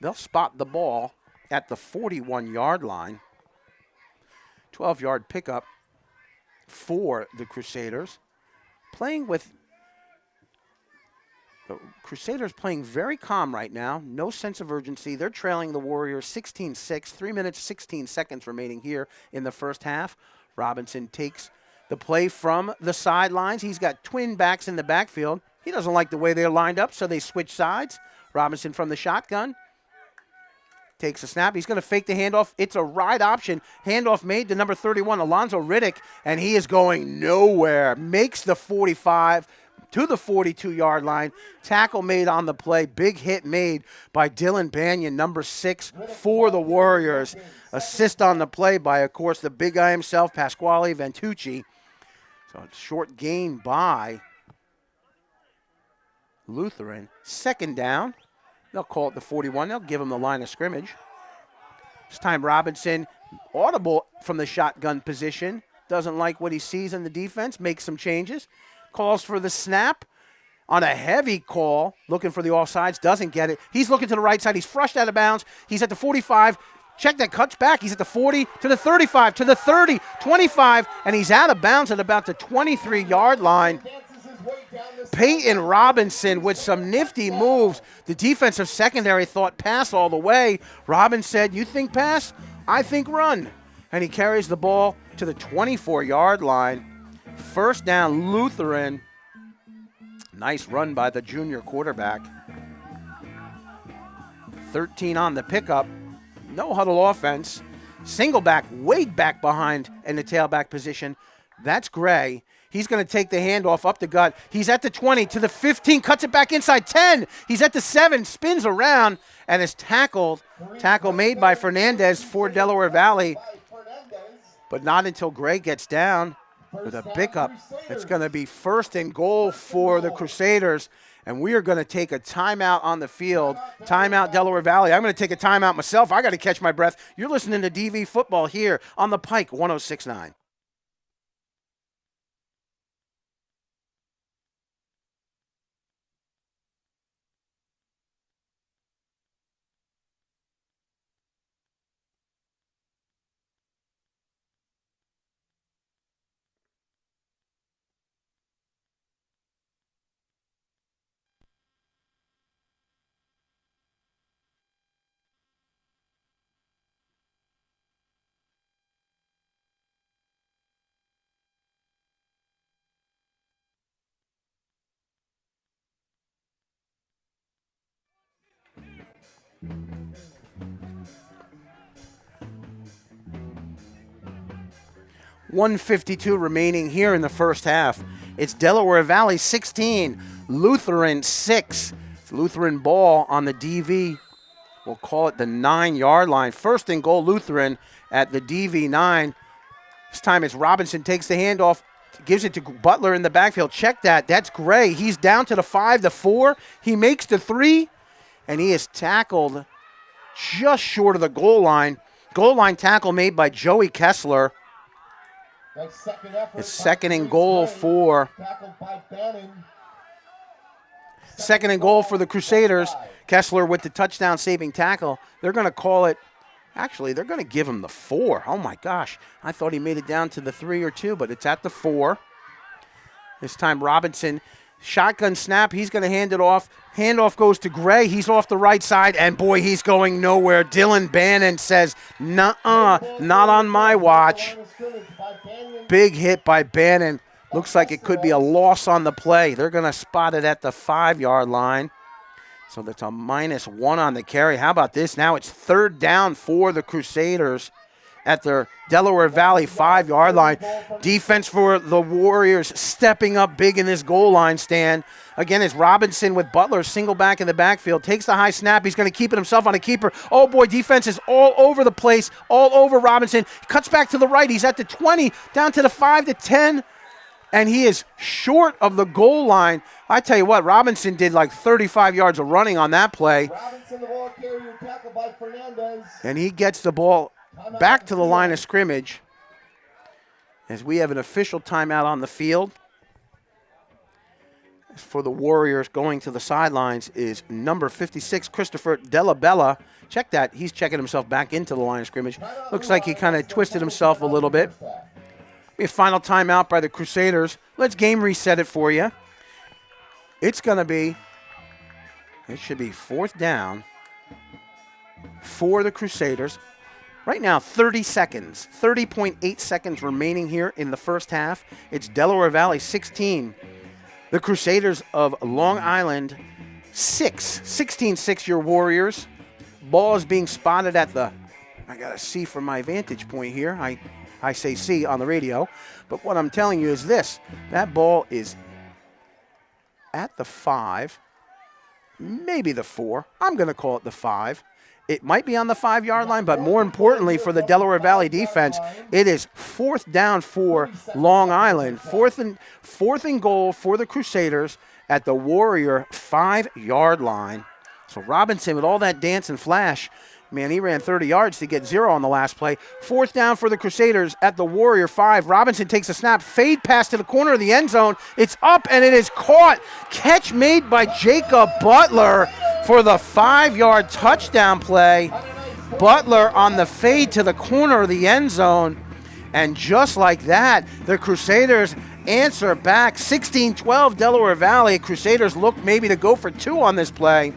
They'll spot the ball at the 41-yard line. 12-yard pickup for the Crusaders. Crusaders playing very calm right now. No sense of urgency. They're trailing the Warriors 16-6. 3 minutes, 16 seconds remaining here in the first half. Robinson takes the play from the sidelines. He's got twin backs in the backfield. He doesn't like the way they're lined up, so they switch sides. Robinson from the shotgun. Takes a snap. He's going to fake the handoff. It's a ride option. Handoff made to number 31, Alonzo Riddick, and he is going nowhere. Makes the 45 to the 42-yard line. Tackle made on the play. Big hit made by Dylan Banyan, number 6 for the Warriors. Assist on the play by, of course, the big guy himself, Pasquale Ventucci. So it's short gain by Lutheran. Second down. They'll call it the 41. They'll give him the line of scrimmage. This time Robinson, audible from the shotgun position. Doesn't like what he sees in the defense. Makes some changes. Calls for the snap on a heavy call. Looking for the offsides. Doesn't get it. He's looking to the right side. He's flushed out of bounds. He's at the 45. Check that, cuts back. He's at the 40, to the 35, to the 30, 25, and he's out of bounds at about the 23-yard line. Peyton Robinson with some nifty moves. The defensive secondary thought pass all the way. Robin said, you think pass? I think run. And he carries the ball to the 24-yard line. First down, Lutheran. Nice run by the junior quarterback. 13 on the pickup. No huddle offense. Single back, way back behind in the tailback position. That's Gray. He's going to take the handoff up the gut. He's at the 20, to the 15, cuts it back inside 10. He's at the 7, spins around, and is tackled. Tackle made by Fernandez for Delaware Valley. But not until Gray gets down with a pickup. It's going to be first and goal for the Crusaders. And we are going to take a timeout on the field. Timeout, Delaware Valley. I'm going to take a timeout myself. I got to catch my breath. You're listening to DV Football here on the Pike 106.9. .152 remaining here in the first half. It's Delaware Valley 16, Lutheran 6. It's Lutheran ball on the DV. We'll call it the 9-yard line. First and goal, Lutheran at the DV 9. This time it's Robinson, takes the handoff, gives it to Butler in the backfield. Check that. That's Gray. He's down to the 5, the 4. He makes the 3, and he is tackled just short of the goal line. Goal line tackle made by Joey Kessler. It's second and goal for the Crusaders. Kessler with the touchdown saving tackle. They're going to call it, actually, they're going to give him the 4. Oh my gosh. I thought he made it down to the 3 or 2, but it's at the 4. This time Robinson, shotgun snap. He's going to hand it off. Handoff goes to Gray. He's off the right side, and boy, he's going nowhere. Dylan Bannon says, nuh-uh, not on my watch. Big hit by Bannon. Looks like it could be a loss on the play. They're going to spot it at the 5-yard line. So that's a -1 on the carry. How about this? Now it's third down for the Crusaders at their Delaware Valley 5-yard line. Defense for the Warriors stepping up big in this goal line stand. Again, it's Robinson with Butler, single back in the backfield. Takes the high snap. He's going to keep it himself on a keeper. Oh, boy, defense is all over the place, all over Robinson. Cuts back to the right. He's at the 20, down to the 5 to 10, and he is short of the goal line. I tell you what, Robinson did like 35 yards of running on that play. Robinson, the ball carrier, tackled by Fernandez. And he gets the ball back to the line of scrimmage as we have an official timeout on the field. For the Warriors, going to the sidelines is number 56, Christopher Delabella. Check that. He's checking himself back into the line of scrimmage. Looks like he kind of twisted himself a little bit. A final timeout by the Crusaders. Let's game reset it for you. It should be 4th down for the Crusaders. Right now, 30 seconds, 30.8 seconds remaining here in the first half. It's Delaware Valley 16. The Crusaders of Long Island 16-6 your Warriors. Ball is being spotted at the, I got to see from my vantage point here. I say see on the radio. But what I'm telling you is this. That ball is at the 5, maybe the 4. I'm going to call it the 5. It might be on the 5-yard line, but more importantly for the Delaware Valley defense, it is 4th down for Long Island. Fourth and goal for the Crusaders at the Warrior 5-yard line. So Robinson, with all that dance and flash, man, he ran 30 yards to get 0 on the last play. 4th down for the Crusaders at the Warrior 5. Robinson takes a snap, fade pass to the corner of the end zone. It's up and it is caught. Catch made by Jacob Butler for the 5-yard touchdown play. Butler on the fade to the corner of the end zone. And just like that, the Crusaders answer back. 16-12 Delaware Valley. Crusaders look maybe to go for 2 on this play.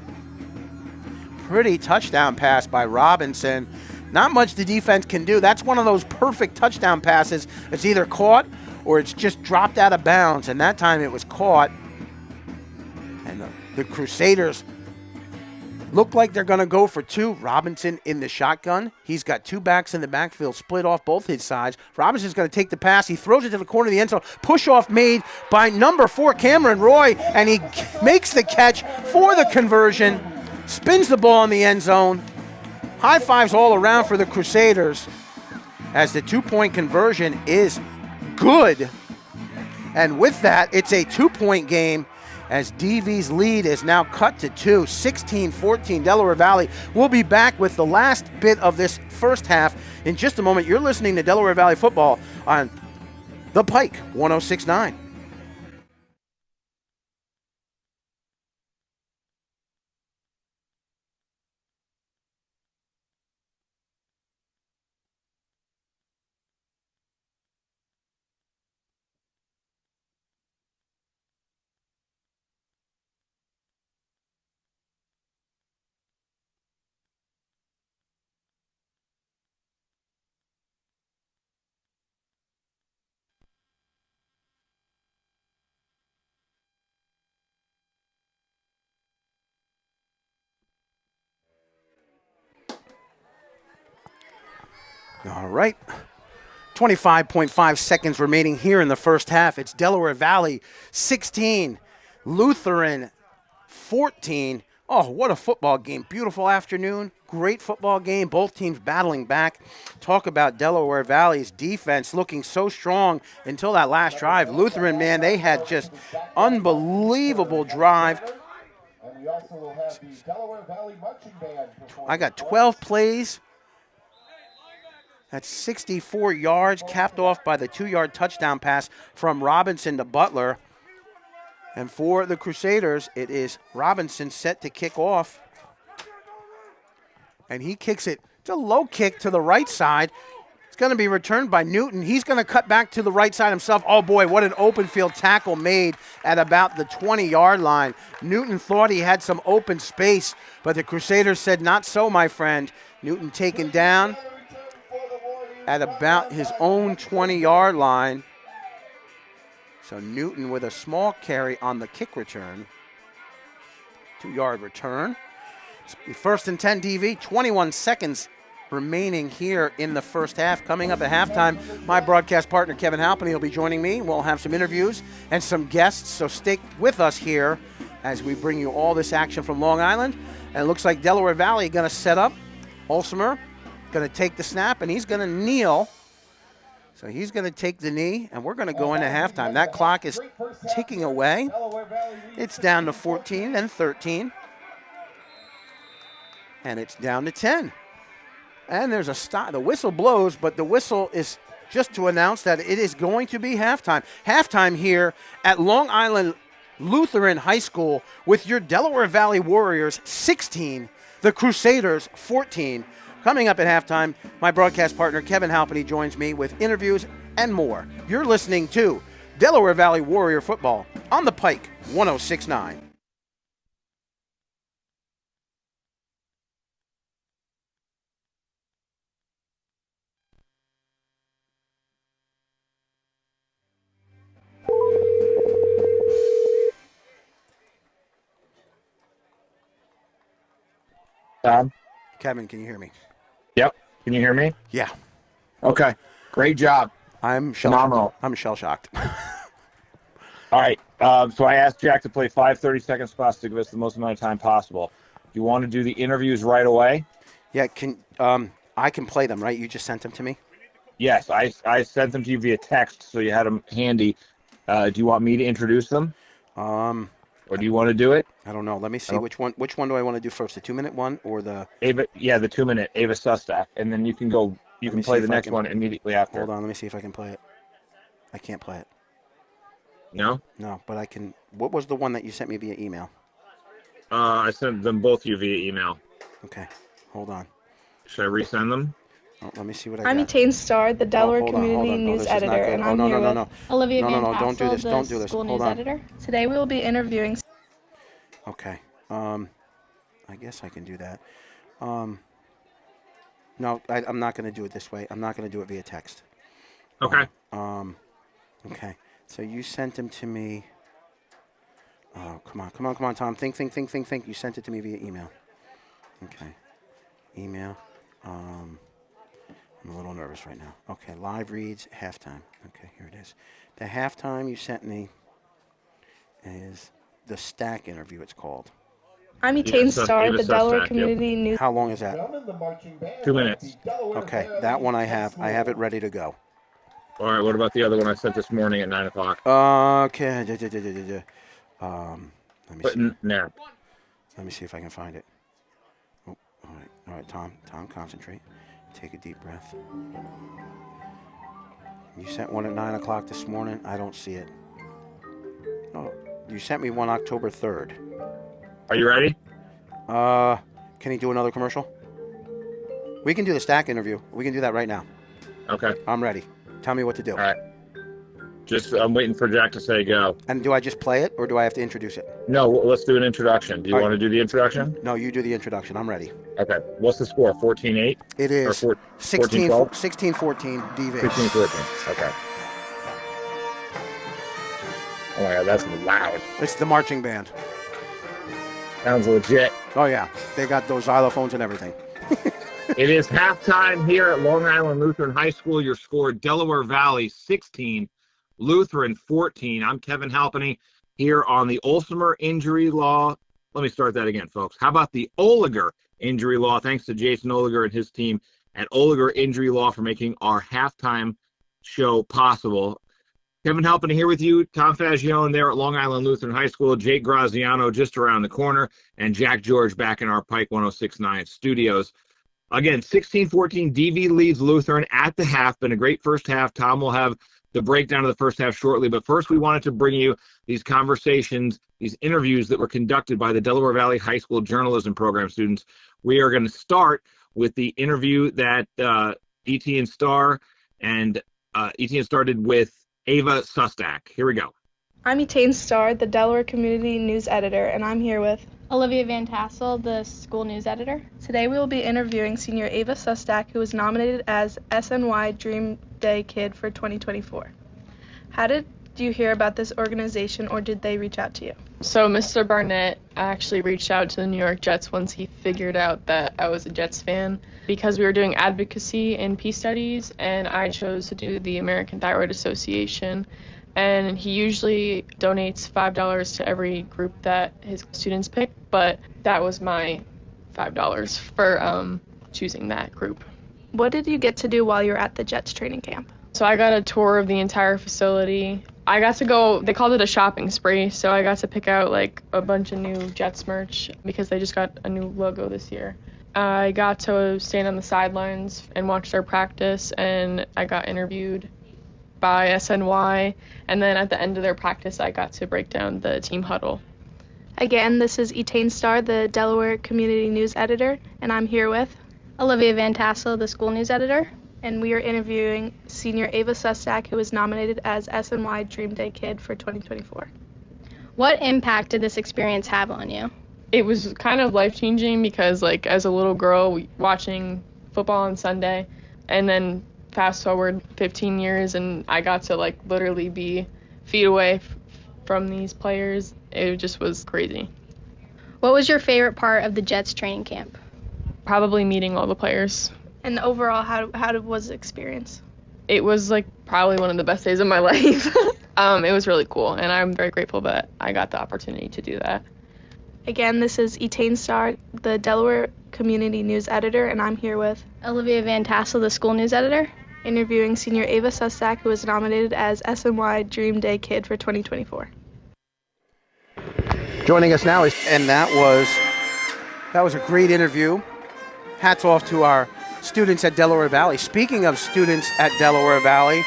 Pretty touchdown pass by Robinson. Not much the defense can do. That's one of those perfect touchdown passes. It's either caught or it's just dropped out of bounds. And that time it was caught. And the Crusaders look like they're going to go for 2. Robinson in the shotgun. He's got 2 backs in the backfield, split off both his sides. Robinson's going to take the pass. He throws it to the corner of the end zone. Push off made by number 4, Cameron Roy, and he makes the catch for the conversion. Spins the ball in the end zone. High fives all around for the Crusaders as the 2-point conversion is good. And with that, it's a 2-point game as DV's lead is now cut to 2, 16-14 Delaware Valley. We'll be back with the last bit of this first half in just a moment. You're listening to Delaware Valley Football on The Pike 106.9. All right. 25.5 seconds remaining here in the first half. It's Delaware Valley 16, Lutheran 14. Oh, what a football game. Beautiful afternoon. Great football game. Both teams battling back. Talk about Delaware Valley's defense looking so strong until that last drive. Lutheran, man, they had just unbelievable drive. And we also will have the Delaware Valley Marching Band perform. I got 12 plays. That's 64 yards, capped off by the 2-yard touchdown pass from Robinson to Butler. And for the Crusaders, it is Robinson set to kick off. And he kicks it. It's a low kick to the right side. It's going to be returned by Newton. He's going to cut back to the right side himself. Oh, boy, what an open field tackle made at about the 20-yard line. Newton thought he had some open space, but the Crusaders said, not so, my friend. Newton taken down at about his own 20-yard line. So Newton with a small carry on the kick return. 2-yard return. First and 10 DV, 21 seconds remaining here in the first half. Coming up at halftime, my broadcast partner Kevin Halpany will be joining me. We'll have some interviews and some guests, so stick with us here as we bring you all this action from Long Island. And it looks like Delaware Valley going to set up. Olsemer going to take the snap, and he's going to kneel. So he's going to take the knee, and we're going to go into halftime. That clock is ticking away. It's down to 14 and 13. And it's down to 10. And there's a stop. The whistle blows, but the whistle is just to announce that it is going to be halftime. Halftime here at Long Island Lutheran High School with your Delaware Valley Warriors 16, the Crusaders 14. Coming up at halftime, my broadcast partner Kevin Halpany joins me with interviews and more. You're listening to Delaware Valley Warrior Football on the Pike 106.9. Tom? Kevin, can you hear me? Yep. Can you hear me? Yeah. Okay. Great job. I'm Phenomenal. shell-shocked. All right. So I asked Jack to play 5 30-second spots to give us the most amount of time possible. You want to do the interviews right away? Yeah, I can play them, right? You just sent them to me? Yes. I sent them to you via text, so you had them handy. Do you want me to introduce them? Or do you want to do it? I don't know. Let me see which one do I want to do first, the 2-minute one or the Ava? Yeah, the 2-minute Ava Sustak, and then you can go. You can play the next one immediately after. Hold on, let me see if I can play it. I can't play it. No? No, but I can. What was the one that you sent me via email? I sent them both to you via email. Okay, hold on. Should I resend them? Oh, let me see what I I'm got. Etain Starr, the Delaware hold on, Community hold on. News This is not Editor, good. and Oh, I'm no, here no, with no. Olivia No, Van no, don't do Tassel, this, the don't do this. School Hold News on. Editor. Today we will be interviewing. Okay. I guess I can do that. No, I'm not going to do it this way. I'm not going to do it via text. Okay. Okay. So you sent them to me. Oh, come on, Tom. Think. You sent it to me via email. Okay. Email. I'm a little nervous right now. Okay. Live reads, halftime. Okay, here it is. The halftime you sent me is the Stack interview, it's called. I'm Etain Starr, Ava the Delaware Sustak, Community News. How long is that? 2 minutes. Okay, that one I have it ready to go. All right. What about the other one I sent this morning at 9 o'clock? Okay. Let me see. Nap. Let me see if I can find it. Oh, all right, Tom, concentrate. Take a deep breath. You sent one at 9 o'clock this morning. I don't see it. Oh, you sent me one October 3rd. Are you ready? Can you do another commercial? We can do the Stack interview. We can do that right now. Okay. I'm ready. Tell me what to do. All right. I'm waiting for Jack to say go. And do I just play it, or do I have to introduce it? No, let's do an introduction. Do you All want to do the introduction? No, you do the introduction. I'm ready. Okay. What's the score? 14-8? It is Or 16-14 DV. 16-14. Okay. Oh my God, that's loud. It's the marching band. Sounds legit. Oh, yeah. They got those xylophones and everything. It is halftime here at Long Island Lutheran High School. Your score, Delaware Valley 16, Lutheran 14. I'm Kevin Halpany here on the Olsemer Injury Law. Let me start that again, folks. How about the Oliger Injury Law? Thanks to Jason Oliger and his team at Oliger Injury Law for making our halftime show possible. Kevin Halpany here with you. Tom Fagione there at Long Island Lutheran High School. Jake Graziano just around the corner. And Jack George back in our Pike 106.9 studios. Again, 16-14, DV leads Lutheran at the half. Been a great first half. Tom will have the breakdown of the first half shortly. But first, we wanted to bring you these conversations, these interviews that were conducted by the Delaware Valley High School Journalism Program students. We are going to start with the interview that Etain Starr did with Ava Sustak. Here we go. I'm Etain Starr, the Delaware Community News Editor, and I'm here with Olivia Van Tassel, the School News Editor. Today we will be interviewing senior Ava Sustak, who was nominated as SNY Dream Day Kid for 2024. How did you hear about this organization, or did they reach out to you? So Mr. Barnett actually reached out to the New York Jets once he figured out that I was a Jets fan because we were doing advocacy and peace studies, and I chose to do the American Thyroid Association. And he usually donates $5 to every group that his students pick, but that was my $5 for choosing that group. What did you get to do while you were at the Jets training camp? So I got a tour of the entire facility. I got to go, they called it a shopping spree, so I got to pick out like a bunch of new Jets merch because they just got a new logo this year. I got to stand on the sidelines and watch their practice, and I got interviewed by SNY, and then at the end of their practice I got to break down the team huddle. Again, this is Etain Starr, the Delaware Community News Editor, and I'm here with Olivia Van Tassel, the school news editor. And we are interviewing senior Ava Sustak, who was nominated as SNY Dream Day Kid for 2024. What impact did this experience have on you? It was kind of life-changing because, like, as a little girl watching football on Sunday, and then fast forward 15 years and I got to, like, literally be feet away from these players, it just was crazy. What was your favorite part of the Jets training camp? Probably meeting all the players. And overall, how was the experience? It was like probably one of the best days of my life. It was really cool, and I'm very grateful that I got the opportunity to do that. Again, this is Etain Starr, the Delaware Community News Editor, and I'm here with Olivia Van Tassel, the school news editor, interviewing senior Ava Sustak, who was nominated as SNY Dream Day Kid for 2024. Joining us now that was a great interview. Hats off to our students at Delaware Valley. Speaking of students at Delaware Valley,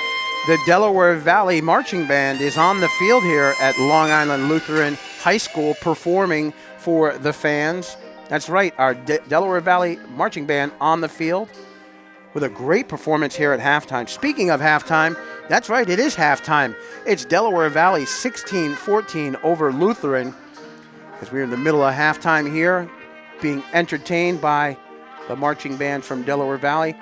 the Delaware Valley Marching Band is on the field here at Long Island Lutheran High School performing for the fans. That's right, our Delaware Valley Marching Band on the field with a great performance here at halftime. Speaking of halftime, that's right, it is halftime. It's Delaware Valley 16-14 over Lutheran as we're in the middle of halftime here, being entertained by the marching band from Delaware Valley.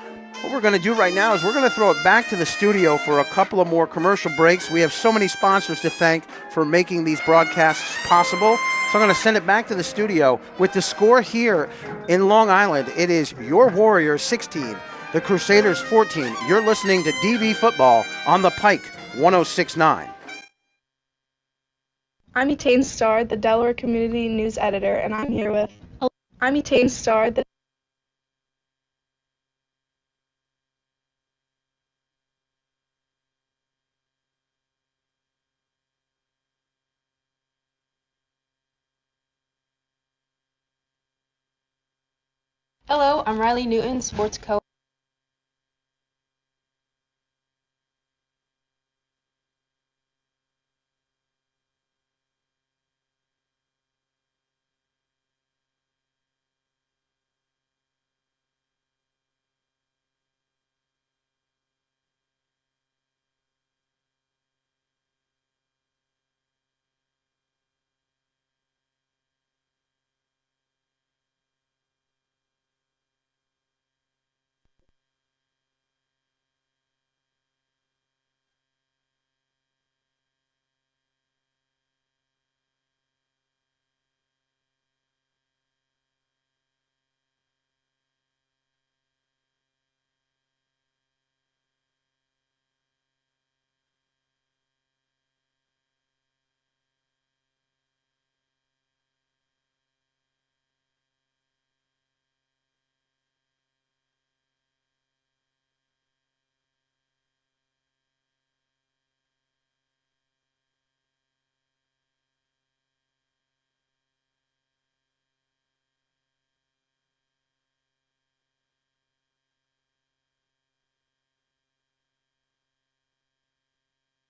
What we're going to do right now is we're going to throw it back to the studio for a couple of more commercial breaks. We have so many sponsors to thank for making these broadcasts possible. So I'm going to send it back to the studio with the score here in Long Island. It is your Warriors 16, the Crusaders 14. You're listening to DV Football on the Pike 106.9. I'm Etain Starr, the Delaware Community News Editor, and I'm here with Etain Starr, the Hello, I'm Riley Newton, sports co.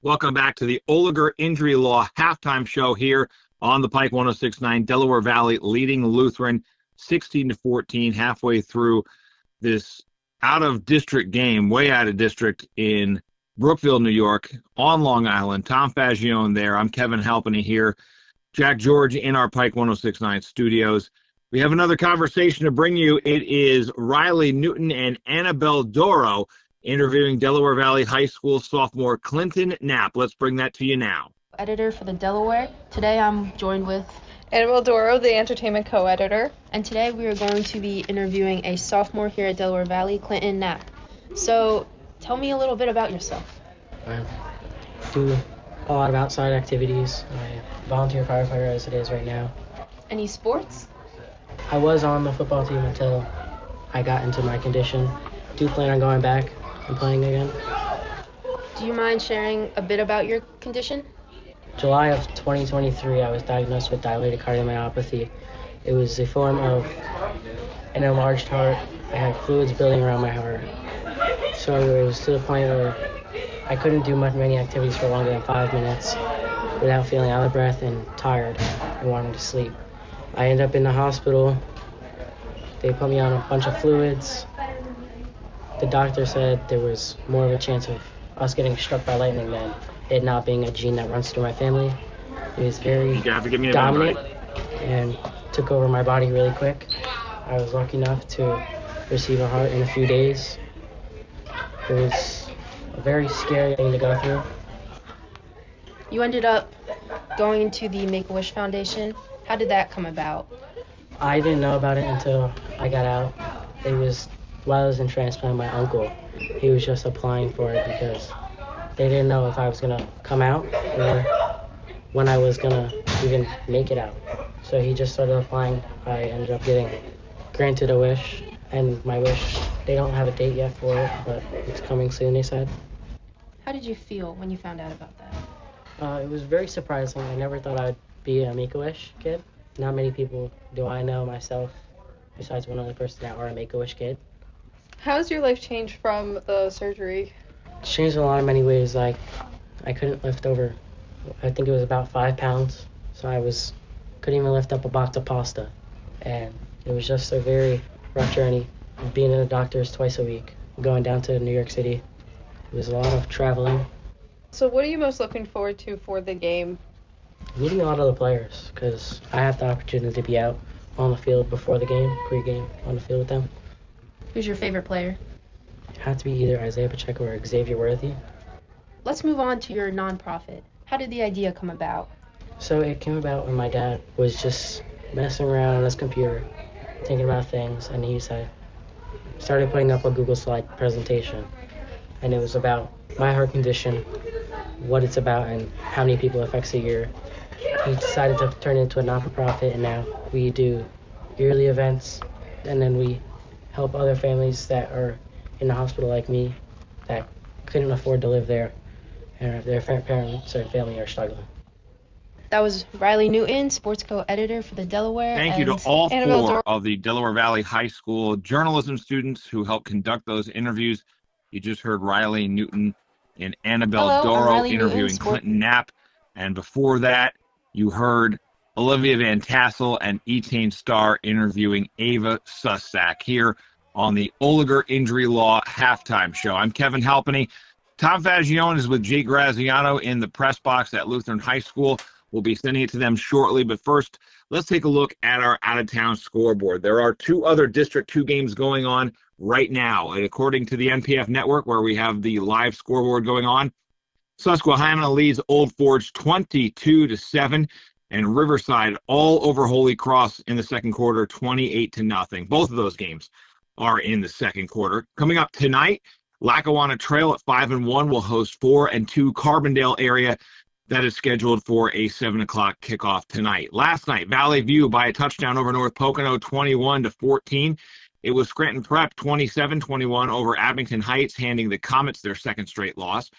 Welcome back to the Oliger Injury Law halftime show here on the Pike 106.9. Delaware Valley leading Lutheran 16-14 halfway through this out-of-district game, way out of district in Brookville, New York, on Long Island. Tom Fagione there. I'm Kevin Halpenny here. Jack George in our Pike 106.9 studios. We have another conversation to bring you. It is Riley Newton and Annabelle Doro interviewing Delaware Valley High School sophomore Clinton Knapp. Let's bring that to you now. editor for the Delaware. Today I'm joined with Annabelle Doro, the entertainment co-editor. And today we are going to be interviewing a sophomore here at Delaware Valley, Clinton Knapp. So tell me a little bit about yourself. I do a lot of outside activities. I volunteer firefighter as it is right now. Any sports? I was on the football team until I got into my condition. Do plan on going back and playing again. Do you mind sharing a bit about your condition? July of 2023, I was diagnosed with dilated cardiomyopathy. It was a form of an enlarged heart. I had fluids building around my heart. So it was to the point where I couldn't do many activities for longer than 5 minutes without feeling out of breath and tired and wanting to sleep. I ended up in the hospital. They put me on a bunch of fluids. The doctor said there was more of a chance of us getting struck by lightning than it not being a gene that runs through my family. It was very dominant and took over my body really quick. I was lucky enough to receive a heart in a few days. It was a very scary thing to go through. You ended up going into the Make-A-Wish Foundation. How did that come about? I didn't know about it until I got out. It was while I was in transplant, my uncle, he was just applying for it because they didn't know if I was going to come out or when I was going to even make it out. So he just started applying. I ended up getting granted a wish, and my wish, they don't have a date yet for it, but it's coming soon, they said. How did you feel when you found out about that? It was very surprising. I never thought I'd be a Make-A-Wish kid. Not many people do I know myself, besides one other person, that are a Make-A-Wish kid. How's your life changed from the surgery? It's changed in a lot of many ways. Like, I couldn't lift over, I think it was about 5 pounds, so couldn't even lift up a box of pasta. And it was just a very rough journey, being in the doctors twice a week, going down to New York City. It was a lot of traveling. So what are you most looking forward to for the game? Meeting a lot of the players, because I have the opportunity to be out on the field before the game, pre-game, on the field with them. Who's your favorite player? It had to be either Isaiah Pacheco or Xavier Worthy. Let's move on to your nonprofit. How did the idea come about? So it came about when my dad was just messing around on his computer, thinking about things, and he started putting up a Google slide presentation. And it was about my heart condition, what it's about, and how many people it affects a year. He decided to turn it into a not-for-profit, and now we do yearly events, and then we help other families that are in the hospital like me that couldn't afford to live there, and their parents or family are struggling. That was Riley Newton, sports co-editor for the Delaware. Thank you to all four of the Delaware Valley High School journalism students who helped conduct those interviews. You just heard Riley Newton and Annabelle Doro interviewing Clinton Knapp. And before that, you heard Olivia Van Tassel and Etane Starr interviewing Ava Susak here on the Oliger Injury Law Halftime Show. I'm Kevin Halpenny. Tom Fagione is with Jay Graziano in the press box at Lutheran High School. We'll be sending it to them shortly, but first, let's take a look at our out-of-town scoreboard. There are 2 other District 2 games going on right now, and according to the NPF network, where we have the live scoreboard going on, Susquehanna leads Old Forge 22-7, and Riverside all over Holy Cross in the second quarter, 28-0. Both of those games are in the second quarter. Coming up tonight, Lackawanna Trail at 5-1 will host 4-2 Carbondale area. That is scheduled for a 7 o'clock kickoff tonight. Last night, Valley View by a touchdown over North Pocono, 21-14. It was Scranton Prep 27-21 over Abington Heights, handing the Comets their second straight loss.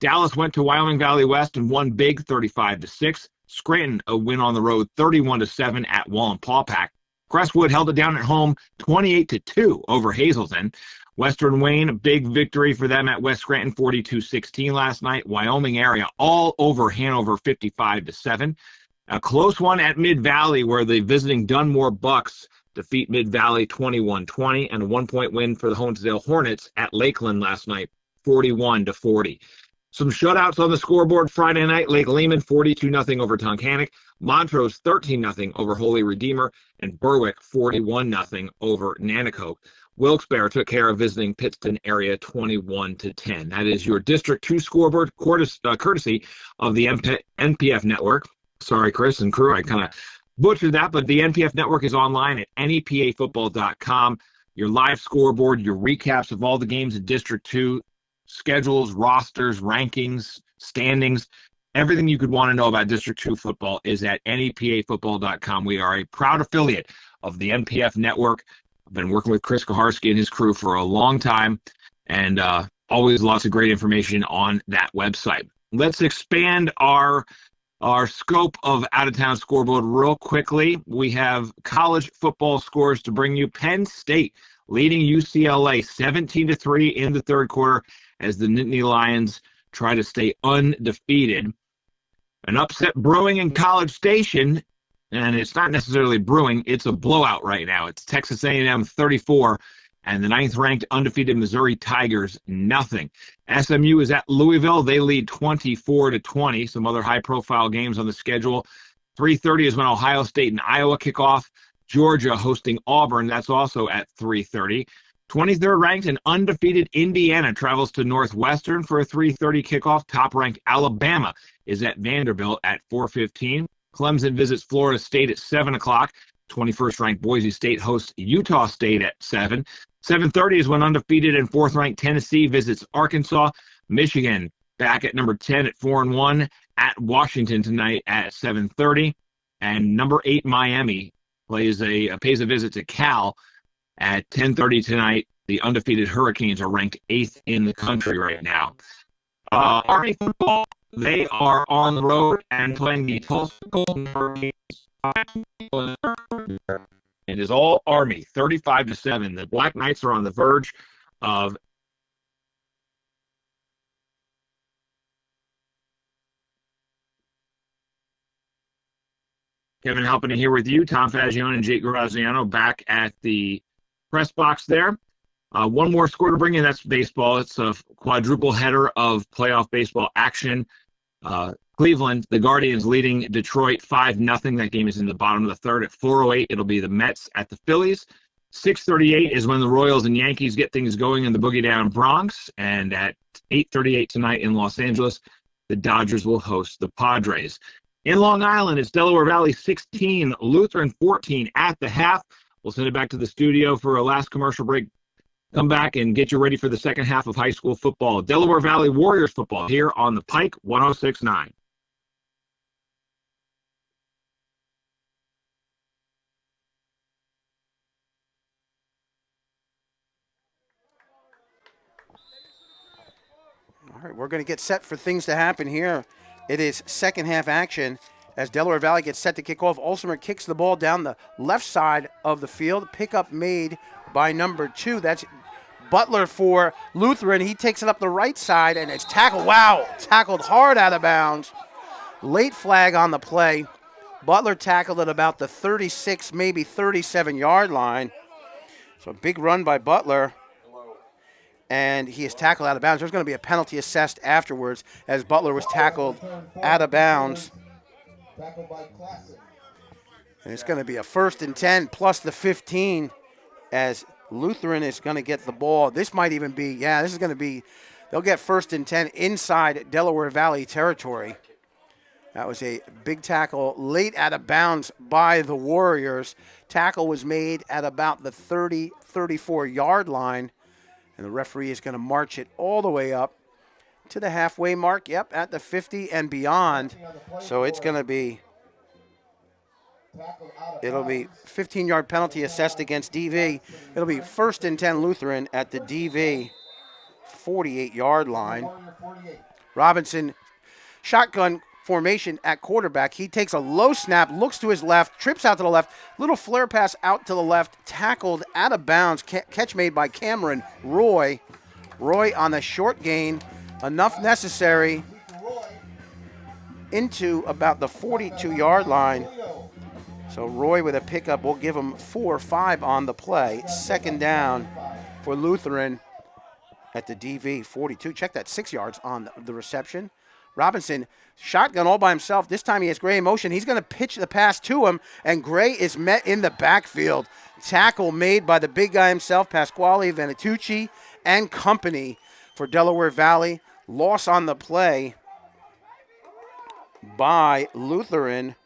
Dallas went to Wyoming Valley West and won big, 35-6. Scranton a win on the road, 31-7 at Wallenpaupack. Crestwood held it down at home, 28-2 over Hazelton. Western Wayne, a big victory for them at West Scranton, 42-16 last night. Wyoming area all over Hanover, 55-7. A close one at Mid-Valley where the visiting Dunmore Bucks defeat Mid-Valley 21-20, and a 1-point win for the Honesdale Hornets at Lakeland last night, 41-40. Some shutouts on the scoreboard Friday night. Lake Lehman 42-0 over Tunkhannock. Montrose 13-0 over Holy Redeemer. And Berwick 41-0 over Nanticoke. Wilkes-Barre took care of visiting Pittston area 21-10. That is your District 2 scoreboard, courtesy of the NPF Network. Sorry, Chris and crew, I kind of butchered that, but the NPF Network is online at nepafootball.com. Your live scoreboard, your recaps of all the games in District 2, schedules, rosters, rankings, standings, everything you could want to know about District 2 football is at nepafootball.com. We are a proud affiliate of the NPF Network. I've been working with Chris Kaharski and his crew for a long time, and always lots of great information on that website. Let's expand our scope of out-of-town scoreboard real quickly. We have college football scores to bring you. Penn State leading UCLA 17-3 in the third quarter as the Nittany Lions try to stay undefeated. An upset brewing in College Station, and it's not necessarily brewing, it's a blowout right now. It's Texas A&M 34 and the 9th-ranked undefeated Missouri Tigers, nothing. SMU is at Louisville. They lead 24-20. Some other high-profile games on the schedule. 3:30 is when Ohio State and Iowa kick off. Georgia hosting Auburn. That's also at 3:30. 23rd ranked and undefeated Indiana travels to Northwestern for a 3:30 kickoff. Top-ranked Alabama is at Vanderbilt at 4:15. Clemson visits Florida State at 7 o'clock. 21st ranked Boise State hosts Utah State at 7. 7:30 is when undefeated and 4th ranked Tennessee visits Arkansas. Michigan back at number 10 at 4-1 at Washington tonight at 7:30. And number 8 Miami pays a visit to Cal at 10:30 tonight. The undefeated Hurricanes are ranked 8th in the country right now. Army football, they are on the road and playing the Tulsa Golden Hurricanes. It is all Army, 35-7. The Black Knights are on the verge of Kevin Halpin here with you. Tom Fagione and Jake Graziano back at the press box there. One more score to bring in, that's baseball. It's a quadruple header of playoff baseball action. Cleveland, the Guardians leading Detroit 5-0. That game is in the bottom of the third. At 4:08, it'll be the Mets at the Phillies. 6:38 is when the Royals and Yankees get things going in the Boogie Down Bronx. And at 8:38 tonight in Los Angeles, the Dodgers will host the Padres. In Long Island, it's Delaware Valley 16, Lutheran 14 at the half. We'll send it back to the studio for a last commercial break. Come back and get you ready for the second half of high school football. Delaware Valley Warriors football here on the Pike 106.9. All right, we're going to get set for things to happen here. It is second half action as Delaware Valley gets set to kick off. Ulster kicks the ball down the left side of the field. Pickup made by number 2. That's Butler for Lutheran. He takes it up the right side, and it's tackled. Wow, tackled hard out of bounds. Late flag on the play. Butler tackled at about the 36, maybe 37-yard line. So a big run by Butler. And he is tackled out of bounds. There's going to be a penalty assessed afterwards as Butler was tackled out of bounds. And it's going to be a 1st and 10 plus the 15 as Lutheran is going to get the ball. This might even be, this is going to be, they'll get 1st and 10 inside Delaware Valley territory. That was a big tackle late out of bounds by the Warriors. Tackle was made at about the 30, 34-yard line. And the referee is going to march it all the way up to the halfway mark. Yep, at the 50 and beyond. So it's going to be, it'll be 15-yard penalty assessed against DV. It'll be 1st and 10 Lutheran at the DV 48-yard line. Robinson, shotgun formation at quarterback. He takes a low snap, looks to his left, trips out to the left, little flare pass out to the left, tackled out of bounds, catch made by Cameron Roy. Roy on the short gain, enough necessary into about the 42-yard line. So Roy with a pickup will give him 4 or 5 on the play. 2nd down for Lutheran at the DV 42. Check that, 6 yards on the reception Robinson, shotgun all by himself. This time he has Gray in motion. He's going to pitch the pass to him, and Gray is met in the backfield. Tackle made by the big guy himself, Pasquale Venatucci and company for Delaware Valley. Loss on the play by Lutheran.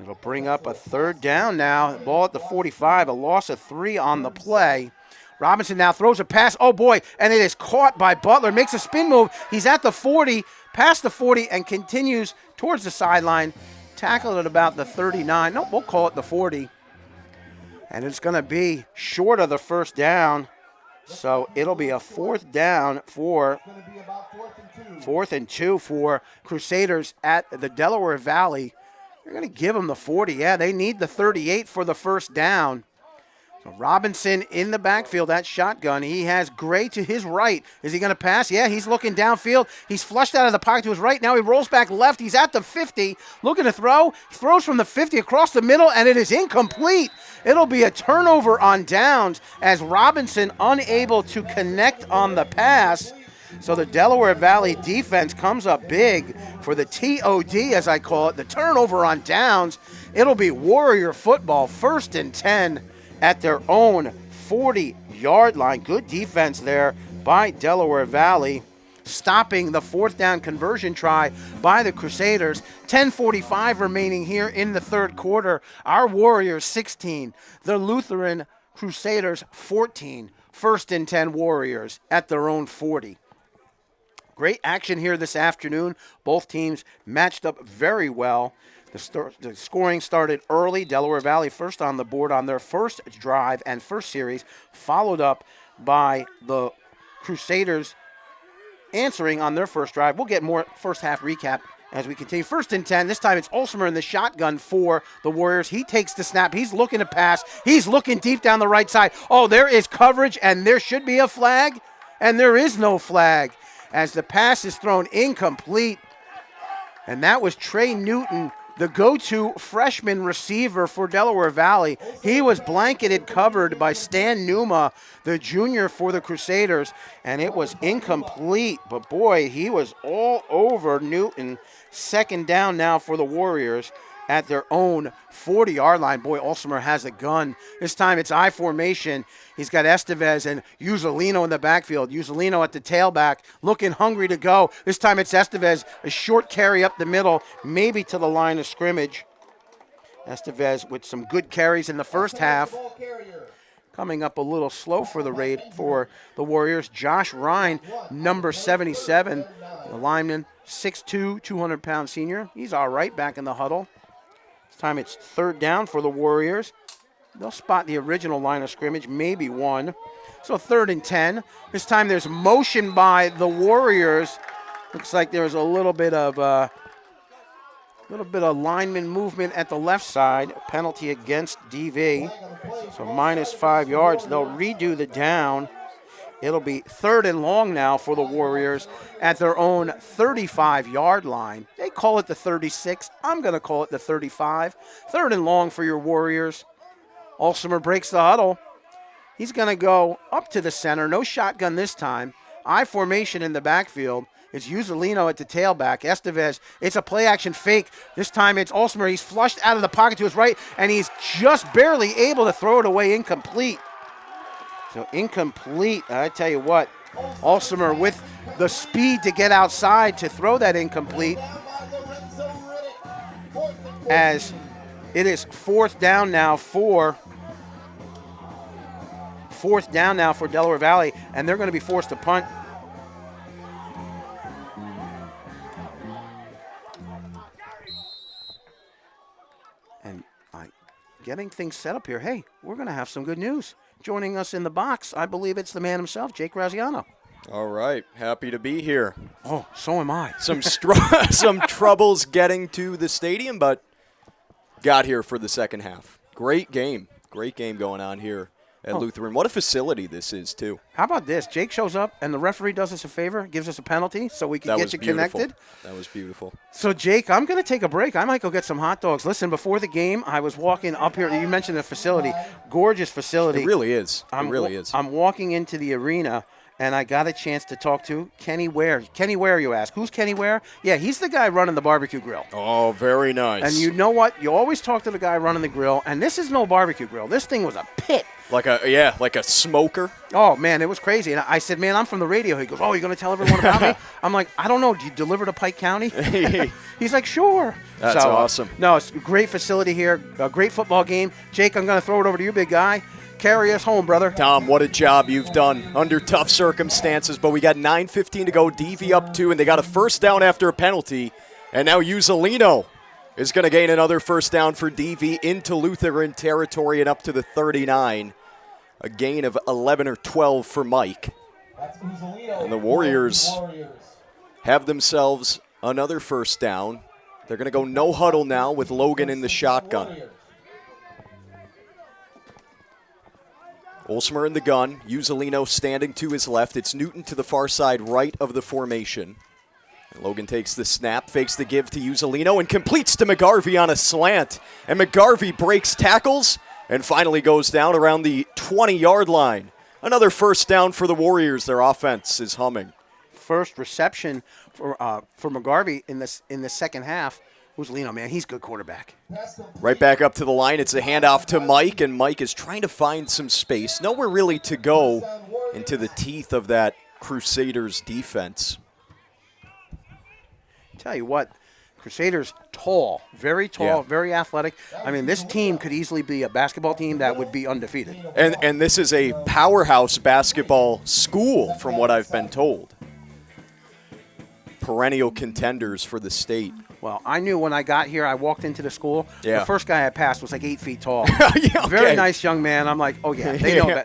It'll bring up a third down now. Ball at the 45, a loss of 3 on the play. Robinson now throws a pass. Oh, boy, and it is caught by Butler. Makes a spin move. He's at the 40, past the 40, and continues towards the sideline. Tackled at about the 39. No, we'll call it the 40. And it's going to be short of the first down. So it'll be a 4th down for 4th and 2 for Crusaders at the Delaware Valley. They're going to give them the 40. Yeah, they need the 38 for the first down. So Robinson in the backfield, that shotgun. He has Gray to his right. Is he going to pass? Yeah, he's looking downfield. He's flushed out of the pocket to his right. Now he rolls back left. He's at the 50, looking to throw. He throws from the 50 across the middle, and it is incomplete. It'll be a turnover on downs as Robinson unable to connect on the pass. So the Delaware Valley defense comes up big for the TOD, as I call it, the turnover on downs. It'll be Warrior football, 1st and 10 at their own 40-yard line. Good defense there by Delaware Valley, stopping the 4th down conversion try by the Crusaders. 10:45 remaining here in the 3rd quarter. Our Warriors 16, the Lutheran Crusaders 14. 1st and 10 Warriors at their own 40. Great action here this afternoon. Both teams matched up very well. The scoring started early. Delaware Valley first on the board on their first drive and first series, followed up by the Crusaders answering on their first drive. We'll get more first half recap as we continue. 1st and 10. This time it's Olsmer in the shotgun for the Warriors. He takes the snap. He's looking to pass. He's looking deep down the right side. Oh, there is coverage, and there should be a flag, and there is no flag as the pass is thrown incomplete. And that was Trey Newton, the go-to freshman receiver for Delaware Valley. He was blanketed covered by Stan Numa, the junior for the Crusaders, and it was incomplete. But boy, he was all over Newton. 2nd down now for the Warriors at their own 40-yard line. Boy, Olsmer has a gun. This time it's I formation. He's got Estevez and Uzzolino in the backfield. Uzzolino at the tailback, looking hungry to go. This time it's Estevez, a short carry up the middle, maybe to the line of scrimmage. Estevez with some good carries in the first half. Coming up a little slow for the Warriors. Josh Ryan, number 77, the lineman, 6'2", 200-pound senior. He's all right back in the huddle. This time it's 3rd down for the Warriors. They'll spot the original line of scrimmage, maybe one. So 3rd and 10. This time there's motion by the Warriors. Looks like there's a little bit of lineman movement at the left side. Penalty against DV. So -5 yards. They'll redo the down. It'll be 3rd and long now for the Warriors at their own 35-yard line. They call it the 36. I'm going to call it the 35. 3rd and long for your Warriors. Olsmer breaks the huddle. He's going to go up to the center. No shotgun this time. I formation in the backfield. It's Uzzolino at the tailback. Estevez, it's a play-action fake. This time it's Olsmer. He's flushed out of the pocket to his right, and he's just barely able to throw it away incomplete. So incomplete, I tell you what. Olsmer with the speed to get outside to throw that incomplete. As it is 4th down now for Delaware Valley, and they're going to be forced to punt. And getting things set up here. Hey, we're going to have some good news. Joining us in the box, I believe it's the man himself, Jake Graziano. All right, happy to be here. Oh, so am I. Some troubles getting to the stadium, but got here for the second half. Great game going on here at Lutheran. What a facility this is, too. How about this? Jake shows up, and the referee does us a favor, gives us a penalty so we can get you connected. That was beautiful. So, Jake, I'm going to take a break. I might go get some hot dogs. Listen, before the game, I was walking up here. You mentioned the facility. Gorgeous facility. It really is. It really is. I'm walking into the arena, and I got a chance to talk to Kenny Ware. Kenny Ware, you ask. Who's Kenny Ware? Yeah, he's the guy running the barbecue grill. Oh, very nice. And you know what? You always talk to the guy running the grill, and this is no barbecue grill. This thing was a pit. Like a smoker. Oh, man, it was crazy. And I said, man, I'm from the radio. He goes, oh, you're going to tell everyone about me? I'm like, I don't know. Do you deliver to Pike County? He's like, sure. That's awesome. No, it's a great facility here, a great football game. Jake, I'm going to throw it over to you, big guy. Carry us home, brother. Tom, what a job you've done under tough circumstances. But we got 9:15 to go, DV up 2, and they got a first down after a penalty. And now Uzzolino is going to gain another first down for DV into Lutheran territory and up to the 39. A gain of 11 or 12 for Mike. And the Warriors have themselves another first down. They're going to go no huddle now with Logan in the shotgun. Olsmer in the gun. Uzzolino standing to his left. It's Newton to the far side right of the formation. And Logan takes the snap, fakes the give to Uzzolino, and completes to McGarvey on a slant. And McGarvey breaks tackles and finally goes down around the 20-yard line. Another first down for the Warriors. Their offense is humming. First reception for McGarvey in the second half. Uzzolino, man, he's a good quarterback. Right back up to the line. It's a handoff to Mike, and Mike is trying to find some space. Nowhere really to go into the teeth of that Crusaders defense. Tell you what, Crusaders tall, very very athletic. I mean, this team could easily be a basketball team that would be undefeated. And this is a powerhouse basketball school, from what I've been told. Perennial contenders for the state. Well, I knew when I got here, I walked into the school. The first guy I passed was like 8 feet tall. Very nice young man. I'm like, oh yeah,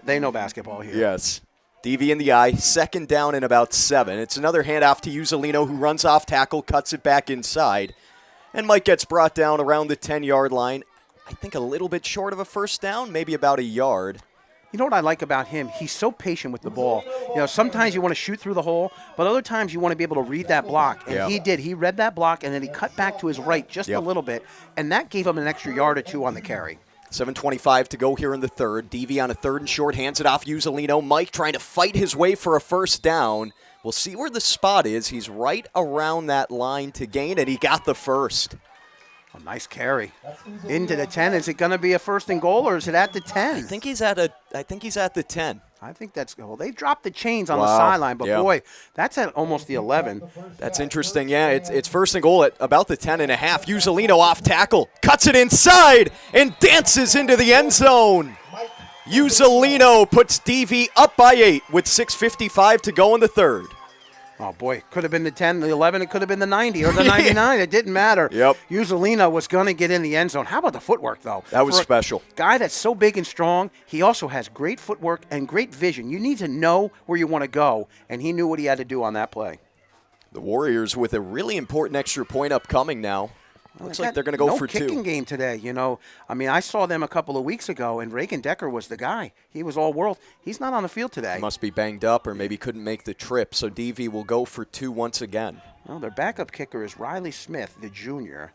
they know basketball here. Yes. DV in the eye, second down and about 7. It's another handoff to Uzzolino, who runs off tackle, cuts it back inside. And Mike gets brought down around the 10-yard line. I think a little bit short of a first down, maybe about a yard. You know what I like about him? He's so patient with the ball. You know, sometimes you want to shoot through the hole, but other times you want to be able to read that block. And he did. He read that block, and then he cut back to his right just a little bit, and that gave him an extra yard or 2 on the carry. 7:25 to go here in the third. DV on a third and short, hands it off Uzzolino. Mike trying to fight his way for a first down. We'll see where the spot is. He's right around that line to gain, and he got the first. A nice carry. Into the 10. Is it going to be a first and goal, or is it at the 10? I think he's at the 10. I think that's – well, they dropped the chains on the sideline, but, boy, that's at almost the 11. That's interesting. Yeah, it's first and goal at about the 10 and a half. Uzzolino off tackle, cuts it inside, and dances into the end zone. Uzzolino puts DV up by 8 with 6:55 to go in the third. Oh, boy, could have been the 10, the 11, it could have been the 90 or the 99. It didn't matter. Yep. Uzzolino was going to get in the end zone. How about the footwork, though? That was special. Guy that's so big and strong, he also has great footwork and great vision. You need to know where you want to go, and he knew what he had to do on that play. The Warriors with a really important extra point upcoming now. Looks like they're going to go for 2. No kicking game today, you know. I mean, I saw them a couple of weeks ago, and Reagan Decker was the guy. He was all-world. He's not on the field today. He must be banged up or maybe couldn't make the trip, so DV will go for 2 once again. Well, their backup kicker is Riley Smith, the junior.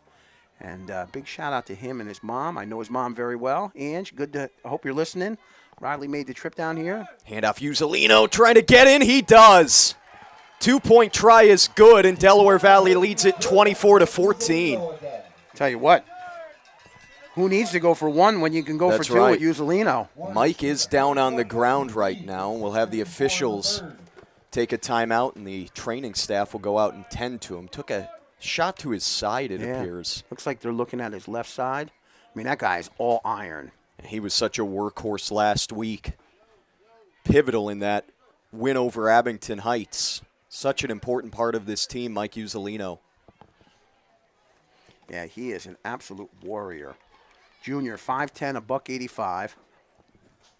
And big shout-out to him and his mom. I know his mom very well. Ange, I hope you're listening. Riley made the trip down here. Handoff Uzzolino trying to get in. He does. 2-point try is good, and Delaware Valley leads it 24-14. Tell you what, who needs to go for 1 when you can go for 2 with Uzzolino? Mike is down on the ground right now. We'll have the officials take a timeout, and the training staff will go out and tend to him. Took a shot to his side, it appears. Looks like they're looking at his left side. I mean, that guy's all iron. He was such a workhorse last week. Pivotal in that win over Abington Heights. Such an important part of this team, Mike Uzzolino. Yeah, he is an absolute warrior. Junior, 5'10", $185.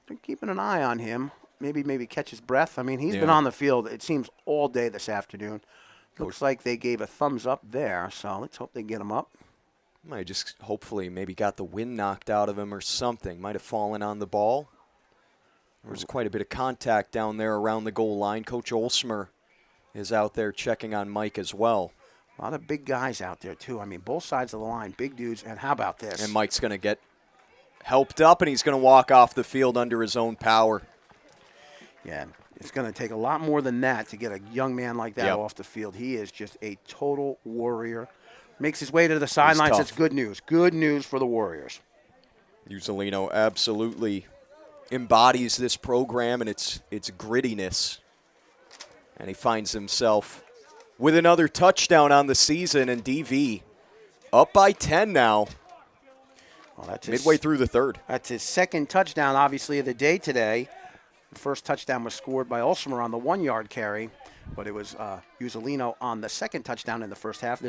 They're keeping an eye on him. Maybe catch his breath. I mean, he's been on the field, it seems, all day this afternoon. Looks like they gave a thumbs up there, so let's hope they get him up. Might just hopefully maybe got the wind knocked out of him or something. Might have fallen on the ball. There was quite a bit of contact down there around the goal line. Coach Olsmer is out there checking on Mike as well. A lot of big guys out there, too. I mean, both sides of the line, big dudes. And how about this? And Mike's going to get helped up, and he's going to walk off the field under his own power. Yeah, it's going to take a lot more than that to get a young man like that off the field. He is just a total warrior. Makes his way to the sidelines. It's good news. Good news for the Warriors. Uzzolino absolutely embodies this program and its grittiness. And he finds himself with another touchdown on the season, and DV up by 10 now. Well, that's midway through the third. That's his second touchdown, obviously, of the day today. The first touchdown was scored by Ulsmer on the 1-yard carry, but it was Uzzolino on the second touchdown in the first half.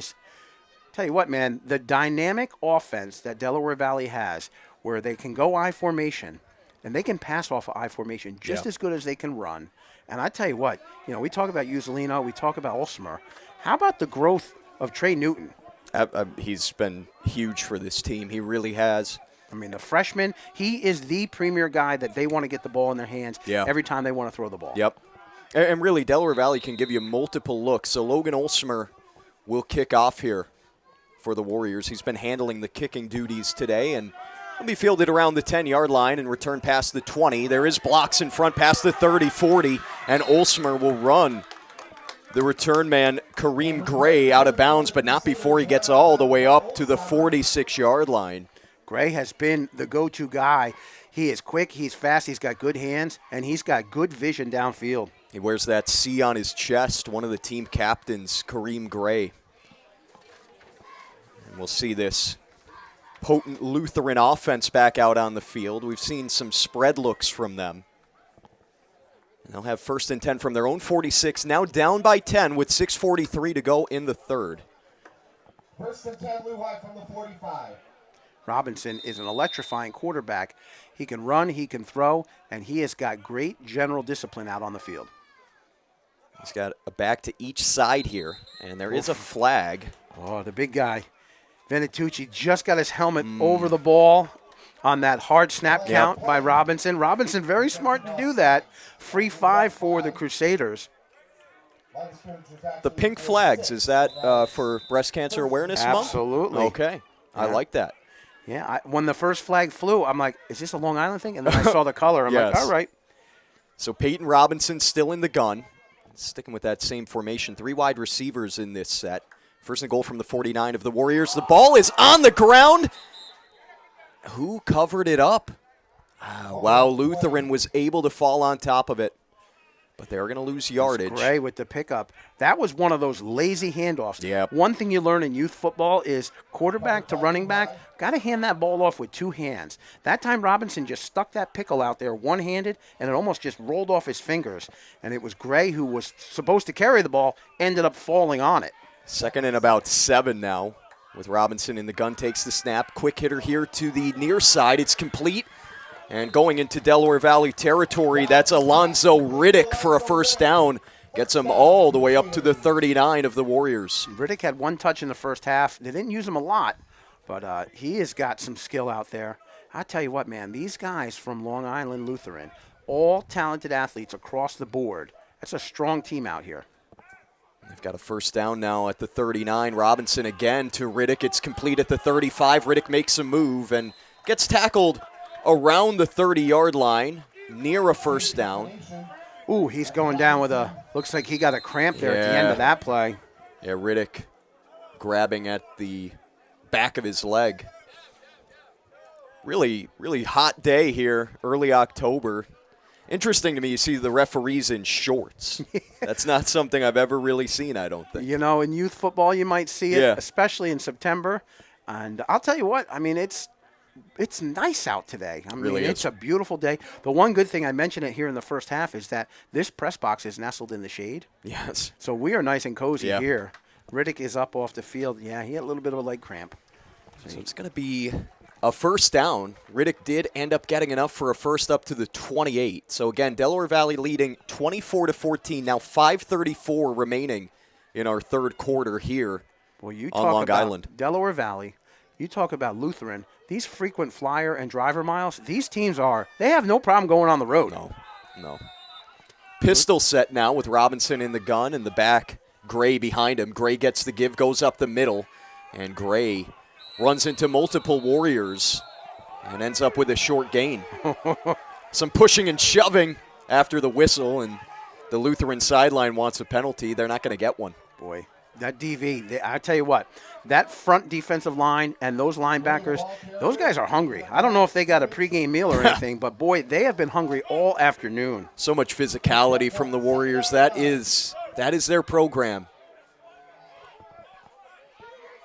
Tell you what, man, the dynamic offense that Delaware Valley has, where they can go I formation and they can pass off of I formation just as good as they can run. And I tell you what, we talk about Uzzolino, we talk about Ulsmer. How about the growth of Trey Newton? He's been huge for this team. He really has. I mean, the freshman, he is the premier guy that they want to get the ball in their hands every time they want to throw the ball. Yep. And really, Delaware Valley can give you multiple looks. So Logan Ulsmer will kick off here for the Warriors. He's been handling the kicking duties today, and he'll be fielded around the 10-yard line and return past the 20. There is blocks in front past the 30, 40, and Ulsmer will run the return man, Kareem Gray, out of bounds, but not before he gets all the way up to the 46-yard line. Gray has been the go-to guy. He is quick, he's fast, he's got good hands, and he's got good vision downfield. He wears that C on his chest, one of the team captains, Kareem Gray. And we'll see this potent Lutheran offense back out on the field. We've seen some spread looks from them. And they'll have 1st and 10 from their own 46, now down by 10 with 6:43 to go in the third. 1st and 10, Lehigh from the 45. Robinson is an electrifying quarterback. He can run, he can throw, and he has got great general discipline out on the field. He's got a back to each side here, and there is a flag. Oh, the big guy. Venitucci just got his helmet over the ball on that hard snap count by Robinson. Robinson, very smart to do that. Free 5 for the Crusaders. The pink flags, is that for Breast Cancer Awareness Month? Absolutely. Okay, I like that. Yeah, when the first flag flew, I'm like, is this a Long Island thing? And then I saw the color. I'm like, all right. So Peyton Robinson still in the gun. Sticking with that same formation. 3 wide receivers in this set. 1st and goal from the 49 of the Warriors. The ball is on the ground. Who covered it up? Wow, Lutheran was able to fall on top of it. But they're going to lose yardage. Gray with the pickup. That was one of those lazy handoffs. Yep. One thing you learn in youth football is quarterback to running back, got to hand that ball off with 2 hands. That time Robinson just stuck that pickle out there one-handed, and it almost just rolled off his fingers. And it was Gray, who was supposed to carry the ball, ended up falling on it. 2nd and about 7 now with Robinson in the gun, takes the snap. Quick hitter here to the near side. It's complete. And going into Delaware Valley territory, that's Alonzo Riddick for a 1st down. Gets him all the way up to the 39 of the Warriors. Riddick had 1 touch in the first half. They didn't use him a lot, but he has got some skill out there. I tell you what, man, these guys from Long Island Lutheran, all talented athletes across the board. That's a strong team out here. They've got a 1st down now at the 39. Robinson again to Riddick. It's complete at the 35. Riddick makes a move and gets tackled around the 30-yard line, near a 1st down. Ooh, he's going down with looks like he got a cramp there at the end of that play. Yeah, Riddick grabbing at the back of his leg. Really, really hot day here, early October. Interesting to me, you see the referees in shorts. That's not something I've ever really seen, I don't think. In youth football you might see it, especially in September. And I'll tell you what, I mean, it's nice out today. I mean, really it's a beautiful day. The one good thing, I mentioned it here in the first half, is that this press box is nestled in the shade. Yes. So we are nice and cozy here. Riddick is up off the field. Yeah, he had a little bit of a leg cramp. So it's going to be a 1st down. Riddick did end up getting enough for a 1st up to the 28. So again, Delaware Valley leading 24-14. Now 5:34 remaining in our third quarter here on Long Island. Delaware Valley. You talk about Lutheran. These frequent flyer and driver miles, these teams they have no problem going on the road. No. Pistol set now with Robinson in the gun and the back, Gray behind him. Gray gets the give, goes up the middle, and Gray runs into multiple Warriors and ends up with a short gain. Some pushing and shoving after the whistle and the Lutheran sideline wants a penalty, they're not going to get one. Boy, that DV, I tell you what, that front defensive line and those linebackers, those guys are hungry. I don't know if they got a pregame meal or anything, but boy, they have been hungry all afternoon. So much physicality from the Warriors. That is their program.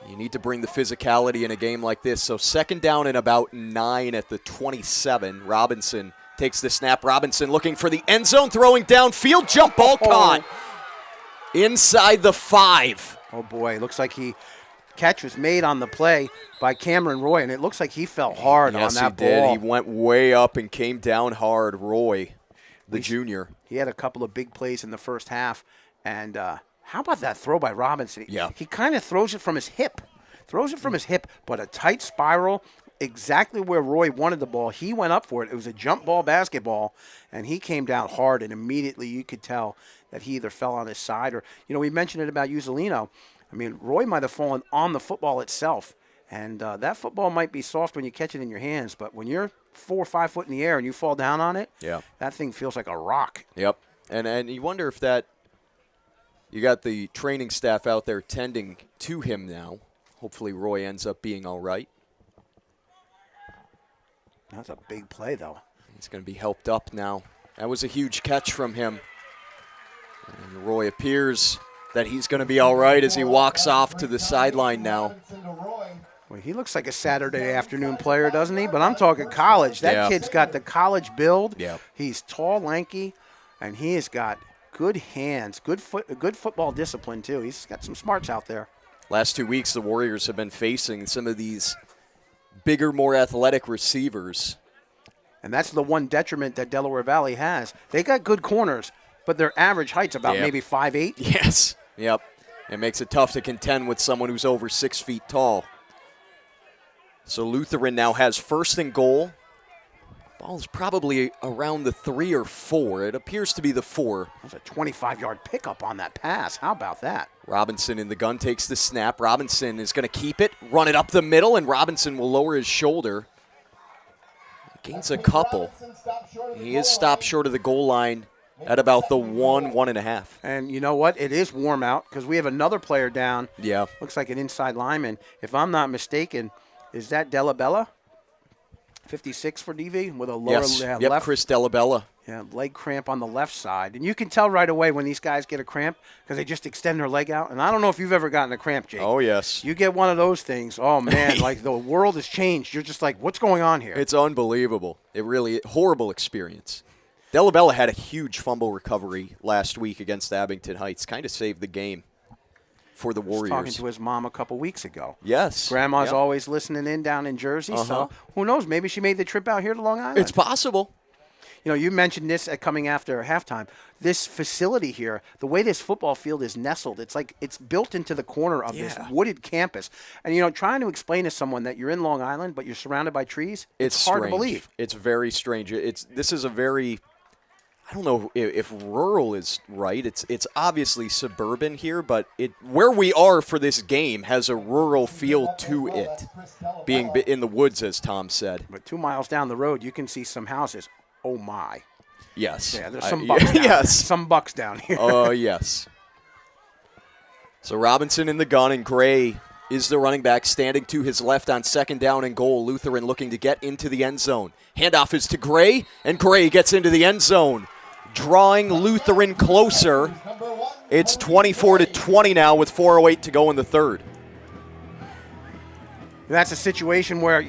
You need to bring the physicality in a game like this. So second down and about 9 at the 27. Robinson takes the snap. Robinson looking for the end zone, throwing downfield. Jump ball caught inside the 5. Oh, boy. Looks like catch was made on the play by Cameron Roy, and it looks like he fell hard on that ball. Yes, he did. He went way up and came down hard. Roy, the junior. He had a couple of big plays in the first half, and how about that throw by Robinson? Yeah. He kind of throws it from his hip. But a tight spiral, exactly where Roy wanted the ball. He went up for it. It was a jump ball basketball, and he came down hard, and immediately you could tell that he either fell on his side or, we mentioned it about Uzzolino. I mean, Roy might have fallen on the football itself, and that football might be soft when you catch it in your hands, but when you're 4 or 5 foot in the air and you fall down on it, that thing feels like a rock. Yep, and you wonder if that – you got the training staff out there tending to him now. Hopefully Roy ends up being all right. That's a big play, though. He's going to be helped up now. That was a huge catch from him. And Roy appears that he's going to be all right as he walks off to the sideline now. Well, he looks like a Saturday afternoon player, doesn't he? But I'm talking college. That kid's got the college build. Yeah. He's tall, lanky, and he has got good hands, good football discipline, too. He's got some smarts out there. Last 2 weeks, the Warriors have been facing some of these bigger, more athletic receivers. And that's the one detriment that Delaware Valley has. They got good corners, but their average height's about maybe 5'8". Yes. Yep. It makes it tough to contend with someone who's over 6 feet tall. So Lutheran now has first and goal. Ball's probably around the 3 or 4. It appears to be the 4. That's a 25-yard pickup on that pass. How about that? Robinson in the gun takes the snap. Robinson is going to keep it, run it up the middle, and Robinson will lower his shoulder. Gains a couple. He is stopped short of the goal line at about the 1.5. And you know what? It is warm out because we have another player down. Yeah. Looks like an inside lineman. If I'm not mistaken, is that Delabella? 56 for DV with a lower left. Chris Delabella. Yeah, leg cramp on the left side. And you can tell right away when these guys get a cramp because they just extend their leg out. And I don't know if you've ever gotten a cramp, Jake. Oh, yes. You get one of those things, oh, man, like the world has changed. You're just like, what's going on here? It's unbelievable. It really, horrible experience. Delabella had a huge fumble recovery last week against Abington Heights. Kind of saved the game for the Warriors. Talking to his mom a couple weeks ago. Yes. Grandma's always listening in down in Jersey, so who knows? Maybe she made the trip out here to Long Island. It's possible. You mentioned this coming after halftime. This facility here, the way this football field is nestled, it's like it's built into the corner of this wooded campus. And, trying to explain to someone that you're in Long Island but you're surrounded by trees, it's hard to believe. It's very strange. This is a very, I don't know if rural is right. It's obviously suburban here, but where we are for this game has a rural feel to it, being in the woods, as Tom said. But 2 miles down the road, you can see some houses. Oh, my. Yes. Yeah, there's some bucks down here. Some bucks down here. Oh, yes. So Robinson in the gun, and Gray is the running back standing to his left on second down and goal. Lutheran looking to get into the end zone. Handoff is to Gray, and Gray gets into the end zone, drawing Lutheran closer. It's 24-20 now with 4:08 to go in the third. That's a situation where,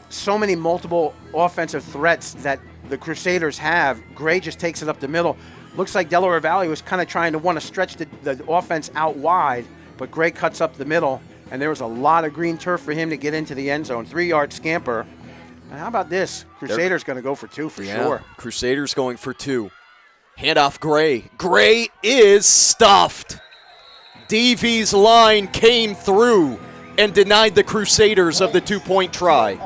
so many multiple offensive threats that the Crusaders have. Gray just takes it up the middle. Looks like Delaware Valley was kind of trying to want to stretch the offense out wide, but Gray cuts up the middle, and there was a lot of green turf for him to get into the end zone. 3-yard scamper. And how about this? Crusaders going to go for 2 for sure. Crusaders going for 2. Handoff Gray. Gray is stuffed. DV's line came through and denied the Crusaders of the 2-point try.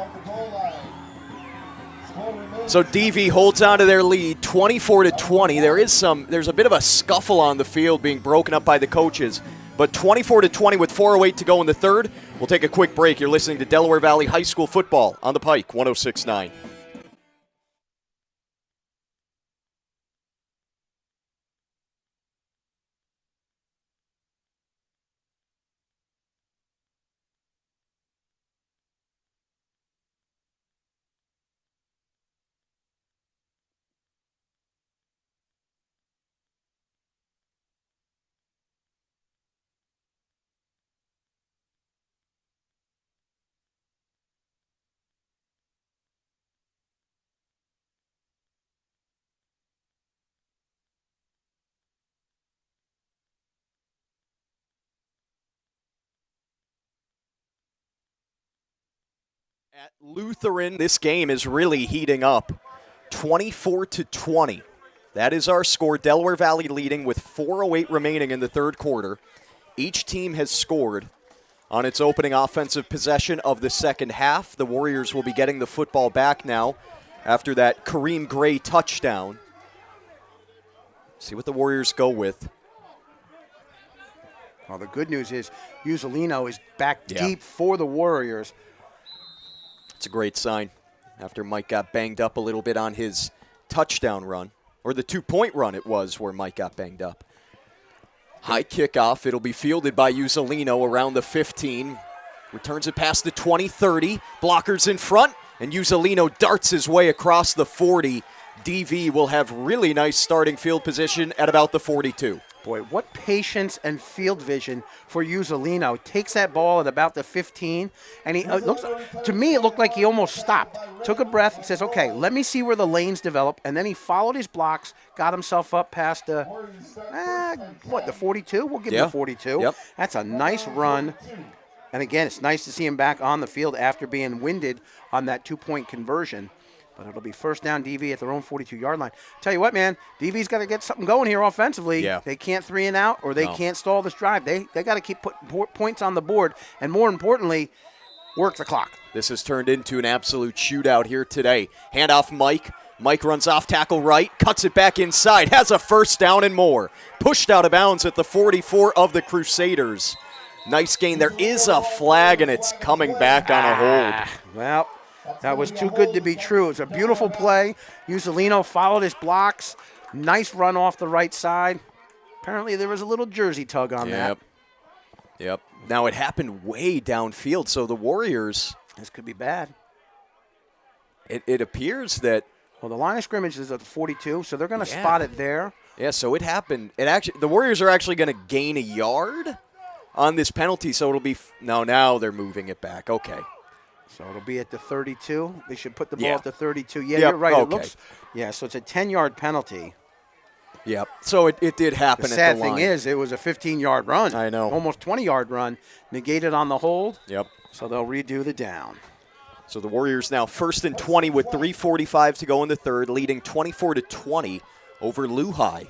So DV holds on to their lead, 24-20. There's a bit of a scuffle on the field being broken up by the coaches. But 24-20 with 4:08 to go in the third. We'll take a quick break. You're listening to Delaware Valley High School football on the Pike, 106.9. At Lutheran, this game is really heating up. 24-20. That is our score. Delaware Valley leading with 4:08 remaining in the third quarter. Each team has scored on its opening offensive possession of the second half. The Warriors will be getting the football back now after that Kareem Gray touchdown. See what the Warriors go with. Well, the good news is Uzzolino is back deep for the Warriors. It's a great sign after Mike got banged up a little bit on his touchdown run, or the two-point run it was where Mike got banged up. High kickoff. It'll be fielded by Uzzolino around the 15. Returns it past the 20, 30. Blockers in front, and Uzzolino darts his way across the 40. DV will have really nice starting field position at about the 42. Boy, what patience and field vision for Uzzolino. Takes that ball at about the 15, and he looks. To me, it looked like he almost stopped. Took a breath. He says, "Okay, let me see where the lanes develop," and then he followed his blocks, got himself up past the the 42. We'll give him the 42. Yep. That's a nice run. And again, it's nice to see him back on the field after being winded on that two-point conversion. But it'll be first down DV at their own 42-yard line. Tell you what, man, DV's got to get something going here offensively. Yeah. They can't 3 and out, or they can't stall this drive. They got to keep putting points on the board, and more importantly, work the clock. This has turned into an absolute shootout here today. Handoff Mike. Mike runs off tackle right, cuts it back inside, has a first down and more. Pushed out of bounds at the 44 of the Crusaders. Nice gain. There is a flag, and it's coming back on a hold. Well, that was too good to be true. It was a beautiful play. Uzzolino followed his blocks. Nice run off the right side. Apparently there was a little jersey tug on that. Yep. Now it happened way downfield, so the Warriors. This could be bad. It appears that. Well, the line of scrimmage is at the 42, so they're going to spot it there. Yeah, so it happened. The Warriors are actually going to gain a yard on this penalty, so it'll be. Now they're moving it back. Okay. So it'll be at the 32. They should put the ball at the 32. Yeah, you're right. Okay. It looks. Yeah, so it's a 10-yard penalty. Yep. So it did happen the at the line. sad thing is it was a 15-yard run. I know. Almost 20-yard run. Negated on the hold. Yep. So they'll redo the down. So the Warriors now first and 20 with 3:45 to go in the third, leading 24-20 over Lehigh.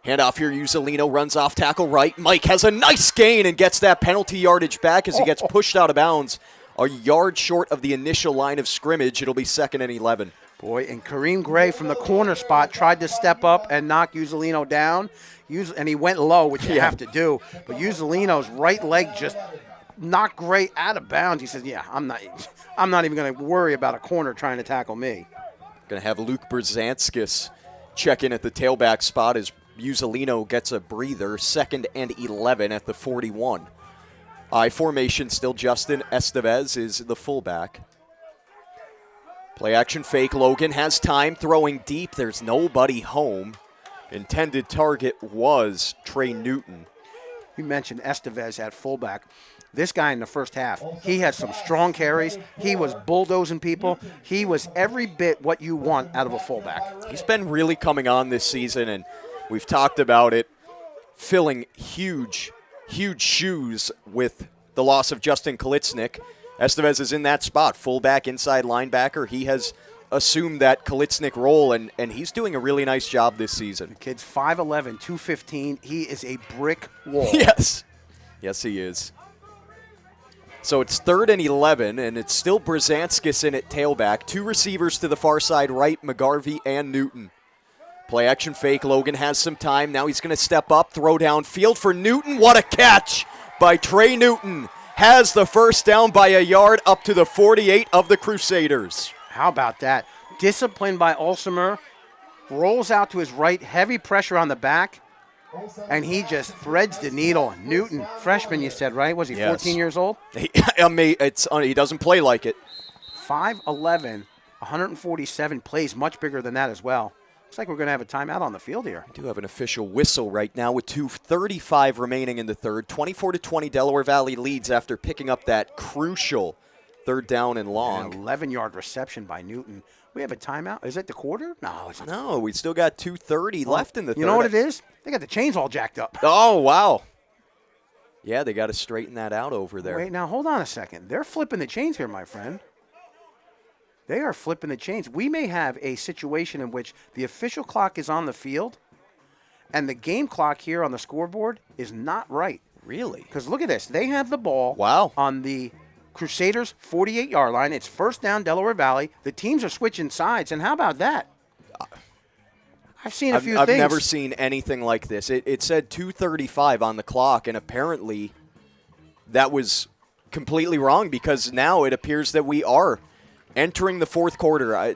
Handoff here, Uzzolino runs off tackle right. Mike has a nice gain and gets that penalty yardage back as he gets pushed out of bounds. A yard short of the initial line of scrimmage. It'll be 2nd and 11. Boy, and Kareem Gray from the corner spot tried to step up and knock Uzzolino down, and he went low, which you have to do. But Uzzolino's right leg just knocked Gray out of bounds. He says, "Yeah, I'm not even going to worry about a corner trying to tackle me." Going to have Luke Brzezinskis check in at the tailback spot as Uzzolino gets a breather. 2nd and 11 at the 41. I formation still. Justin Estevez is the fullback. Play action fake. Logan has time, throwing deep. There's nobody home. Intended target was Trey Newton. You mentioned Estevez at fullback. This guy in the first half, he had some strong carries. He was bulldozing people. He was every bit what you want out of a fullback. He's been really coming on this season, and we've talked about it, filling huge shoes with the loss of Justin Kalitsnik. Estevez is in that spot, fullback, inside linebacker. He has assumed that Kalitsnik role, and he's doing a really nice job this season. The kid's 5'11", 215. He is a brick wall. Yes, he is. So it's 3rd and 11, and it's still Brzezinskis in at tailback. 2 receivers to the far side right, McGarvey and Newton. Play action fake. Logan has some time. Now he's going to step up, throw downfield for Newton. What a catch by Trey Newton. Has the first down by a yard up to the 48 of the Crusaders. How about that? Disciplined by Ulsimer. Rolls out to his right. Heavy pressure on the back. And he just threads the needle. Newton, freshman, you said, right? Was he 14 years old? He doesn't play like it. 5'11", 147, plays much bigger than that as well. Looks like we're going to have a timeout on the field here. We do have an official whistle right now with 2:35 remaining in the third. 24-20, Delaware Valley leads after picking up that crucial 3rd down and long. An 11-yard reception by Newton. We have a timeout. Is it the quarter? No, it's not. No, we still got 2:30 left in the third. You know what it is? They got the chains all jacked up. Oh, wow. Yeah, they got to straighten that out over there. Wait, now hold on a second. They're flipping the chains here, my friend. They are flipping the chains. We may have a situation in which the official clock is on the field and the game clock here on the scoreboard is not right. Really? Because look at this. They have the ball Wow. on the Crusaders' 48-yard line. It's first down, Delaware Valley. The teams are switching sides, and how about that? I've seen a few things. I've never seen anything like this. It said 2:35 on the clock, and apparently that was completely wrong because now it appears that we are entering the fourth quarter.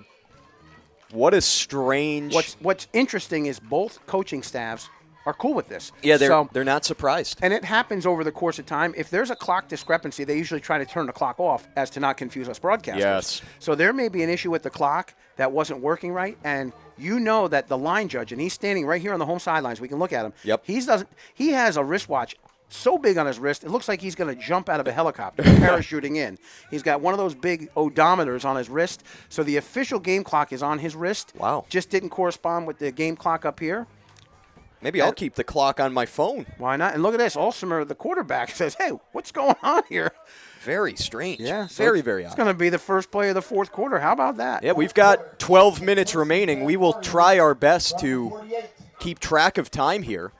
What a strange... What's interesting is both coaching staffs are cool with this. Yeah, they're not surprised. And it happens over the course of time. If there's a clock discrepancy, they usually try to turn the clock off as to not confuse us broadcasters. Yes. So there may be an issue with the clock that wasn't working right, and you know that the line judge, and he's standing right here on the home sidelines. We can look at him. Yep. He has a wristwatch so big on his wrist, it looks like he's going to jump out of a helicopter, parachuting in. He's got one of those big odometers on his wrist. So the official game clock is on his wrist. Wow. Just didn't correspond with the game clock up here. Maybe I'll keep the clock on my phone. Why not? And look at this. Olsemer, the quarterback, says, hey, what's going on here? Very strange. Yeah. Very, very odd. It's going to be the first play of the fourth quarter. How about that? Yeah, we've got 12 minutes remaining. We will try our best to keep track of time here.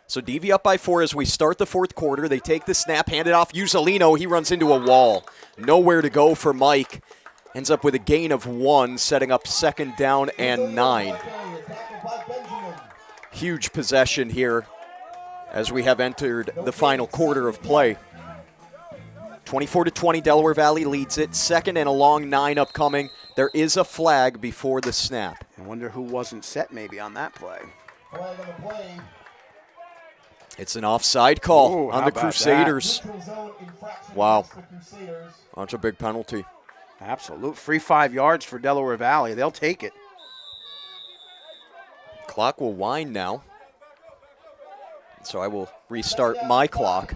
So DV up by 4 as we start the fourth quarter. They take the snap, hand it off. Uzzolino, he runs into a wall. Nowhere to go for Mike. Ends up with a gain of 1, setting up second down and 9. Huge possession here as we have entered the final quarter of play. 24-20, Delaware Valley leads it. Second and a long 9 upcoming. There is a flag before the snap. I wonder who wasn't set maybe on that play. It's an offside call Ooh, on how the about Crusaders. Wow. That's a big penalty. Absolute. Free 5 yards for Delaware Valley. They'll take it. Clock will wind now. So I will restart my clock.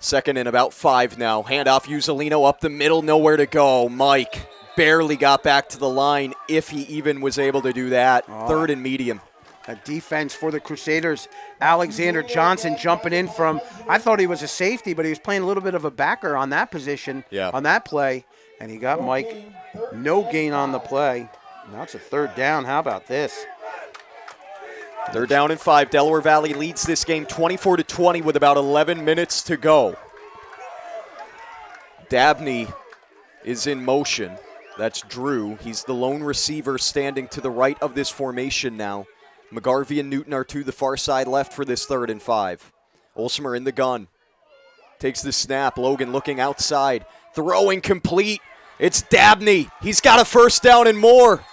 Second and about 5 now. Handoff Uzzolino up the middle, nowhere to go. Mike barely got back to the line, if he even was able to do that. Third and medium. A defense for the Crusaders. Alexander Johnson jumping in from, I thought he was a safety, but he was playing a little bit of a backer on that position, on that play. And he got Mike. No gain on the play. Now it's a third down. How about this? Third down and 5. Delaware Valley leads this game 24-20 with about 11 minutes to go. Dabney is in motion. That's Drew. He's the lone receiver standing to the right of this formation now. McGarvey and Newton are to the far side left for this 3rd and 5. Olsemer in the gun. Takes the snap. Logan looking outside. Throwing complete. It's Dabney. He's got a first down and more.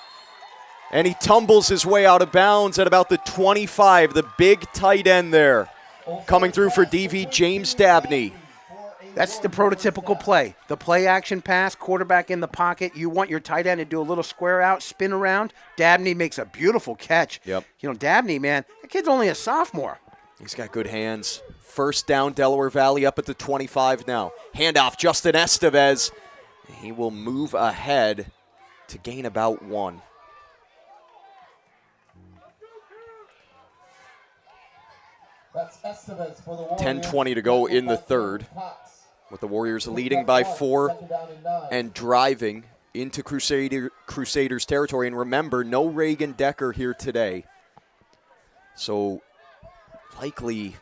And he tumbles his way out of bounds at about the 25. The big tight end there. Coming through for DV, James Dabney. That's the prototypical play. The play action pass, quarterback in the pocket. You want your tight end to do a little square out, spin around. Dabney makes a beautiful catch. Yep. You know, Dabney, man, that kid's only a sophomore. He's got good hands. First down, Delaware Valley up at the 25 now. Handoff, Justin Estevez. He will move ahead to gain about 1. That's Estevez for the 10:20 to go in the 3rd. With the Warriors leading by 4 and driving into Crusaders territory. And remember, no Reagan Decker here today. So likely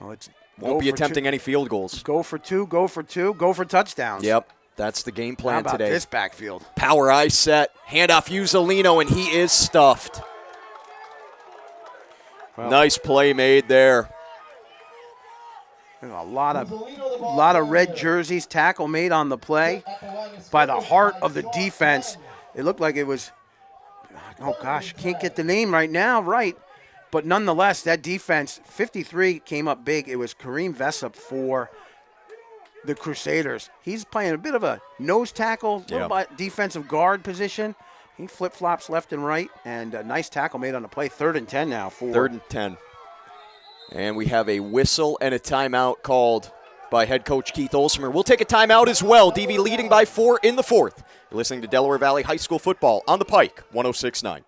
won't be attempting any field goals. Go for 2, go for 2, go for touchdowns. Yep, that's the game plan How about today. this backfield? Power eye set, handoff Uzzolino, and he is stuffed. Well, nice play made there. A lot of red jerseys. Tackle made on the play by the heart of the defense. It looked like it was, oh gosh, can't get the name right now, right. But nonetheless, that defense, 53 came up big. It was Kareem Vessup for the Crusaders. He's playing a bit of a nose tackle, little bit defensive guard position. He flip-flops left and right, and a nice tackle made on the play. 3rd and 10 now. 3rd and 10. And we have a whistle and a timeout called by head coach Keith Olsemer. We'll take a timeout as well. DV leading by 4 in the 4th. You're listening to Delaware Valley High School football on the Pike, 106.9.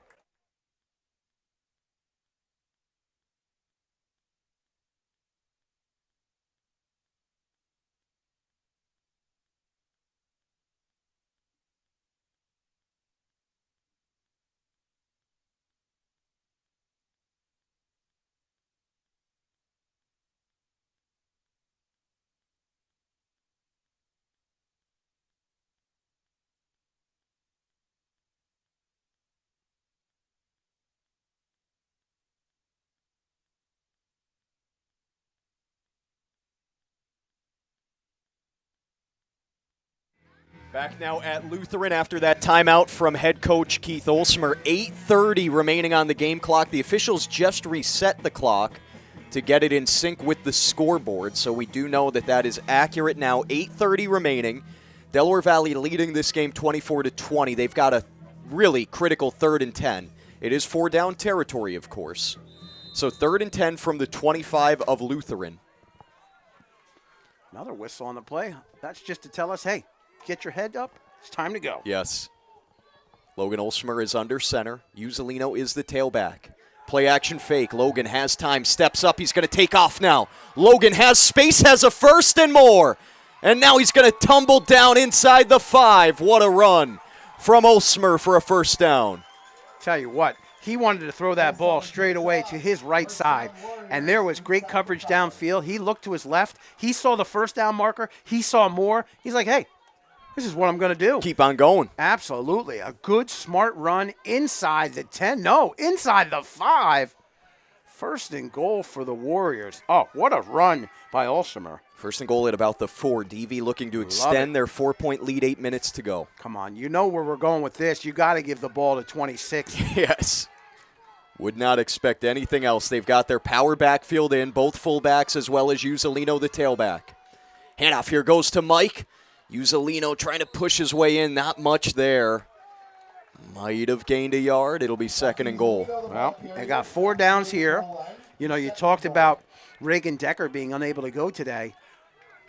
Back now at Lutheran after that timeout from head coach Keith Olsmer. 8:30 remaining on the game clock. The officials just reset the clock to get it in sync with the scoreboard, so we do know that that is accurate now. 8:30 remaining. Delaware Valley leading this game 24-20. They've got a really critical 3rd and 10. It is 4-down territory, of course. So 3rd and 10 from the 25 of Lutheran. Another whistle on the play. That's just to tell us, hey, get your head up. It's time to go. Yes. Logan Olsmer is under center. Uzzolino is the tailback. Play action fake. Logan has time. Steps up. He's going to take off now. Logan has space, has a first and more. And now he's going to tumble down inside the 5. What a run from Olsmer for a first down. Tell you what, he wanted to throw that ball straight away to his right side. And there was great coverage downfield. He looked to his left. He saw the first down marker. He saw more. He's like, hey, this is what I'm going to do. Keep on going. Absolutely. A good, smart run inside the 10. No, inside the 5. First and goal for the Warriors. Oh, what a run by Olsmer. First and goal at about the 4. DV looking to extend their 4-point lead. 8 minutes to go. Come on. You know where we're going with this. You got to give the ball to 26. Yes. Would not expect anything else. They've got their power backfield in, both fullbacks as well as Uzzolino, the tailback. Handoff here goes to Mike. Uzzolino trying to push his way in. Not much there. Might have gained a yard. It'll be 2nd and goal. Well, they got 4 downs here. You know, you talked about Reagan Decker being unable to go today.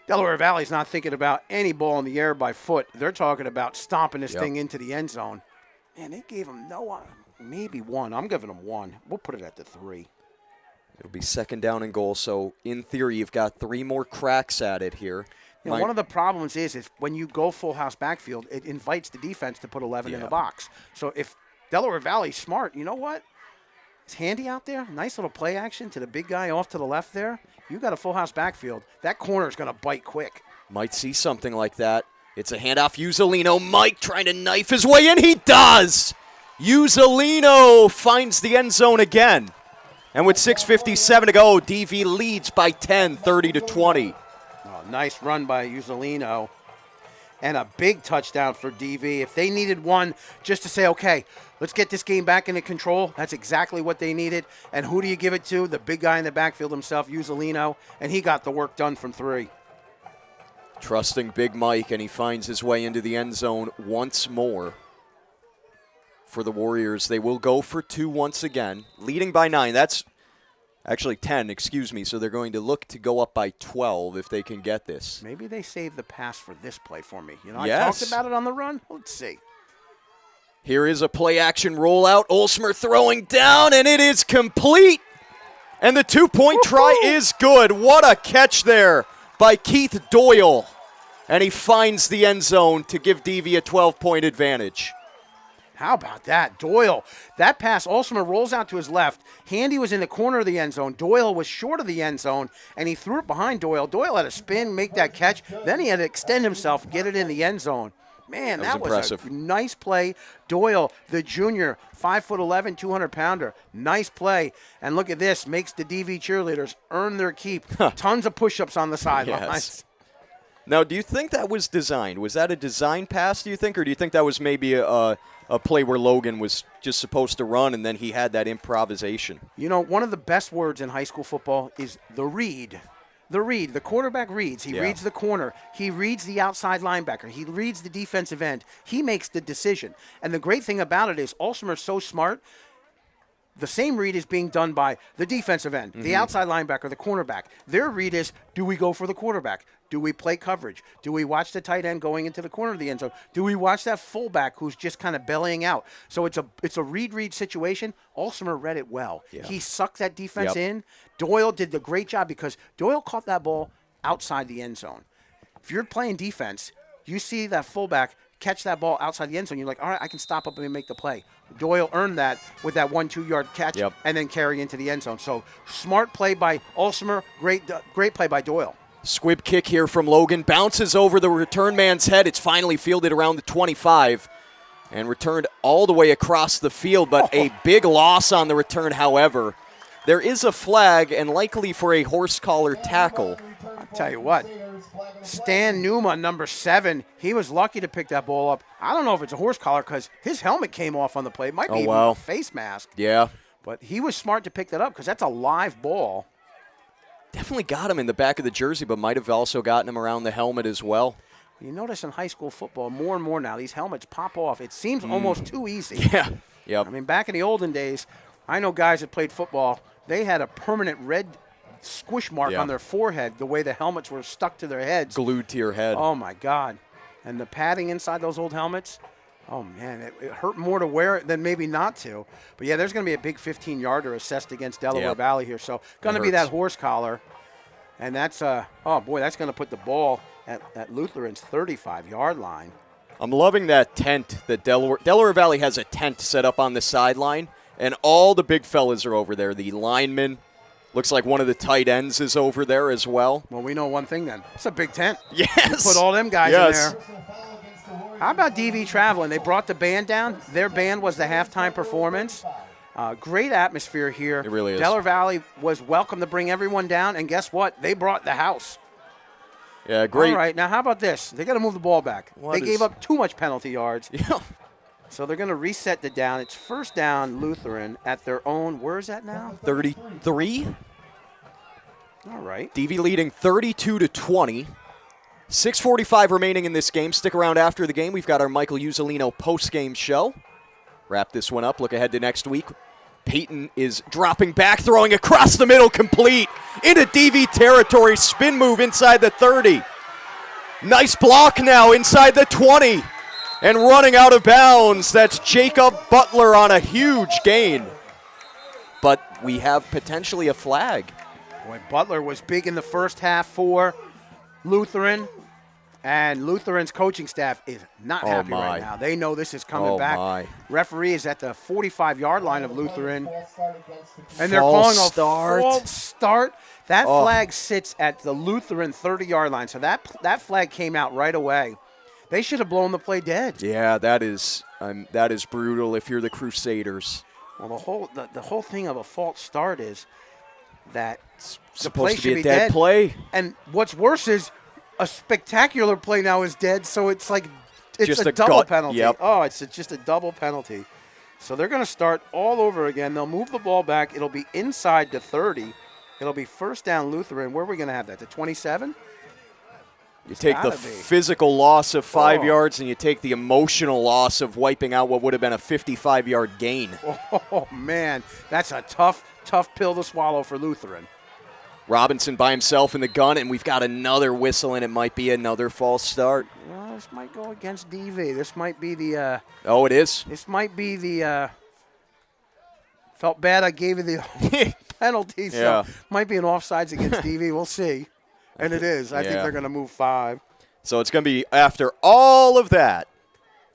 Delaware Valley's not thinking about any ball in the air by foot. They're talking about stomping this thing into the end zone. Man, they gave him maybe 1. I'm giving them 1. We'll put it at the 3. It'll be 2nd down and goal. So, in theory, you've got 3 more cracks at it here. You know, one of the problems is when you go full house backfield, it invites the defense to put 11 in the box. So if Delaware Valley's smart, you know what? It's handy out there. Nice little play action to the big guy off to the left there. You got a full house backfield. That corner is going to bite quick. Might see something like that. It's a handoff. Uzzolino. Mike trying to knife his way in. He does. Uzzolino finds the end zone again. And with 6:57 to go, DV leads by 10, 30-20. Nice run by Uzzolino. And a big touchdown for DV. If they needed one just to say, okay, let's get this game back into control, that's exactly what they needed. And who do you give it to? The big guy in the backfield himself, Uzzolino. And he got the work done from 3. Trusting Big Mike, and he finds his way into the end zone once more. For the Warriors, they will go for 2 once again. Leading by 9. That's actually 10, excuse me. So they're going to look to go up by 12 if they can get this. Maybe they save the pass for this play for me. You know, yes. I talked about it on the run. Let's see. Here is a play-action rollout. Olsmer throwing down, and it is complete. And the 2-point try is good. What a catch there by Keith Doyle. And he finds the end zone to give DV a 12-point advantage. How about that? Doyle, that pass, Olsmer rolls out to his left. Handy was in the corner of the end zone. Doyle was short of the end zone, and he threw it behind Doyle. Doyle had to spin, make that catch. Then he had to extend himself, get it in the end zone. Man, that was impressive. A nice play. Doyle, the junior, 5'11", 200-pounder. Nice play. And look at this, makes the DV cheerleaders earn their keep. Tons of push-ups on the sidelines. Yes. Now, do you think that was designed? Was that a design pass, do you think? Or do you think that was maybe a play where Logan was just supposed to run and then he had that improvisation? You know, one of the best words in high school football is the read. The read. The quarterback reads. He reads the corner. He reads the outside linebacker. He reads the defensive end. He makes the decision. And the great thing about it is Olsmer's so smart. The same read is being done by the defensive end, the outside linebacker, the cornerback. Their read is, do we go for the quarterback? Do we play coverage? Do we watch the tight end going into the corner of the end zone? Do we watch that fullback who's just kind of bellying out? So it's a read situation. Olsmer read it well. Yeah. He sucked that defense in. Doyle did the great job because Doyle caught that ball outside the end zone. If you're playing defense, you see that fullback catch that ball outside the end zone, you're like, all right, I can stop up and make the play. Doyle earned that with that 1-2 yard catch and then carry into the end zone. So smart play by Olsmer, great play by Doyle. Squib kick here from Logan, bounces over the return man's head. It's finally fielded around the 25 and returned all the way across the field, but a big loss on the return, however. There is a flag and likely for a horse collar tackle. I'll tell you what, Stan Numa, number 7, he was lucky to pick that ball up. I don't know if it's a horse collar because his helmet came off on the play. It might be even a face mask. Yeah. But he was smart to pick that up because that's a live ball. Definitely got him in the back of the jersey, but might have also gotten him around the helmet as well. You notice in high school football, more and more now, these helmets pop off. It seems almost too easy. Yeah. Yep. I mean, back in the olden days, I know guys that played football, they had a permanent red squish mark on their forehead, the way the helmets were stuck to their heads. Glued to your head. Oh, my God. And the padding inside those old helmets, oh, man, it hurt more to wear it than maybe not to. But, yeah, there's going to be a big 15-yarder assessed against Delaware Valley here. So, going to be that horse collar. And that's, oh, boy, that's going to put the ball at Lutheran's 35-yard line. I'm loving that tent that Delaware Valley has a tent set up on the sideline, and all the big fellas are over there. The linemen, looks like one of the tight ends is over there as well. Well, we know one thing then. It's a big tent. Yes. Put all them guys in there. How about DV traveling? They brought the band down. Their band was the halftime performance. Great atmosphere here. It really is. Delaware Valley was welcome to bring everyone down, and guess what? They brought the house. Yeah, great. All right, now how about this? They got to move the ball back. They gave up too much penalty yards. Yeah. So they're going to reset the down. It's first down Lutheran at their own, where is that now? 33. All right. DV leading 32-20. 6:45 remaining in this game. Stick around after the game. We've got our Michael Uzzolino post-game show. Wrap this one up. Look ahead to next week. Peyton is dropping back, throwing across the middle, complete into DV territory. Spin move inside the 30. Nice block now inside the 20. And running out of bounds, that's Jacob Butler on a huge gain. But we have potentially a flag. Boy, Butler was big in the first half for Lutheran. And Lutheran's coaching staff is not happy right now. They know this is coming back. Referee is at the 45-yard line of Lutheran. And they're calling a false start. That flag sits at the Lutheran 30-yard line. So that flag came out right away. They should have blown the play dead. Yeah, that is brutal if you're the Crusaders. Well, the whole thing of a false start is that it's the play supposed to be should a dead play. And what's worse is a spectacular play now is dead, so it's like it's just a double gut penalty. Yep. Oh, it's just a double penalty. So they're going to start all over again. They'll move the ball back. It'll be inside the 30. It'll be first down Lutheran. Where are we going to have that? The 27? You take the physical loss of 5 yards and you take the emotional loss of wiping out what would have been a 55-yard gain. Oh, man. That's a tough pill to swallow for Lutheran. Robinson by himself in the gun, and we've got another whistle, and it might be another false start. Well, this might go against DV. This might be the oh, it is? This might be the felt bad I gave you the penalty, so might be an offsides against DV. We'll see. And it is. I think they're going to move 5. So it's going to be after all of that.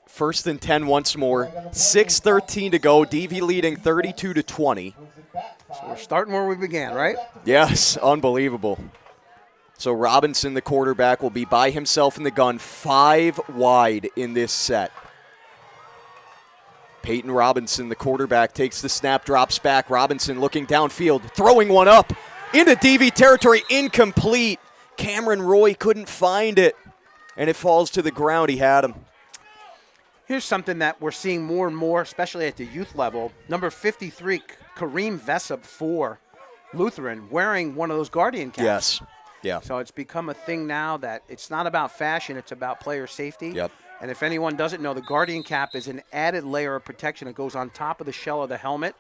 First and 10 once more. 6:13 to go. DV leading 32-20. So we're starting where we began, right? Yes, unbelievable. So Robinson, the quarterback, will be by himself in the gun, 5 wide in this set. Peyton Robinson, the quarterback, takes the snap, drops back. Robinson looking downfield, throwing one up into DV territory, incomplete. Cameron Roy couldn't find it, and it falls to the ground. He had him. Here's something that we're seeing more and more, especially at the youth level. Number 53, Kareem Vessup for Lutheran, wearing one of those Guardian caps. Yes. Yeah. So it's become a thing now that it's not about fashion, it's about player safety. Yep. And if anyone doesn't know, the Guardian cap is an added layer of protection that goes on top of the shell of the helmet.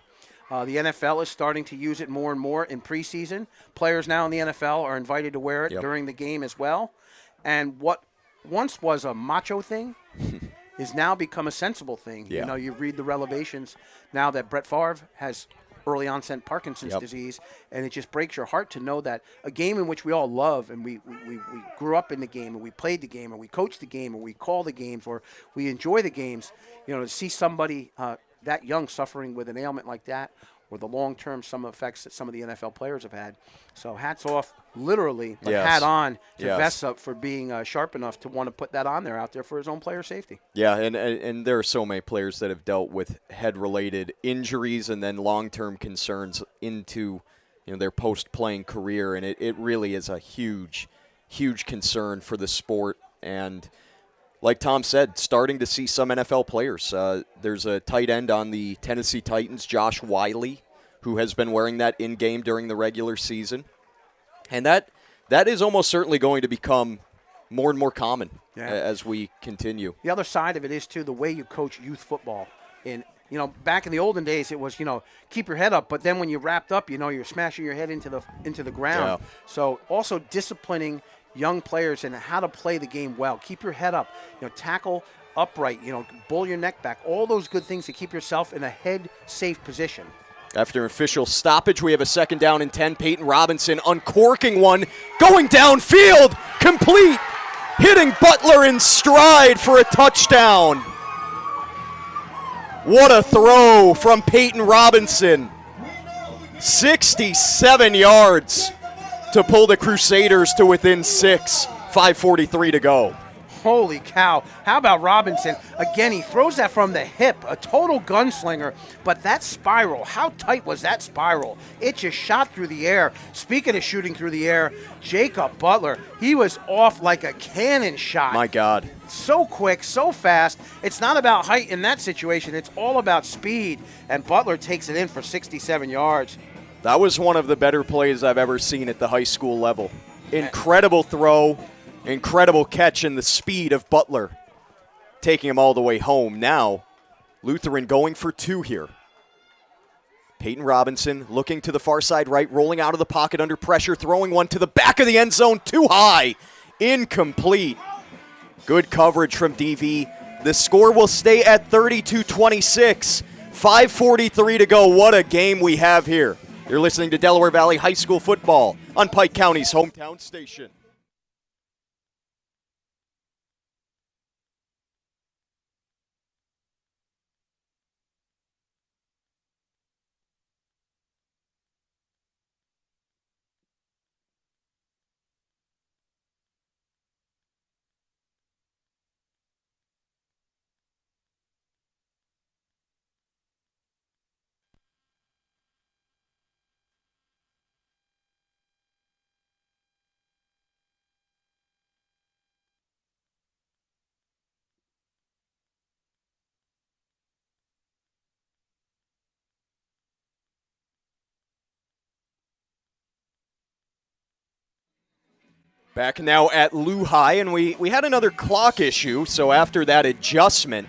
The NFL is starting to use it more and more in preseason. Players now in the NFL are invited to wear it during the game as well. And what once was a macho thing is now become a sensible thing. Yeah. You know, you read the revelations now that Brett Favre has early onset Parkinson's disease, and it just breaks your heart to know that a game in which we all love and we grew up in the game and we played the game and we coached the game and we call the games or we enjoy the games, you know, to see somebody that young suffering with an ailment like that or the long-term some effects that some of the NFL players have had. So hats off, literally, but hat on to Vessup for being sharp enough to want to put that on there out there for his own player safety. Yeah, and there are so many players that have dealt with head-related injuries and then long-term concerns into their post-playing career, and it really is a huge huge concern for the sport. And like Tom said, starting to see some NFL players. There's a tight end on the Tennessee Titans, Josh Wiley, who has been wearing that in-game during the regular season. And that is almost certainly going to become more and more common as we continue. The other side of it is, too, the way you coach youth football. Back in the olden days, it was, keep your head up. But then when you wrapped up, you're smashing your head into the ground. Yeah. So also disciplining young players and how to play the game well. Keep your head up. Tackle upright. Bull your neck back. All those good things to keep yourself in a head-safe position. After an official stoppage, we have a 2nd down and 10. Peyton Robinson uncorking one, going downfield, complete, hitting Butler in stride for a touchdown. What a throw from Peyton Robinson. 67 yards to pull the Crusaders to within 6. 5:43 to go. Holy cow. How about Robinson? Again, he throws that from the hip, a total gunslinger. But that spiral, how tight was that spiral? It just shot through the air. Speaking of shooting through the air, Jacob Butler, he was off like a cannon shot. My God. So quick, so fast. It's not about height in that situation. It's all about speed. And Butler takes it in for 67 yards. That was one of the better plays I've ever seen at the high school level. Incredible throw. Incredible catch and the speed of Butler, taking him all the way home. Now, Lutheran going for 2 here. Peyton Robinson looking to the far side right, rolling out of the pocket under pressure, throwing one to the back of the end zone, too high. Incomplete. Good coverage from DV. The score will stay at 32-26. 5:43 to go. What a game we have here. You're listening to Delaware Valley High School football on Pike County's hometown station. Back now at Lou High, and we had another clock issue, so after that adjustment,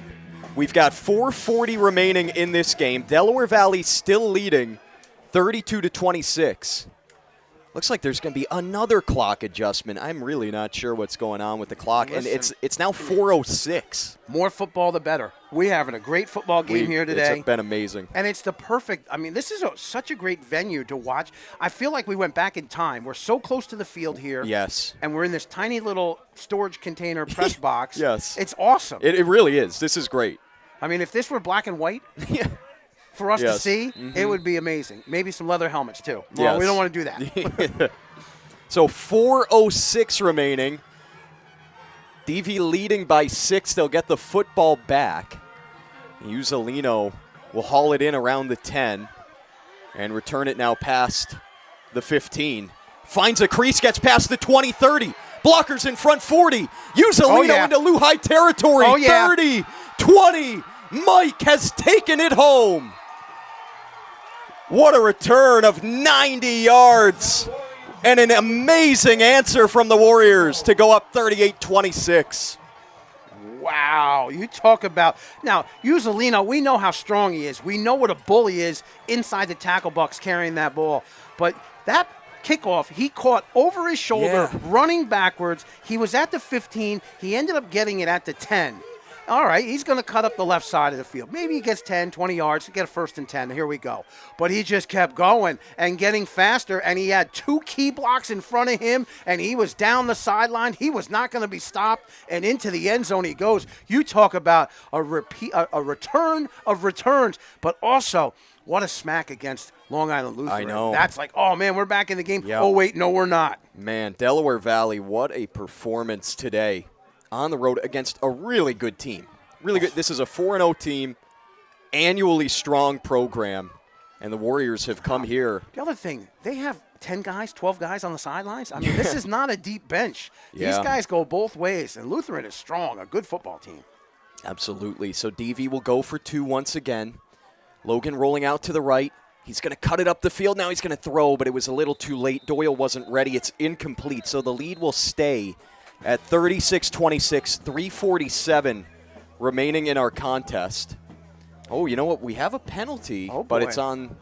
we've got 4:40 remaining in this game. Delaware Valley still leading 32-26. Looks like there's going to be another clock adjustment. I'm really not sure what's going on with the clock, and it's now 4:06. More football, the better. We're having a great football game here today. It's been amazing. And it's the perfect, this is such a great venue to watch. I feel like we went back in time. We're so close to the field here. Yes. And we're in this tiny little storage container press box. Yes. It's awesome. It really is. This is great. If this were black and white for us to see, it would be amazing. Maybe some leather helmets, too. Well, we don't want to do that. So 4:06 remaining. DV leading by 6. They'll get the football back. Uzzolino will haul it in around the 10 and return it now past the 15. Finds a crease, gets past the 20, 30. Blockers in front, 40. Uzzolino into Lou High territory, 30, 20. Mike has taken it home. What a return of 90 yards. And an amazing answer from the Warriors to go up 38-26. Wow, you talk about now Uzzolino. We know how strong he is. We know what a bully is inside the tackle box carrying that ball. But that kickoff, he caught over his shoulder, running backwards. He was at the 15. He ended up getting it at the 10. All right, he's going to cut up the left side of the field. Maybe he gets 10, 20 yards to get a 1st and 10. Here we go. But he just kept going and getting faster, and he had 2 key blocks in front of him, and he was down the sideline. He was not going to be stopped, and into the end zone he goes. You talk about a return of returns, but also what a smack against Long Island Lutheran. I know. That's like, oh, man, we're back in the game. Yep. Oh, wait, no, we're not. Man, Delaware Valley, what a performance today on the road against a really good team. Really good. This is a 4-0 team, annually strong program, And the Warriors have come here. The other thing, they have 10 guys, 12 guys on the sidelines. I mean, this is not a deep bench. Yeah. These guys go both ways, and Lutheran is strong, a good football team. Absolutely. So DV will go for 2 once again. Logan rolling out to the right. He's going to cut it up the field. Now he's going to throw, but it was a little too late. Doyle wasn't ready. It's incomplete. So the lead will stay at 36-26, 3:47 remaining in our contest. Oh, you know what? We have a penalty, but it's on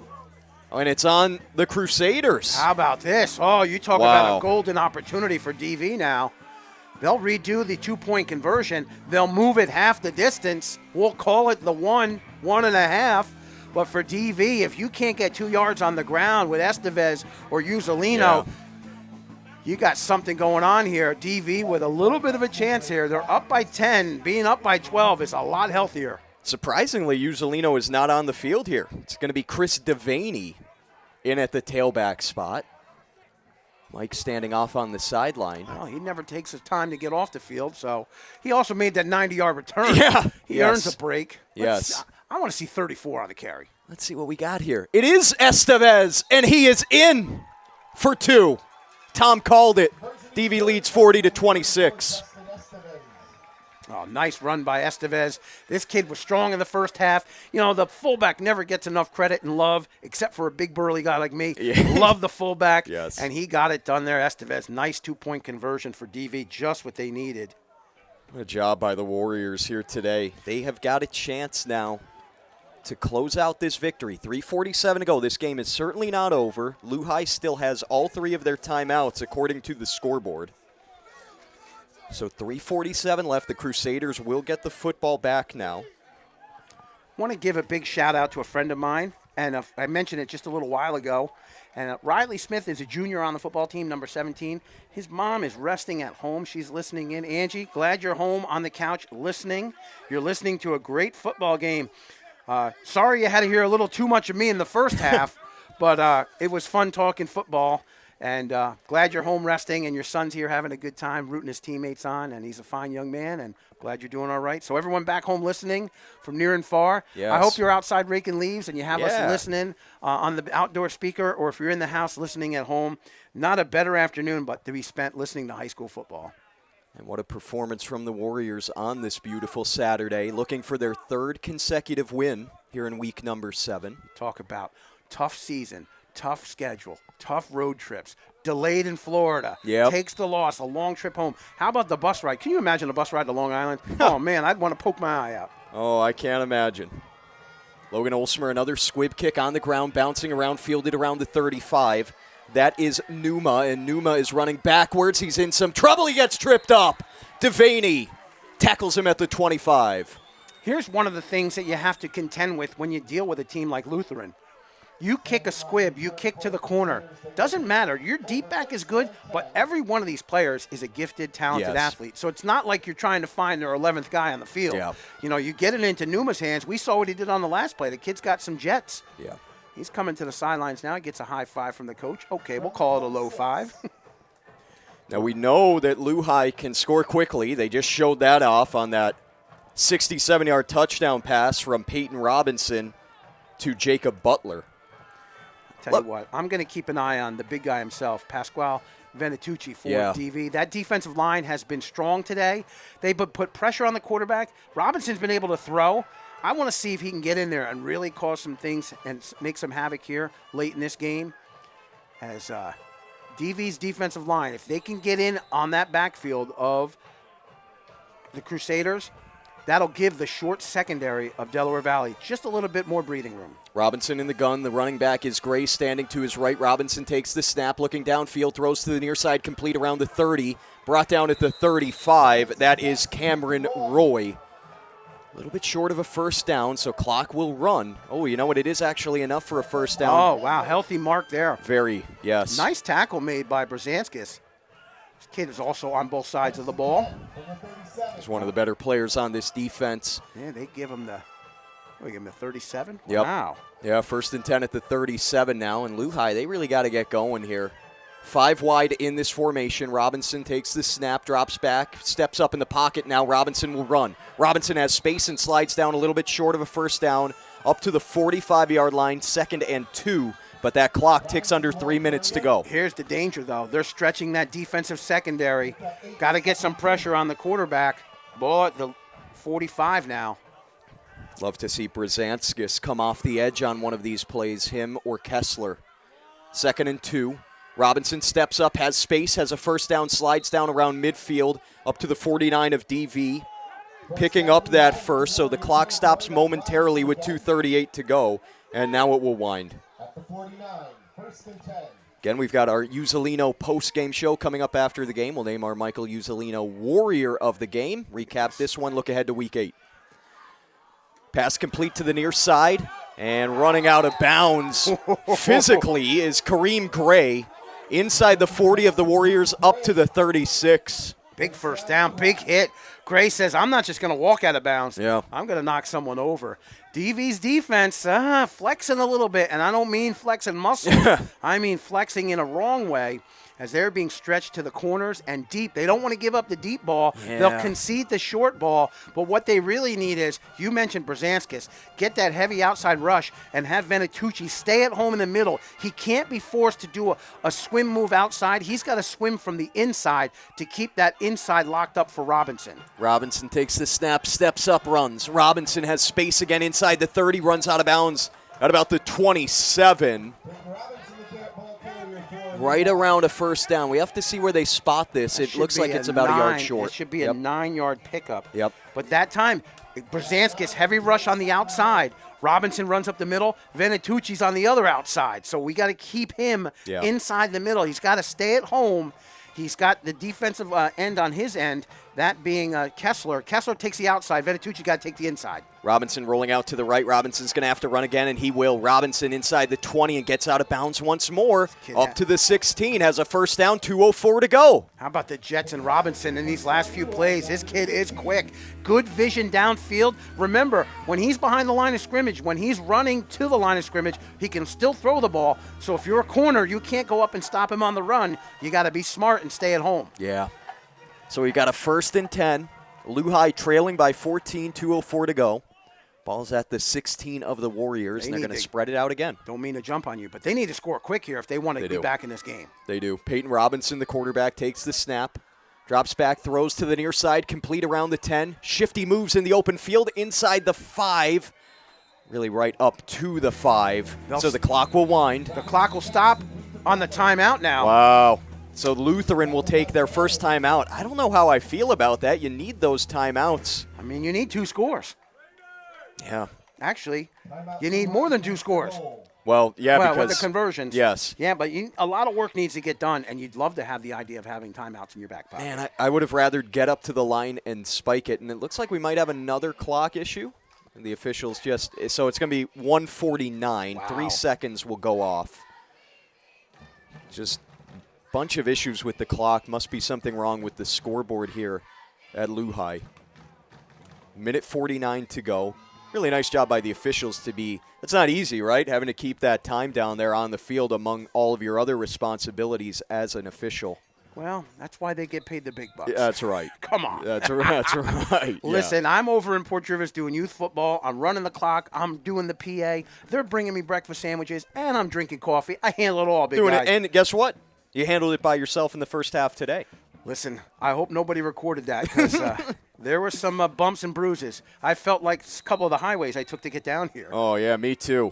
the Crusaders. How about this? Oh, you talk about a golden opportunity for DV now. They'll redo the 2-point conversion. They'll move it half the distance. We'll call it the 1.5. But for DV, if you can't get 2 yards on the ground with Estevez or Uzzolino, you got something going on here. DV with a little bit of a chance here. They're up by 10. Being up by 12 is a lot healthier. Surprisingly, Uzzolino is not on the field here. It's going to be Chris Devaney in at the tailback spot. Mike standing off on the sideline. Well, he never takes his time to get off the field, so he also made that 90-yard return. Yeah. He earns a break. Yes. I want to see 34 on the carry. Let's see what we got here. It is Estevez, and he is in for 2. Tom called it. DV leads 40-26. Oh, nice run by Estevez. This kid was strong in the first half. You know, the fullback never gets enough credit and love, except for a big burly guy like me. Yeah. Love the fullback. Yes. And he got it done there, Estevez. Nice 2-point conversion for DV, just what they needed. What a job by the Warriors here today. They have got a chance now to close out this victory. 3:47 to go. This game is certainly not over. Lehigh still has all 3 of their timeouts according to the scoreboard. So 3:47 left. The Crusaders will get the football back now. I want to give a big shout out to a friend of mine, and I mentioned it just a little while ago. And Riley Smith is a junior on the football team, number 17. His mom is resting at home. She's listening in. Angie, glad you're home on the couch listening. You're listening to a great football game. Sorry you had to hear a little too much of me in the first half, but it was fun talking football. And glad you're home resting and your son's here having a good time, rooting his teammates on, and he's a fine young man, and glad you're doing all right. So everyone back home listening from near and far, yes. I hope you're outside raking leaves and you have us Yeah. listening on the outdoor speaker, or if you're in the house listening at home. Not a better afternoon, but to be spent listening to high school football. And what a performance from the Warriors on this beautiful Saturday, looking for their 3rd consecutive win here in week number 7. Talk about tough season, tough schedule, tough road trips, delayed in Florida, takes the loss, a long trip home. How about the bus ride? Can you imagine a bus ride to Long Island? Oh, man, I'd want to poke my eye out. Oh, I can't imagine. Logan Olsmer, another squib kick on the ground, bouncing around, fielded around the 35. That is Numa, and Numa is running backwards. He's in some trouble. He gets tripped up. Devaney tackles him at the 25. Here's one of the things that you have to contend with when you deal with a team like Lutheran. You kick a squib, you kick to the corner. Doesn't matter. Your deep back is good, but every one of these players is a gifted, talented athlete. So it's not like you're trying to find their 11th guy on the field. Yeah. You know, you get it into Numa's hands. We saw what he did on the last play. The kid's got some jets. Yeah. He's coming to the sidelines now. He gets a high 5 from the coach. Okay, we'll call it a low 5. Now we know that Lehigh can score quickly. They just showed that off on that 67-yard touchdown pass from Peyton Robinson to Jacob Butler. Tell you what, I'm going to keep an eye on the big guy himself, Pasquale Venatucci for DV. That defensive line has been strong today. They put pressure on the quarterback. Robinson's been able to throw. I want to see if he can get in there and really cause some things and make some havoc here late in this game. As DV's defensive line, if they can get in on that backfield of the Crusaders, that'll give the short secondary of Delaware Valley just a little bit more breathing room. Robinson in the gun. The running back is Gray standing to his right. Robinson takes the snap, looking downfield, throws to the near side, complete around the 30. Brought down at the 35. That is Cameron Roy. A little bit short of a first down, so clock will run. Oh, you know what? It is actually enough for a first down. Oh, wow. Healthy mark there. Very, yes. Nice tackle made by Brzanskis. This kid is also on both sides of the ball. He's one of the better players on this defense. Yeah, they give him the 37? Yep. Wow. Yeah, 1st and 10 at the 37 now. And Lehigh, they really got to get going here. 5 wide in this formation. Robinson takes the snap, drops back, steps up in the pocket. Now Robinson will run. Robinson has space and slides down a little bit short of a first down up to the 45-yard line, 2nd and 2. But that clock ticks under 3 minutes to go. Here's the danger, though. They're stretching that defensive secondary. Got to get some pressure on the quarterback. Ball at the 45 now. Love to see Brzanskis come off the edge on one of these plays, him or Kessler. 2nd and 2. Robinson steps up, has space, has a first down, slides down around midfield, up to the 49 of DV. Picking up that first, so the clock stops momentarily with 2:38 to go, and now it will wind. At the 49, 1st and 10. Again, we've got our Uzzolino post-game show coming up after the game. We'll name our Michael Uzzolino Warrior of the game. Recap this one, look ahead to Week 8. Pass complete to the near side, and running out of bounds physically is Kareem Gray inside the 40 of the Warriors up to the 36. Big first down, big hit. Gray says, I'm not just going to walk out of bounds. Yeah. I'm going to knock someone over. DV's defense flexing a little bit, and I don't mean flexing muscle. I mean flexing in a wrong way as they're being stretched to the corners and deep. They don't want to give up the deep ball. Yeah. They'll concede the short ball, but what they really need is, you mentioned Brzanskis, get that heavy outside rush and have Venatucci stay at home in the middle. He can't be forced to do a swim move outside. He's got to swim from the inside to keep that inside locked up for Robinson. Robinson takes the snap, steps up, runs. Robinson has space again inside the 30, runs out of bounds at about the 27. Right around a first down. We have to see where they spot this. It looks like it's about a yard short. It should be a 9-yard pickup. Yep. But that time, Brzanskis, heavy rush on the outside. Robinson runs up the middle. Venatucci's on the other outside. So we got to keep him inside the middle. He's got to stay at home. He's got the defensive end on his end, that being Kessler. Kessler takes the outside. Venatucci got to take the inside. Robinson rolling out to the right. Robinson's going to have to run again, and he will. Robinson inside the 20 and gets out of bounds once more. Up to the 16, has a first down, 2:04 to go. How about the Jets and Robinson in these last few plays? This kid is quick. Good vision downfield. Remember, when he's behind the line of scrimmage, when he's running to the line of scrimmage, he can still throw the ball. So if you're a corner, you can't go up and stop him on the run. You got to be smart and stay at home. Yeah. So we've got a 1st and 10. Lehigh trailing by 14, 2:04 to go. Ball's at the 16 of the Warriors, and they're going to spread it out again. Don't mean to jump on you, but they need to score quick here if they want to be back in this game. They do. Peyton Robinson, the quarterback, takes the snap, drops back, throws to the near side, complete around the 10. Shifty moves in the open field inside the 5, really right up to the 5. So the clock will wind. The clock will stop on the timeout now. Wow. So Lutheran will take their first timeout. I don't know how I feel about that. You need those timeouts. I mean, you need 2 scores. Yeah. Actually, you need more than 2 scores. Well, yeah, because with the conversions. Yes. Yeah, but a lot of work needs to get done, and you'd love to have the idea of having timeouts in your back pocket. Man, I would have rather get up to the line and spike it, and it looks like we might have another clock issue. And the officials so it's going to be 1:49. Wow. 3 seconds will go off. Just bunch of issues with the clock. Must be something wrong with the scoreboard here at Lehigh. 1:49 to go. Really nice job by the officials it's not easy, right? Having to keep that time down there on the field among all of your other responsibilities as an official. Well, that's why they get paid the big bucks. Yeah, that's right. Come on. That's right. Listen, I'm over in Port Jervis doing youth football. I'm running the clock. I'm doing the PA. They're bringing me breakfast sandwiches, and I'm drinking coffee. I handle it all, big guy. And guess what? You handled it by yourself in the first half today. Listen, I hope nobody recorded that because there were some bumps and bruises. I felt like a couple of the highways I took to get down here. Oh, yeah, me too.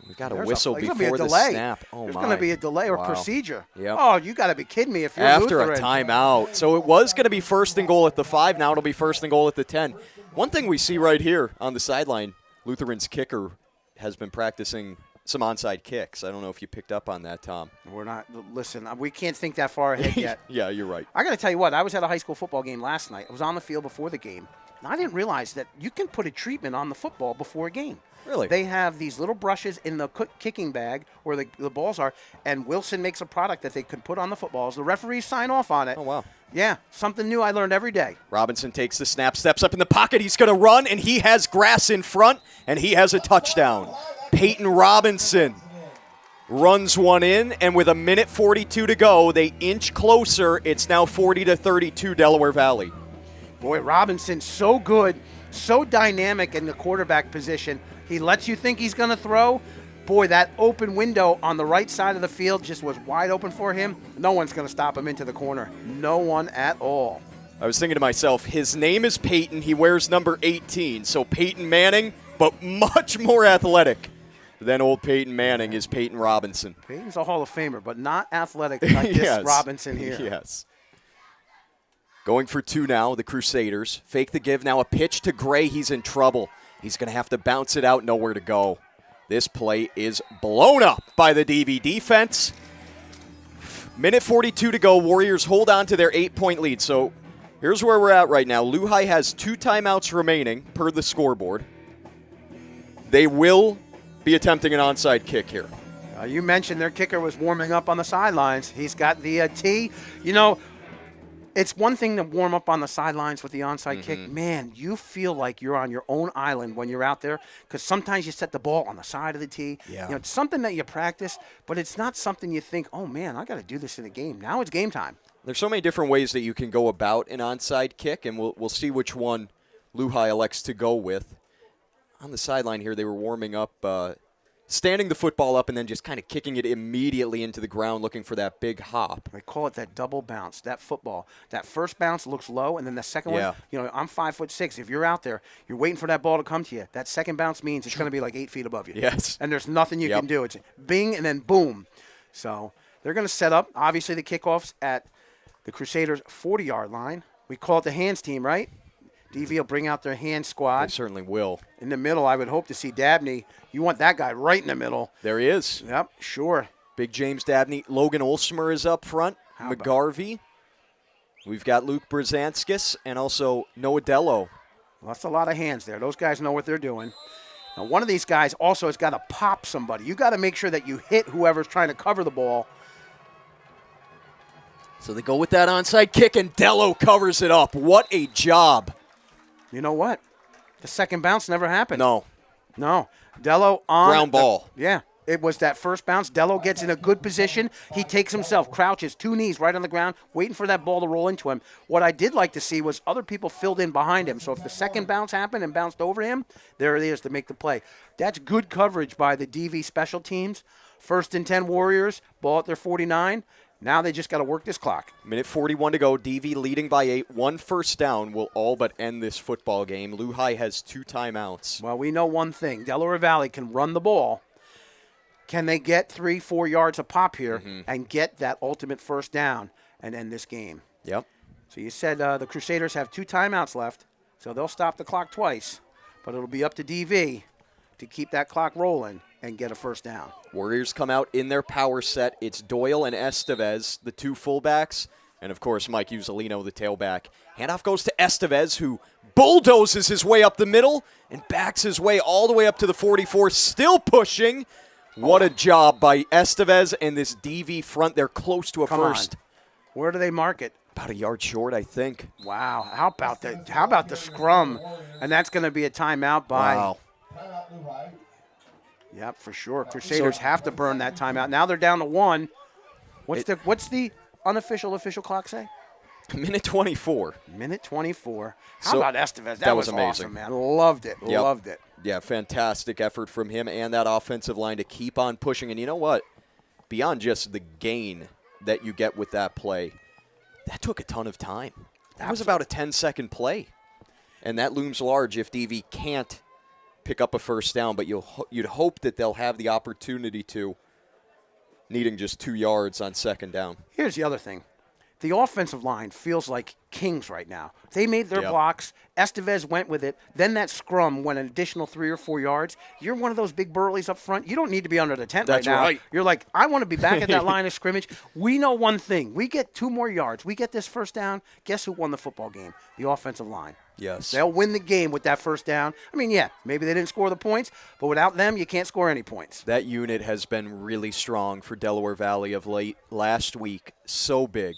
We got a whistle before the snap. Oh, There's going to be a delay or Wow. procedure. Yep. Oh, you got to be kidding me if you're After Lutheran. a timeout. So it was going to be 1st and goal at the 5. Now it'll be 1st and goal at the 10. One thing we see right here on the sideline, Lutheran's kicker has been practicing some onside kicks. I don't know if you picked up on that, Tom. We're not. Listen, we can't think that far ahead yet. Yeah, you're right. I got to tell you what. I was at a high school football game last night. I was on the field before the game. And I didn't realize that you can put a treatment on the football before a game. Really? They have these little brushes in the kicking bag where the balls are, and Wilson makes a product that they can put on the footballs. The referees sign off on it. Oh, wow. Yeah, something new I learned every day. Robinson takes the snap, steps up in the pocket. He's going to run, and he has grass in front, and he has a touchdown. Peyton Robinson runs one in, and with 1:42 to go, they inch closer. It's now 40-32 Delaware Valley. Boy, Robinson, so good. so dynamic in the quarterback position. He lets you think he's going to throw. Boy, that open window on the right side of the field just was wide open for him. No one's going to stop him into the corner. No one at all. I was thinking to myself, his name is Peyton. He wears number 18. So Peyton Manning, but much more athletic than old Peyton Manning is Peyton Robinson. Peyton's a Hall of Famer, but not athletic like this Robinson here. Yes. Going for 2 now, the Crusaders. Fake the give, now a pitch to Gray. He's in trouble. He's going to have to bounce it out, nowhere to go. This play is blown up by the DV defense. Minute 42 to go. Warriors hold on to their 8-point lead. So here's where we're at right now. Lehigh has 2 timeouts remaining per the scoreboard. They will be attempting an onside kick here. You mentioned their kicker was warming up on the sidelines. He's got the tee. You know, it's one thing to warm up on the sidelines with the onside kick. Man, you feel like you're on your own island when you're out there because sometimes you set the ball on the side of the tee. Yeah. You know, it's something that you practice, but it's not something you think, oh, man, I got to do this in a game. Now it's game time. There's so many different ways that you can go about an onside kick, and we'll see which one Lehigh elects to go with. On the sideline here, they were warming up, standing the football up and then just kind of kicking it immediately into the ground, looking for that big hop. They call it that double bounce, that football. That first bounce looks low, and then the second one, you know, I'm 5'6". If you're out there, you're waiting for that ball to come to you. That second bounce means it's going to be like 8 feet above you. Yes. And there's nothing you can do. It's bing and then boom. So they're going to set up, obviously, the kickoffs at the Crusaders' 40-yard line. We call it the hands team, right? DV will bring out their hand squad. They certainly will. In the middle, I would hope to see Dabney. You want that guy right in the middle. There he is. Yep, sure. Big James Dabney. Logan Olsmer is up front. McGarvey. We've got Luke Brzezinskis and also Noah Dello. Well, that's a lot of hands there. Those guys know what they're doing. Now, one of these guys also has got to pop somebody. You got to make sure that you hit whoever's trying to cover the ball. So they go with that onside kick, and Dello covers it up. What a job. You know what? The second bounce never happened. No. Dello on. Ground ball. Yeah. It was that first bounce. Dello gets in a good position. He takes himself, crouches, 2 knees right on the ground, waiting for that ball to roll into him. What I did like to see was other people filled in behind him. So if the second bounce happened and bounced over him, there it is to make the play. That's good coverage by the DV special teams. 1st and 10 Warriors, ball at their 49. Now they just got to work this clock. Minute 41 to go. DV leading by 8. 1 first down will all but end this football game. Lehigh has 2 timeouts. Well, we know one thing. Delaware Valley can run the ball. Can they get 3-4 yards a pop here and get that ultimate first down and end this game? Yep. So you said the Crusaders have 2 timeouts left, so they'll stop the clock twice. But it'll be up to DV to keep that clock rolling and get a first down. Warriors come out in their power set. It's Doyle and Estevez, the 2 fullbacks, and, of course, Mike Uzzolino, the tailback. Handoff goes to Estevez, who bulldozes his way up the middle and backs his way all the way up to the 44, still pushing. What a job by Estevez and this DV front. They're close to a first. Where do they mark it? About a yard short, I think. Wow. How about the scrum? And that's going to be a timeout by. Wow. Yep, for sure. Crusaders have to burn that timeout. Now they're down to 1. What's the unofficial official clock say? Minute 24. Minute 24. How about Estevez? That was amazing, awesome, man. Loved it. Yep. Loved it. Yeah, fantastic effort from him and that offensive line to keep on pushing. And you know what? Beyond just the gain that you get with that play, that took a ton of time. That was about a 10-second play. And that looms large if DV can't pick up a first down, but you'd hope that they'll have the opportunity to, needing just 2 yards on second down. Here's the other thing. The offensive line feels like kings right now. They made their blocks. Estevez went with it. Then that scrum went an additional 3 or 4 yards. You're one of those big burleys up front. You don't need to be under the tent right now. Right. You're like, I want to be back at that line of scrimmage. We know one thing. We get 2 more yards. We get this first down. Guess who won the football game? The offensive line. Yes. They'll win the game with that first down. I mean, yeah, maybe they didn't score the points, but without them, you can't score any points. That unit has been really strong for Delaware Valley of late. Last week, so big.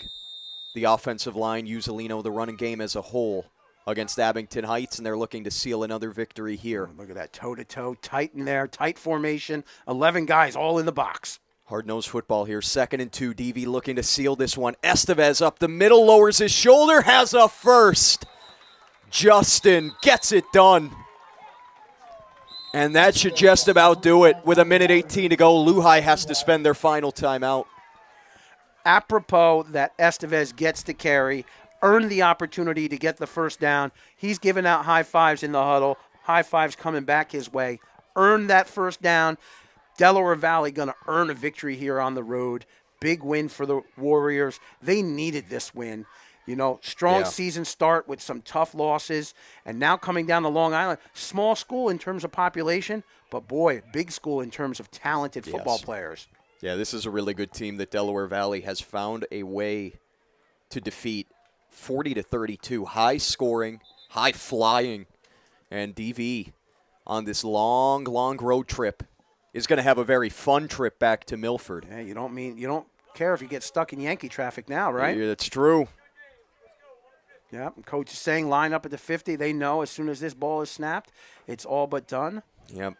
The offensive line, Uzzolino, the running game as a whole against Abington Heights, and they're looking to seal another victory here. Look at that toe-to-toe, tight in there, tight formation, 11 guys all in the box. Hard-nosed football here, 2nd and 2. DV looking to seal this one. Estevez up the middle, lowers his shoulder, has a first. Justin gets it done. And that should just about do it. With 1:18 to go, Lehigh has to spend their final timeout. Apropos that Estevez gets to carry, earned the opportunity to get the first down. He's giving out high fives in the huddle. High fives coming back his way. Earned that first down. Delaware Valley going to earn a victory here on the road. Big win for the Warriors. They needed this win. You know, strong season start with some tough losses. And now coming down to Long Island. Small school in terms of population, but boy, big school in terms of talented football players. Yeah, this is a really good team that Delaware Valley has found a way to defeat. 40-32, high scoring, high flying, and DV on this long road trip is going to have a very fun trip back to Milford. Yeah, you don't care if you get stuck in Yankee traffic now, right? Yeah, that's true. Yeah, coach is saying line up at the 50. They know as soon as this ball is snapped, it's all but done. Yep.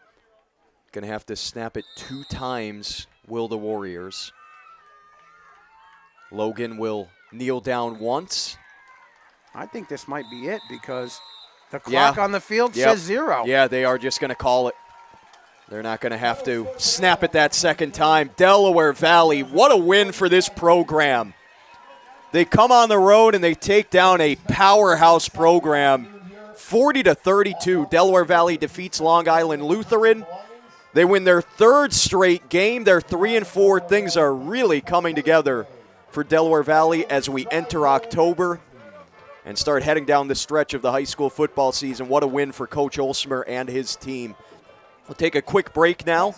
Going to have to snap it 2 times, will the Warriors. Logan will kneel down once. I think this might be it because the clock on the field says 0. Yeah, they are just going to call it. They're not going to have to snap it that second time. Delaware Valley, what a win for this program. They come on the road and they take down a powerhouse program. 40-32, Delaware Valley defeats Long Island Lutheran. They win their 3rd straight game. They're 3-4. Things are really coming together for Delaware Valley as we enter October and start heading down the stretch of the high school football season. What a win for Coach Olsmer and his team. We'll take a quick break now.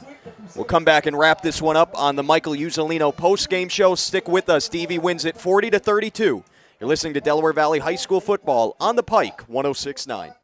We'll come back and wrap this one up on the Michael Uzzolino postgame show. Stick with us. DV wins it 40-32. You're listening to Delaware Valley High School football on the Pike 106.9.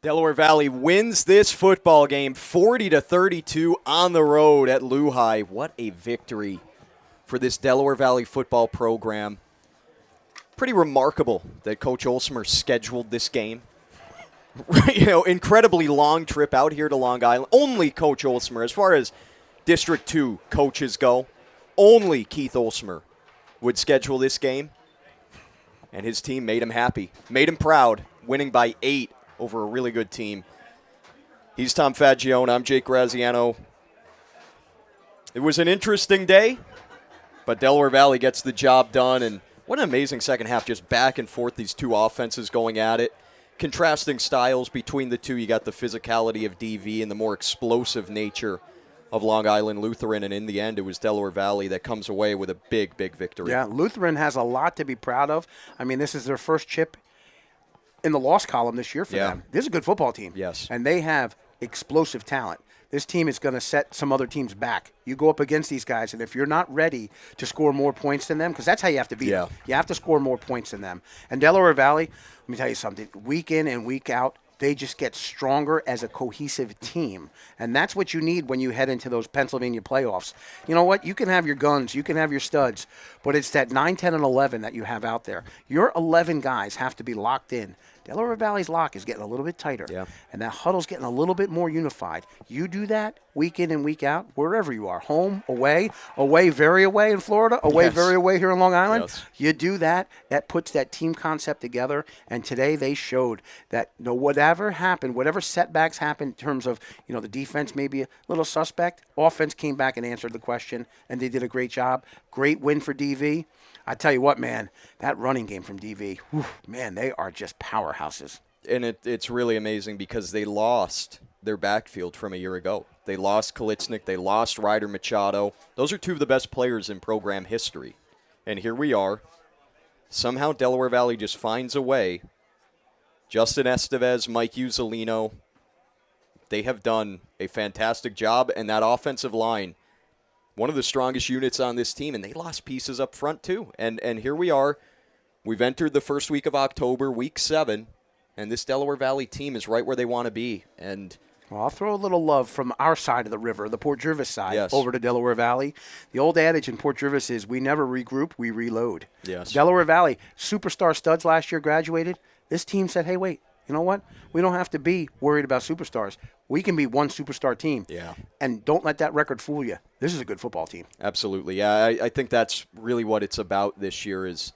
Delaware Valley wins this football game 40-32 on the road at Lehigh. What a victory for this Delaware Valley football program. Pretty remarkable that Coach Olsmer scheduled this game. Incredibly long trip out here to Long Island. Only Coach Olsmer, as far as District 2 coaches go, only Keith Olsmer would schedule this game. And his team made him happy, made him proud, winning by 8 over a really good team. He's Tom Fagione. I'm Jake Graziano. It was an interesting day, but Delaware Valley gets the job done. And what an amazing second half, just back and forth, these two offenses going at it. Contrasting styles between the two. You got the physicality of DV and the more explosive nature of Long Island Lutheran, and in the end, it was Delaware Valley that comes away with a big, big victory. Yeah, Lutheran has a lot to be proud of. I mean, this is their first chip in the loss column this year for them. This is a good football team. Yes. And they have explosive talent. This team is going to set some other teams back. You go up against these guys, and if you're not ready to score more points than them, because that's how you have to beat them. You have to score more points than them. And Delaware Valley, let me tell you something, week in and week out, they just get stronger as a cohesive team. And that's what you need when you head into those Pennsylvania playoffs. You know what? You can have your guns, you can have your studs, but it's that 9, 10, and 11 that you have out there. Your 11 guys have to be locked in. Delaware Valley's lock is getting a little bit tighter, and that huddle's getting a little bit more unified. You do that week in and week out, wherever you are, home, away, very away in Florida, away, very away here in Long Island. Yes. You do that, that puts that team concept together, and today they showed that whatever happened, whatever setbacks happened in terms of, the defense may be a little suspect, offense came back and answered the question, and they did a great job. Great win for DV. I tell you what, man, that running game from DV, man, they are just powerhouses. And it's really amazing because they lost their backfield from a year ago. They lost Kalitsnik. They lost Ryder Machado. Those are two of the best players in program history. And here we are. Somehow Delaware Valley just finds a way. Justin Estevez, Mike Uzzolino, they have done a fantastic job. And that offensive line, one of the strongest units on this team, and they lost pieces up front too. And here we are. We've entered the first week of October, week 7, and this Delaware Valley team is right where they want to be. And well, I'll throw a little love from our side of the river, the Port Jervis side, over to Delaware Valley. The old adage in Port Jervis is we never regroup, we reload. Yes. Delaware Valley, superstar studs last year graduated. This team said, hey, wait, you know what? We don't have to be worried about superstars. We can be one superstar team. Yeah. And don't let that record fool you. This is a good football team. Absolutely. Yeah, I think that's really what it's about this year is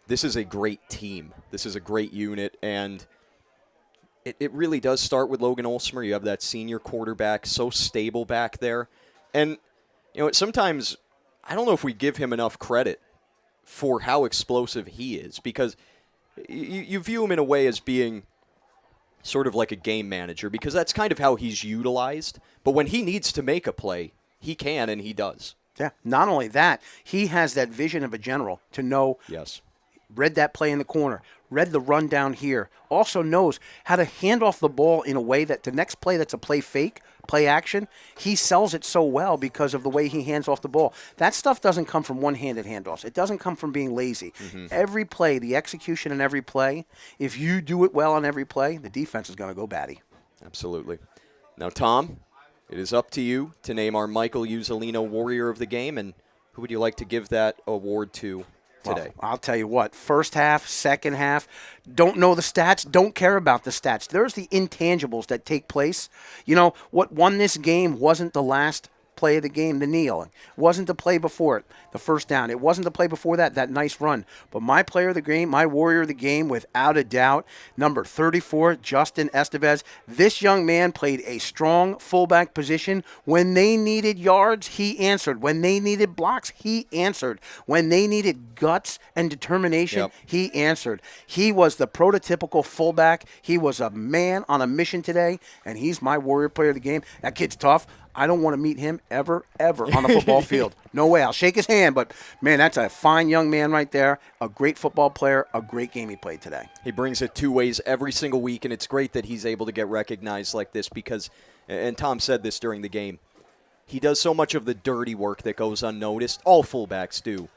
this is a great team. This is a great unit, and it really does start with Logan Olsmer. You have that senior quarterback, so stable back there. And, sometimes I don't know if we give him enough credit for how explosive he is because you view him in a way as being sort of like a game manager because that's kind of how he's utilized. But when he needs to make a play, he can and he does. Yeah. Not only that, he has that vision of a general to know. Yes. Read that play in the corner, read the run down here, also knows how to hand off the ball in a way that the next play that's a play fake, play action, he sells it so well because of the way he hands off the ball. That stuff doesn't come from one-handed handoffs. It doesn't come from being lazy. Mm-hmm. Every play, the execution in every play, if you do it well on every play, the defense is going to go batty. Absolutely. Now, Tom, it is up to you to name our Michael Uzzolino Warrior of the Game, and who would you like to give that award to today? Well, I'll tell you what, first half, second half, don't know the stats, don't care about the stats. There's the intangibles that take place. What won this game wasn't the last play of the game, the kneel. It wasn't the play before it, the first down. It wasn't the play before that nice run. But my player of the game, my warrior of the game, without a doubt, number 34, Justin Estevez. This young man played a strong fullback position. When they needed yards, he answered. When they needed blocks, he answered. When they needed guts and determination, he answered. He was the prototypical fullback. He was a man on a mission today, and he's my warrior player of the game. That kid's tough. I don't want to meet him ever on a football field. No way. I'll shake his hand, but, man, that's a fine young man right there, a great football player, a great game he played today. He brings it two ways every single week, and it's great that he's able to get recognized like this because, and Tom said this during the game, he does so much of the dirty work that goes unnoticed. All fullbacks do.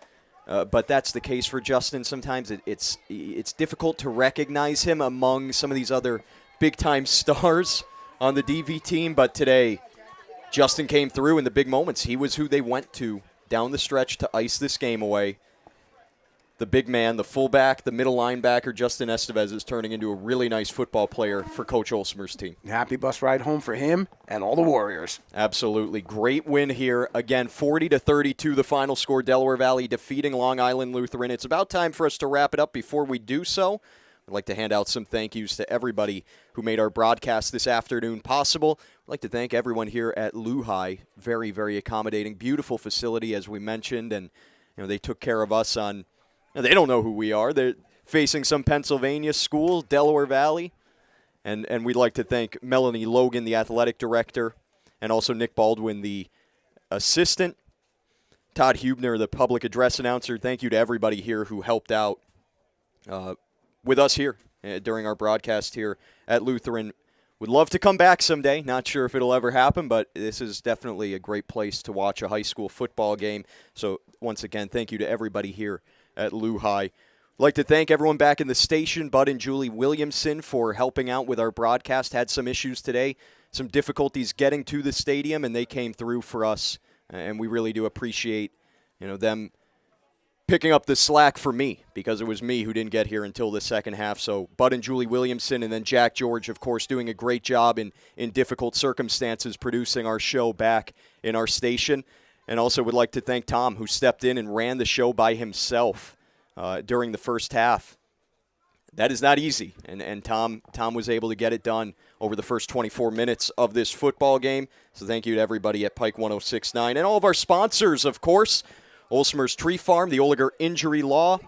But that's the case for Justin. Sometimes it's difficult to recognize him among some of these other big-time stars on the DV team, but today Justin came through in the big moments. He was who they went to down the stretch to ice this game away. The big man, the fullback, the middle linebacker, Justin Estevez, is turning into a really nice football player for Coach Olsmer's team. Happy bus ride home for him and all the Warriors. Absolutely. Great win here. Again, 40-32 the final score. Delaware Valley defeating Long Island Lutheran. It's about time for us to wrap it up. Before we do so, I'd like to hand out some thank yous to everybody who made our broadcast this afternoon possible. I'd like to thank everyone here at LIL. Very, very accommodating. Beautiful facility, as we mentioned, and they took care of us on. They don't know who we are. They're facing some Pennsylvania school, Delaware Valley, and we'd like to thank Melanie Logan, the athletic director, and also Nick Baldwin, the assistant. Todd Hubner, the public address announcer. Thank you to everybody here who helped out with us here during our broadcast here at Lutheran. Would love to come back someday. Not sure if it'll ever happen, but this is definitely a great place to watch a high school football game. So once again, thank you to everybody here at LIL. like to thank everyone back in the station, Bud and Julie Williamson, for helping out with our broadcast. Had some issues today, some difficulties getting to the stadium, and they came through for us, and we really do appreciate them picking up the slack for me, because it was me who didn't get here until the second half. So Bud and Julie Williamson, and then Jack George, of course, doing a great job in difficult circumstances producing our show back in our station. And also would like to thank Tom, who stepped in and ran the show by himself during the first half. That is not easy, and Tom was able to get it done over the first 24 minutes of this football game. So thank you to everybody at Pike 106.9 and all of our sponsors, of course. Olsmer's Tree Farm, the Oliger Injury Law,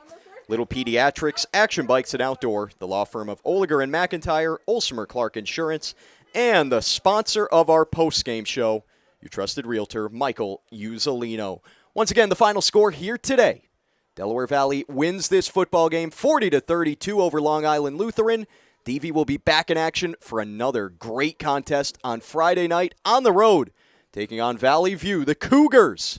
Little Pediatrics, Action Bikes and Outdoor, the law firm of Oliger and McIntyre, Olsmer Clark Insurance, and the sponsor of our post-game show, your trusted realtor, Michael Uzzolino. Once again, the final score here today. Delaware Valley wins this football game 40-32 over Long Island Lutheran. DV will be back in action for another great contest on Friday night on the road, taking on Valley View, the Cougars.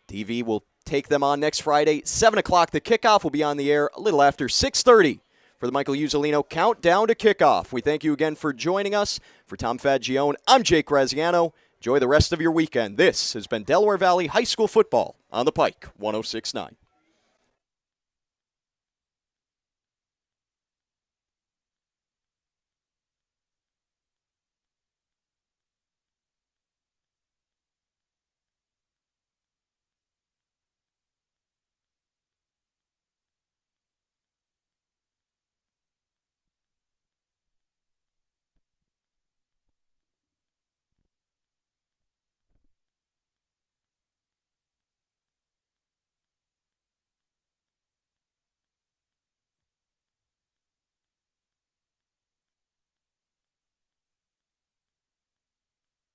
DV will take them on next Friday, 7 o'clock. The kickoff will be on the air a little after 6:30 for the Michael Uzzolino Countdown to Kickoff. We thank you again for joining us. For Tom Fagione, I'm Jake Graziano. Enjoy the rest of your weekend. This has been Delaware Valley High School Football on the Pike 106.9.